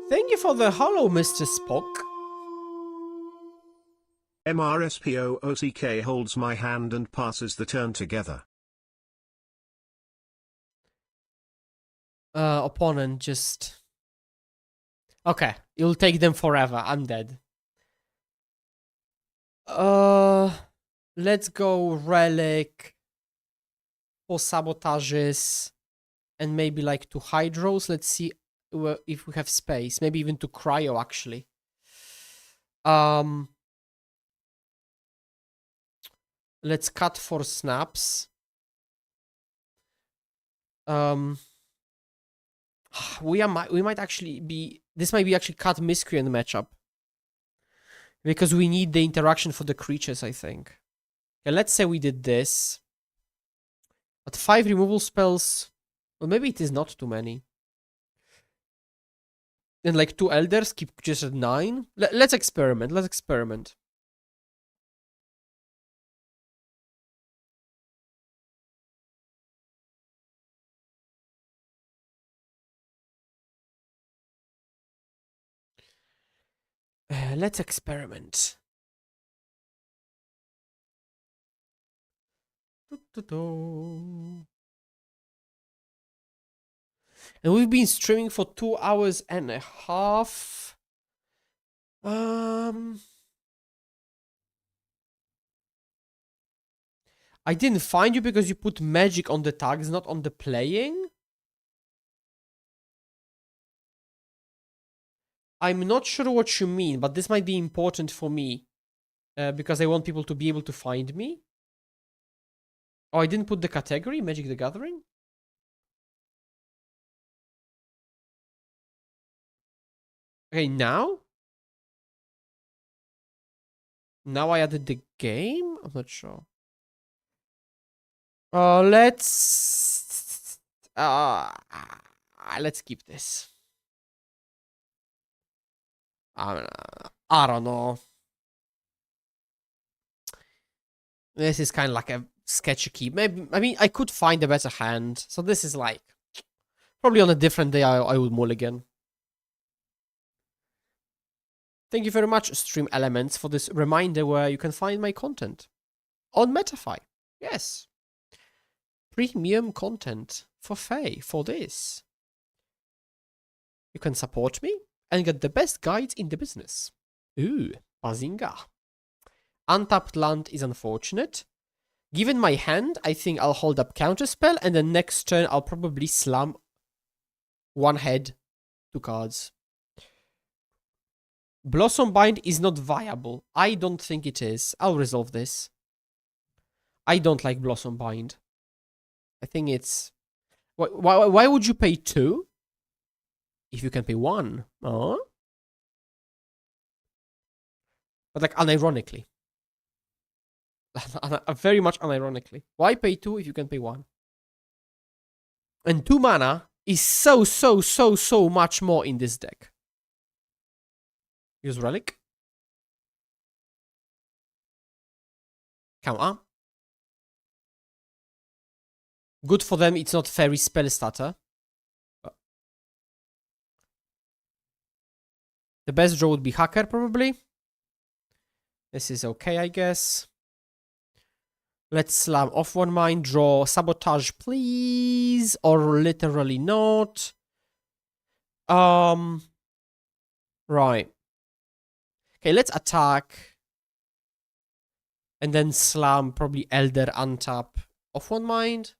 Thank you for the hollow, Mr. Spock. MRSPOOCK holds my hand and passes the turn together. Opponent just... Okay, it'll take them forever. I'm dead. Let's go Relic for Sabotages and maybe like 2 Hydros. Let's see if we have space. Maybe even to Cryo, actually. Let's cut 4 snaps. We might actually be... This might be actually cut Miscreant matchup. Because we need the interaction for the creatures, I think. Okay, let's say we did this. But 5 removal spells... Well, maybe it is not too many. And like 2 Elders keep just at 9. Let's experiment. Let's experiment. Let's experiment. And we've been streaming for 2 hours and a half. I didn't find you because you put magic on the tags, not on the playing. I'm not sure what you mean, but this might be important for me. Because I want people to be able to find me. Oh, I didn't put the category, Magic the Gathering? Okay, now? Now I added the game? I'm not sure. Let's keep this. I don't know. This is kind of like a sketchy keep. Maybe, I mean, I could find a better hand. So this is like, probably on a different day I would mulligan. Thank you very much, Stream Elements, for this reminder where you can find my content. On Metafy. Yes. Premium content for Faye, for this. You can support me and get the best guides in the business. Ooh, Bazinga. Untapped land is unfortunate. Given my hand, I think I'll hold up Counterspell, and the next turn I'll probably slam one head, 2 cards. Blossom Bind is not viable. I don't think it is. I'll resolve this. I don't like Blossom Bind. I think it's... Why would you pay 2 if you can pay 1? Oh? But like unironically. Very much unironically. Why pay 2 if you can pay 1? And 2 mana is so much more in this deck. Use Relic. Counter. Good for them, it's not Fairy Spell Starter. The best draw would be Hacker, probably. This is okay, I guess. Let's slam off one mind, draw Sabotage, please. Or literally not. Right. Okay, let's attack. And then slam probably Elder untap off one mind.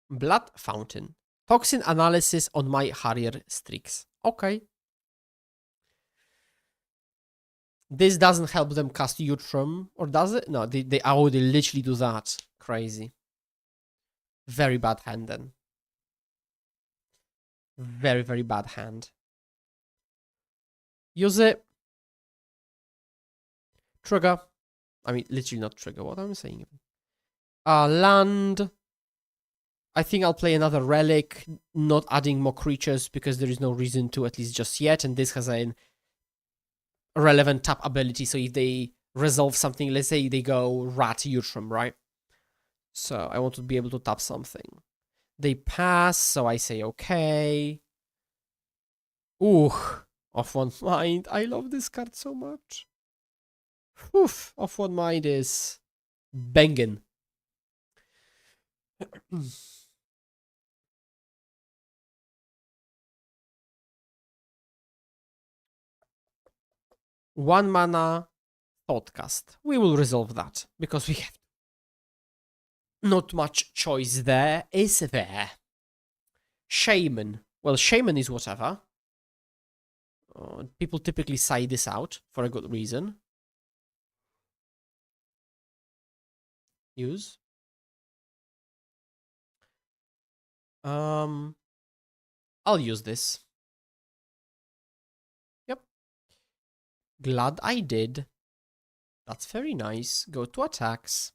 Blood Fountain. Toxin analysis on my Harrier Strix. Okay. This doesn't help them cast Utrum, or does it? No, they literally do that. Crazy. Very bad hand then. Very bad hand. Use it. Trigger. I mean, literally not trigger. What am I saying? Land. I think I'll play another Relic, not adding more creatures because there is no reason to, at least just yet. And this has a relevant tap ability. So if they resolve something, let's say they go Rat Utrum, right? So I want to be able to tap something. They pass, so I say okay. Ooh, off one mind. I love this card so much. Oof, off one mind is banging. One mana Thoughtcast. We will resolve that because we have not much choice there, is there? Shaman. Well, Shaman is whatever. People typically side this out for a good reason. Use. I'll use this. Yep. Glad I did. That's very nice. Go to attacks.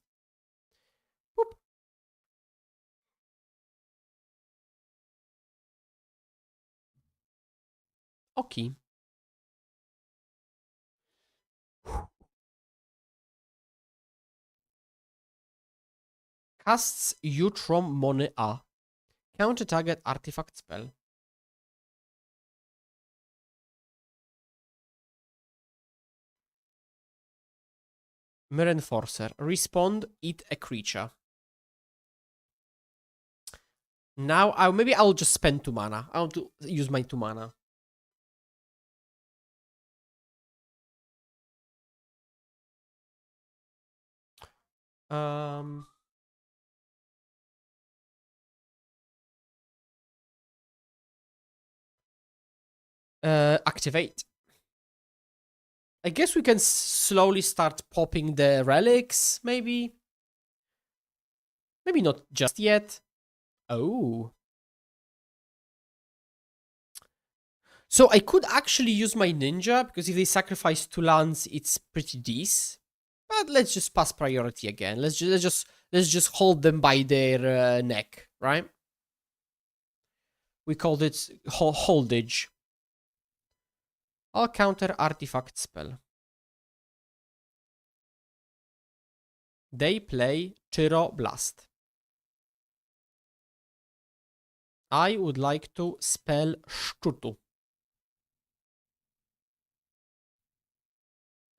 Boop. Okay. Casts Utrom Monea. Counter target artifact spell. Mirror Enforcer. Respond, eat a creature. Now, maybe I'll just spend 2 mana. I'll use my 2 mana. Activate. I guess we can slowly start popping the relics, maybe? Maybe not just yet. Oh. So I could actually use my ninja, because if they sacrifice 2 lands, it's pretty decent. But let's just pass priority again. Let's just hold them by their neck, right? We called it holdage. I'll counter artifact spell. They play Chiro Blast. I would like to spell Szczutu.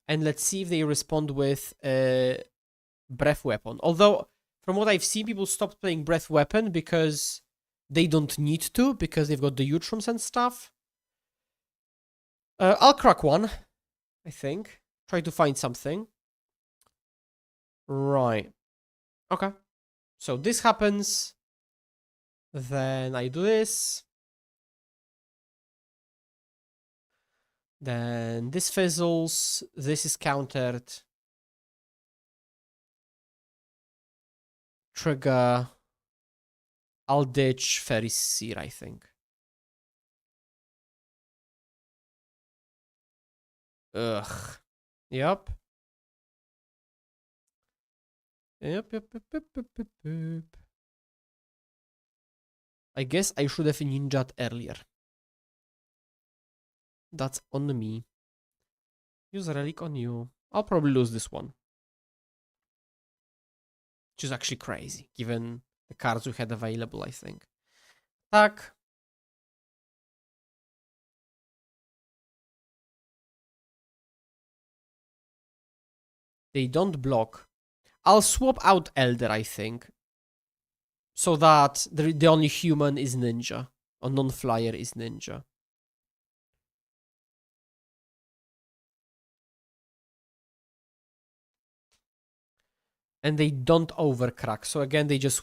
And let's see if they respond with Breath Weapon. Although, from what I've seen, people stopped playing Breath Weapon because they don't need to, because they've got the Utroms and stuff. I'll crack one, I think. Try to find something. Right. Okay. So this happens. Then I do this. Then this fizzles. This is countered. Trigger. I'll ditch Fairy Seer, I think. Ugh. Yep. Yep. I guess I should have ninja'd earlier. That's on me. Use Relic on you. I'll probably lose this one. Which is actually crazy, given the cards we had available, I think. Attack. They don't block. I'll swap out Elder, I think. So that the only human is ninja. Or non-flyer is ninja. And they don't overcrack. So again, they just...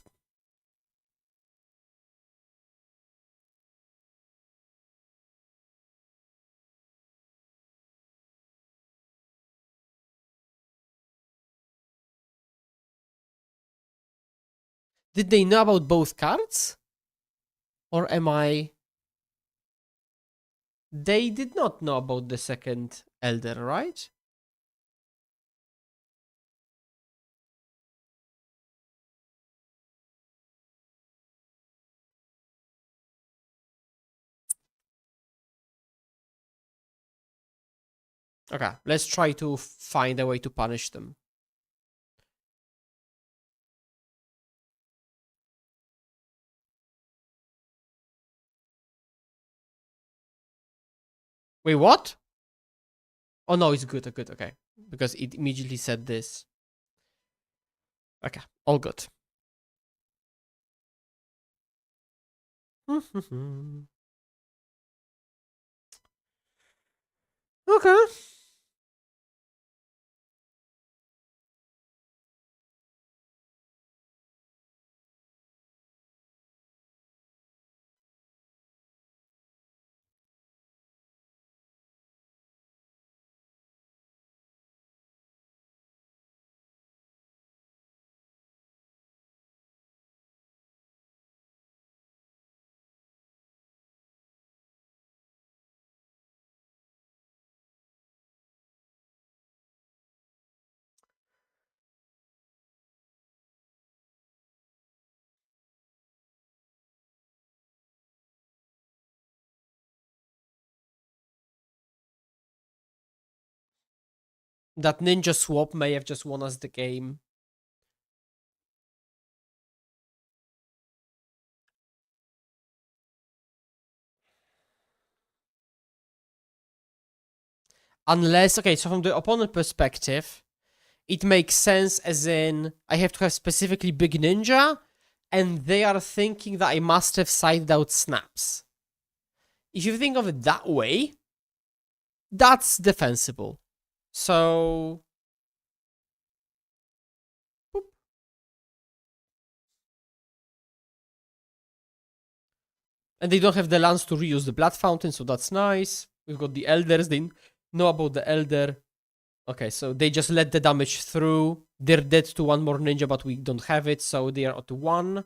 Did they know about both cards? Or am I... They did not know about the second Elder, right? Okay, let's try to find a way to punish them. Wait, what? Oh no, it's good, good, okay. Because it immediately said this. Okay, all good. Okay. That ninja swap may have just won us the game. Unless, okay, so from the opponent perspective, it makes sense as in I have to have specifically big ninja, and they are thinking that I must have sided out snaps. If you think of it that way, that's defensible. So... Boop. And they don't have the lands to reuse the Blood Fountain, so that's nice. We've got the Elders, they know about the Elder. Okay, so they just let the damage through. They're dead to one more ninja, but we don't have it, so they are at 1.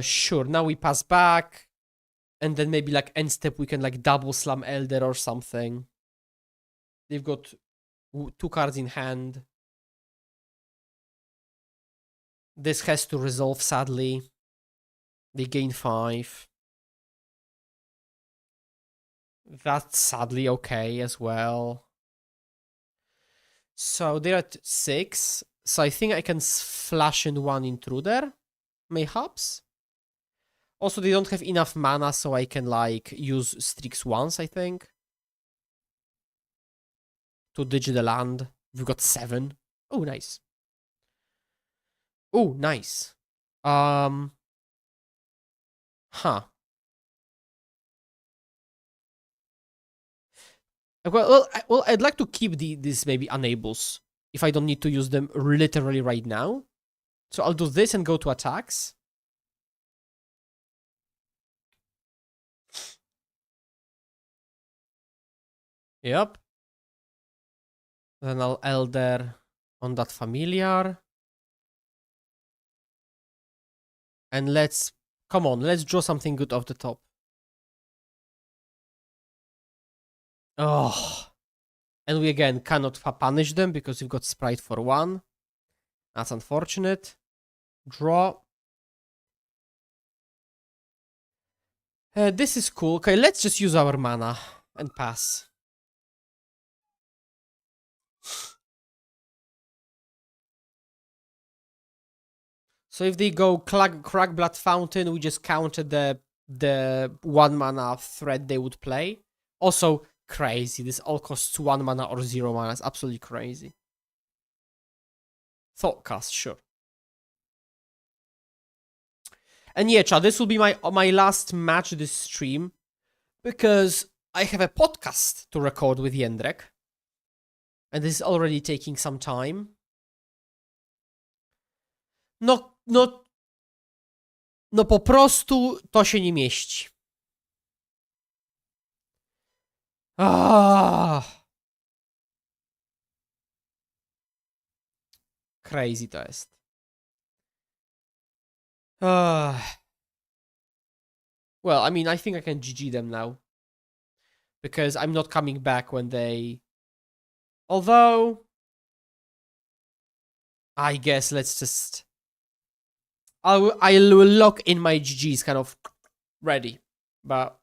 Sure. Now we pass back. And then maybe like end step we can like double slam Elder or something. They've got 2 cards in hand. This has to resolve, sadly. They gain 5. That's sadly okay as well. So they're at 6. So I think I can flash in 1 intruder, mayhaps. Also, they don't have enough mana, so I can like use Strix once, I think. To digi the land. We've got 7. Oh, nice. Oh, nice. Huh. Well, I'd like to keep these maybe enables if I don't need to use them literally right now. So I'll do this and go to attacks. Yep. Then I'll Elder on that familiar. And come on, let's draw something good off the top. Oh. And we again cannot punish them because we've got Sprite for 1. That's unfortunate. Draw. This is cool. Okay, let's just use our mana and pass. So if they go Crack Blood Fountain, we just counter the 1 mana threat they would play. Also, crazy. This all costs 1 mana or 0 mana. It's absolutely crazy. Thoughtcast, sure. And yeah, chat, this will be my last match this stream because I have a podcast to record with Jędrek. And this is already taking some time. No po prostu to się nie mieści. Crazy to jest. Well, I mean, I think I can GG them now. Because I'm not coming back when they... Although... I guess let's just... I'll lock in my GGs kind of ready. But...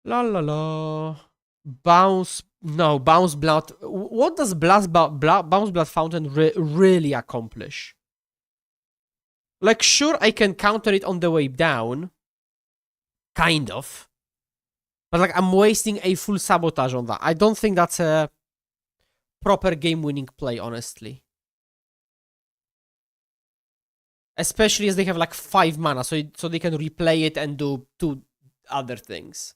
La la la. Bounce... No, Bounce Blood... What does Bounce Blood Fountain really accomplish? Like, sure, I can counter it on the way down. Kind of. But, like, I'm wasting a full sabotage on that. I don't think that's a proper game-winning play, honestly. Especially as they have, like, 5 mana, so they can replay it and do 2 other things.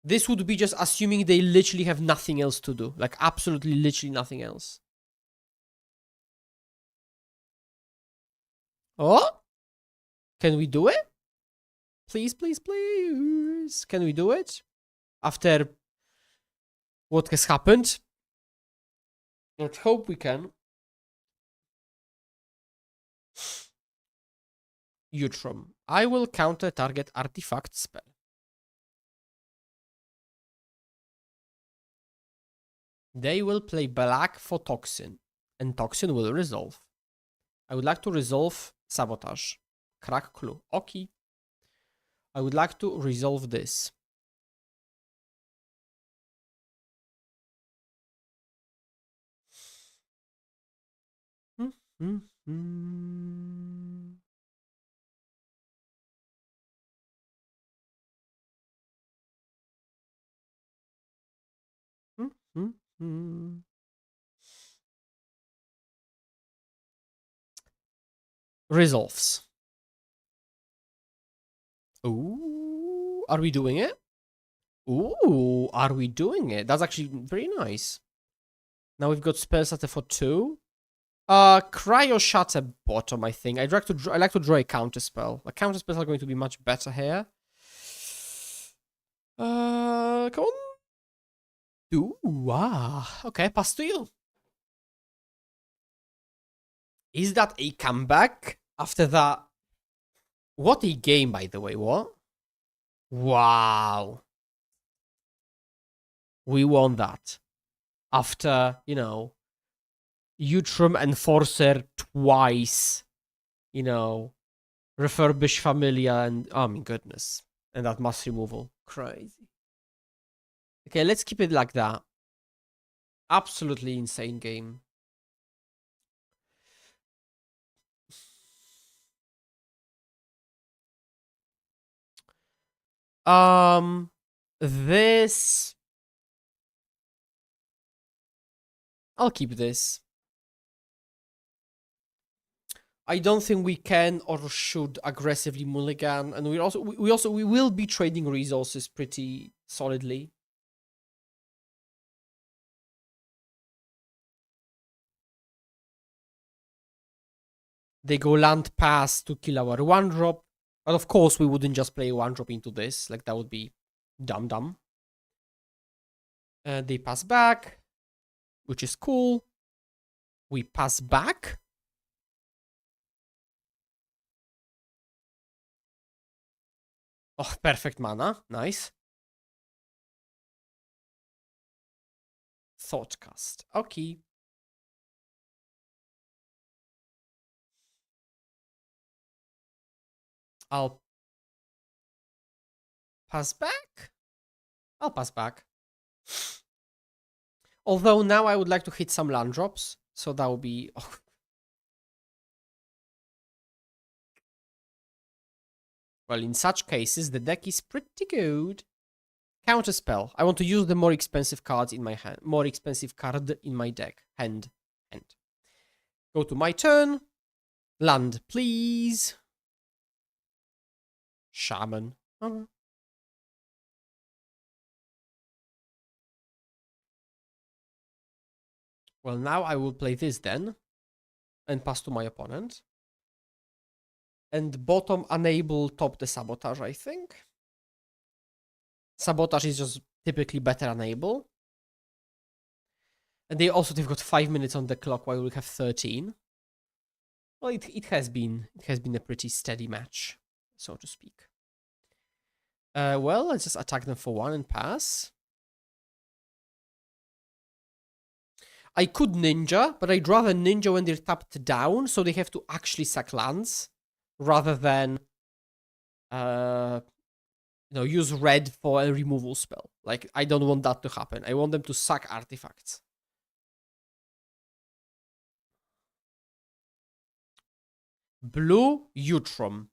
This would be just assuming they literally have nothing else to do. Like, absolutely, literally nothing else. Oh? Can we do it? Please, please, please. Can we do it? After what has happened? Let's hope we can. Utrum. I will counter target artifact spell. They will play black for Toxin, and Toxin will resolve. I would like to resolve Sabotage. Crack Clue. Okay. I would like to resolve this. Resolves. Ooh, are we doing it? Ooh, are we doing it? That's actually very nice. Now we've got spell starter for 2. Cryo Shatter bottom, I think. I like to draw a counter spell. The counter spells are going to be much better here. Come on. Ooh, okay, pass to you. Is that a comeback after that? What a game, by the way. What? Wow. We won that. After, you know, Utrum Enforcer twice, you know, Refurbish Familia, and oh my goodness. And that mass removal. Crazy. Okay, let's keep it like that. Absolutely insane game. This... I'll keep this. I don't think we can or should aggressively mulligan, and we will be trading resources pretty solidly. They go land pass to kill our 1-drop, but of course we wouldn't just play 1-drop into this, like that would be dumb. They pass back, which is cool. We pass back. Oh, perfect mana. Nice. Thoughtcast. Okay. I'll pass back. I'll pass back. Although now I would like to hit some land drops, so that would be... Oh. Well, in such cases, the deck is pretty good. Counterspell. I want to use the more expensive cards in my hand. More expensive card in my deck. Hand. Go to my turn. Land, please. Shaman. Well, now I will play this then. And pass to my opponent. And bottom enable top the Sabotage, I think. Sabotage is just typically better enable. And they've got 5 minutes on the clock while we have 13. Well, it has been a pretty steady match, so to speak. Well, let's just attack them for 1 and pass. I could ninja, but I'd rather ninja when they're tapped down, so they have to actually sack lands, rather than use red for a removal spell. Like, I don't want that to happen. I want them to sack artifacts. Blue Utrum.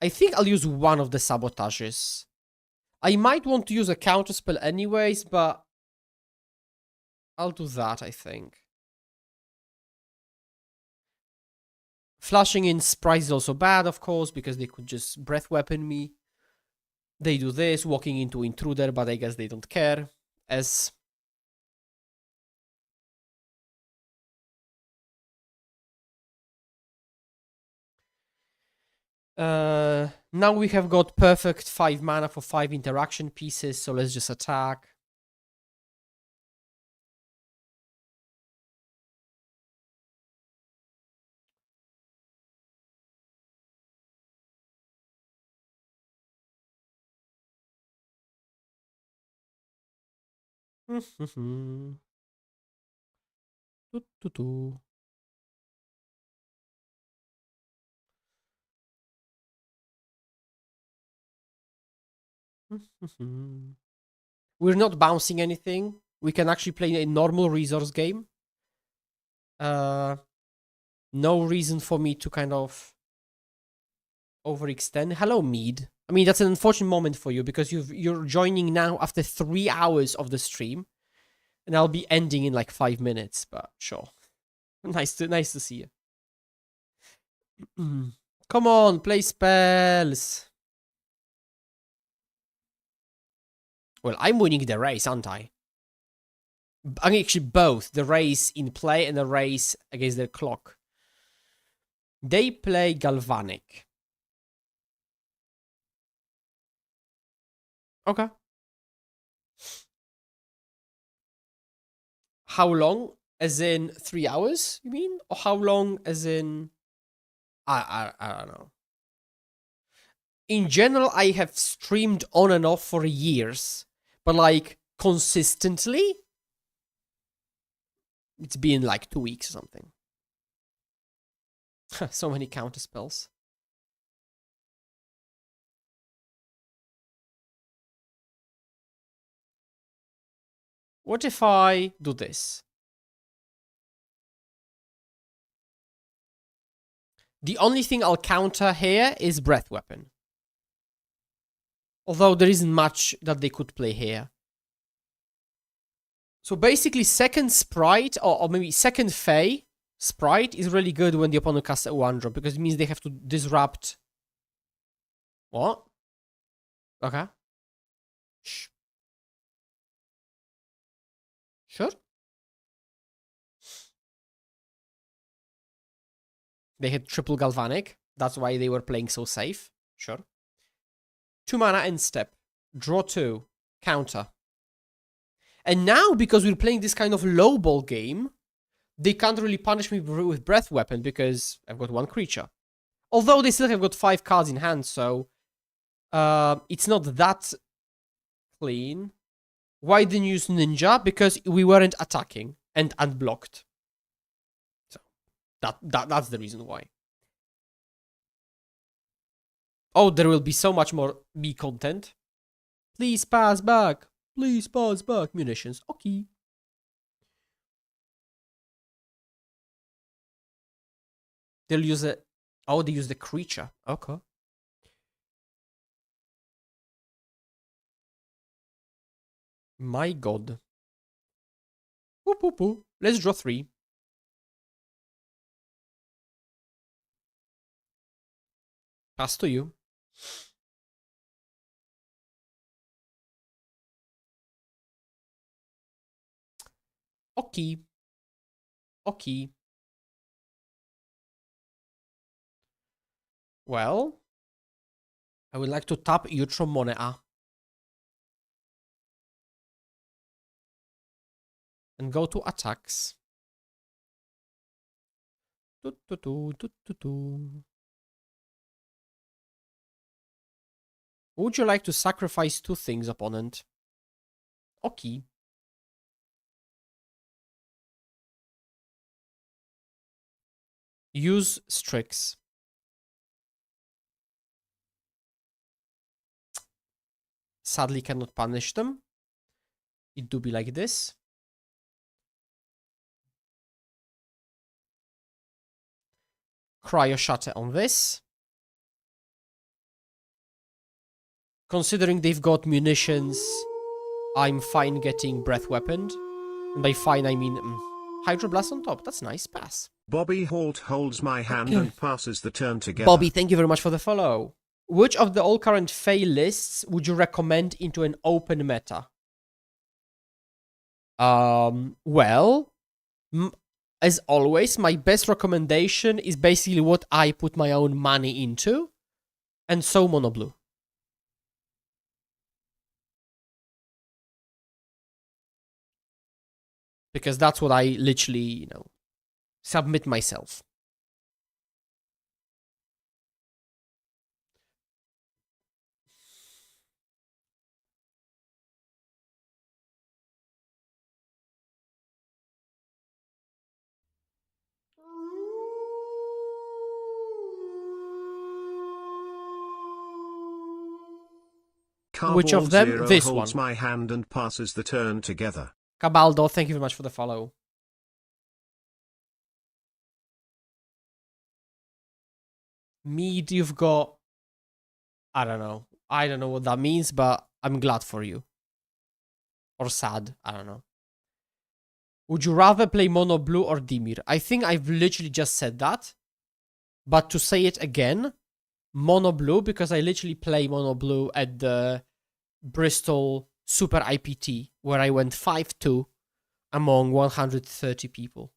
I think I'll use one of the Sabotages. I might want to use a counterspell anyways, but I'll do that, I think. Flashing in Sprite is also bad, of course, because they could just Breath Weapon me. They do this, walking into Intruder, but I guess they don't care. As... now we have got perfect 5 mana for 5 interaction pieces, so let's just attack. We're not bouncing anything. We can actually play a normal resource game. No reason for me to kind of overextend. Hello, Mead. I mean, that's an unfortunate moment for you because you're joining now after 3 hours of the stream, and I'll be ending in like 5 minutes. But sure, nice to see you. Come on, play spells. Well, I'm winning the race, aren't I? I mean, actually, both the race in play and the race against the clock. They play Galvanic. Okay. How long? As in 3 hours, you mean? Or how long as in... I don't know. In general, I have streamed on and off for years. But like, consistently, it's been like 2 weeks or something. So many counter spells. What if I do this? The only thing I'll counter here is Breath Weapon. Although there isn't much that they could play here. So basically, second Sprite, or maybe second Fey Sprite is really good when the opponent casts a 1-drop, because it means they have to disrupt... What? Okay. Shh. Sure. They had triple Galvanic. That's why they were playing so safe. Sure. 2 mana end step. Draw 2. Counter. And now, because we're playing this kind of low ball game, they can't really punish me with Breath Weapon because I've got 1 creature. Although they still have got 5 cards in hand, so it's not that clean. Why didn't you use Ninja? Because we weren't attacking and unblocked. So that's the reason why. Oh, there will be so much more me content. Please pass back. Please pass back. Munitions. Okay. They'll use a... Oh, they use the creature. Okay. My god. Whoop, whoop, whoop. Let's draw 3. Pass to you. Okay. Okay. Well, I would like to tap Jutro Monea. And go to attacks. Would you like to sacrifice 2 things, opponent? Okay. Use Strix. Sadly cannot punish them. It do be like this. Cryo Shatter on this. Considering they've got munitions, I'm fine getting Breath Weaponed. And by fine, I mean Hydroblast on top. That's nice. Pass. Bobby Holt holds my hand and passes the turn together. Bobby, thank you very much for the follow. Which of the all current Fey lists would you recommend into an open meta? Well, as always, my best recommendation is basically what I put my own money into, and so Mono Blue. Because that's what I literally, submit myself. Which of them? Zero This holds one. my hand and passes the turn together. Cabaldo, thank you very much for the follow. Mead, you've got... I don't know. I don't know what that means, but I'm glad for you. Or sad, I don't know. Would you rather play Mono Blue or Dimir? I think I've literally just said that. But to say it again, Mono Blue, because I literally play Mono Blue at the Bristol Super IPT, where I went 5-2 among 130 people.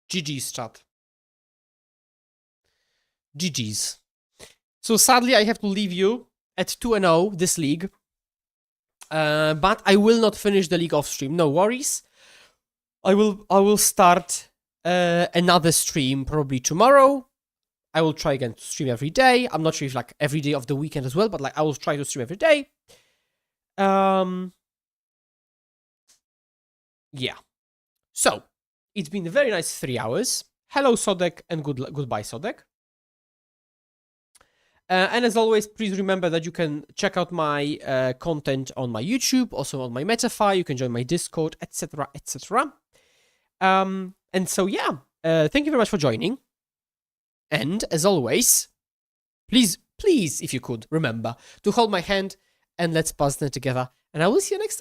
GG's, chat. GG's. So sadly, I have to leave you at 2-0 this league. But I will not finish the league off stream. No worries. I will start another stream probably tomorrow. I will try again to stream every day. I'm not sure if like every day of the weekend as well, but like I will try to stream every day. Yeah. So it's been a very nice 3 hours. Hello, Sodek, and goodbye, Sodek. And as always, please remember that you can check out my content on my YouTube, also on my Metafy. You can join my Discord, etc., etc. And so, yeah, thank you very much for joining. And as always, please, if you could, remember to hold my hand and let's pass them together. And I will see you next time.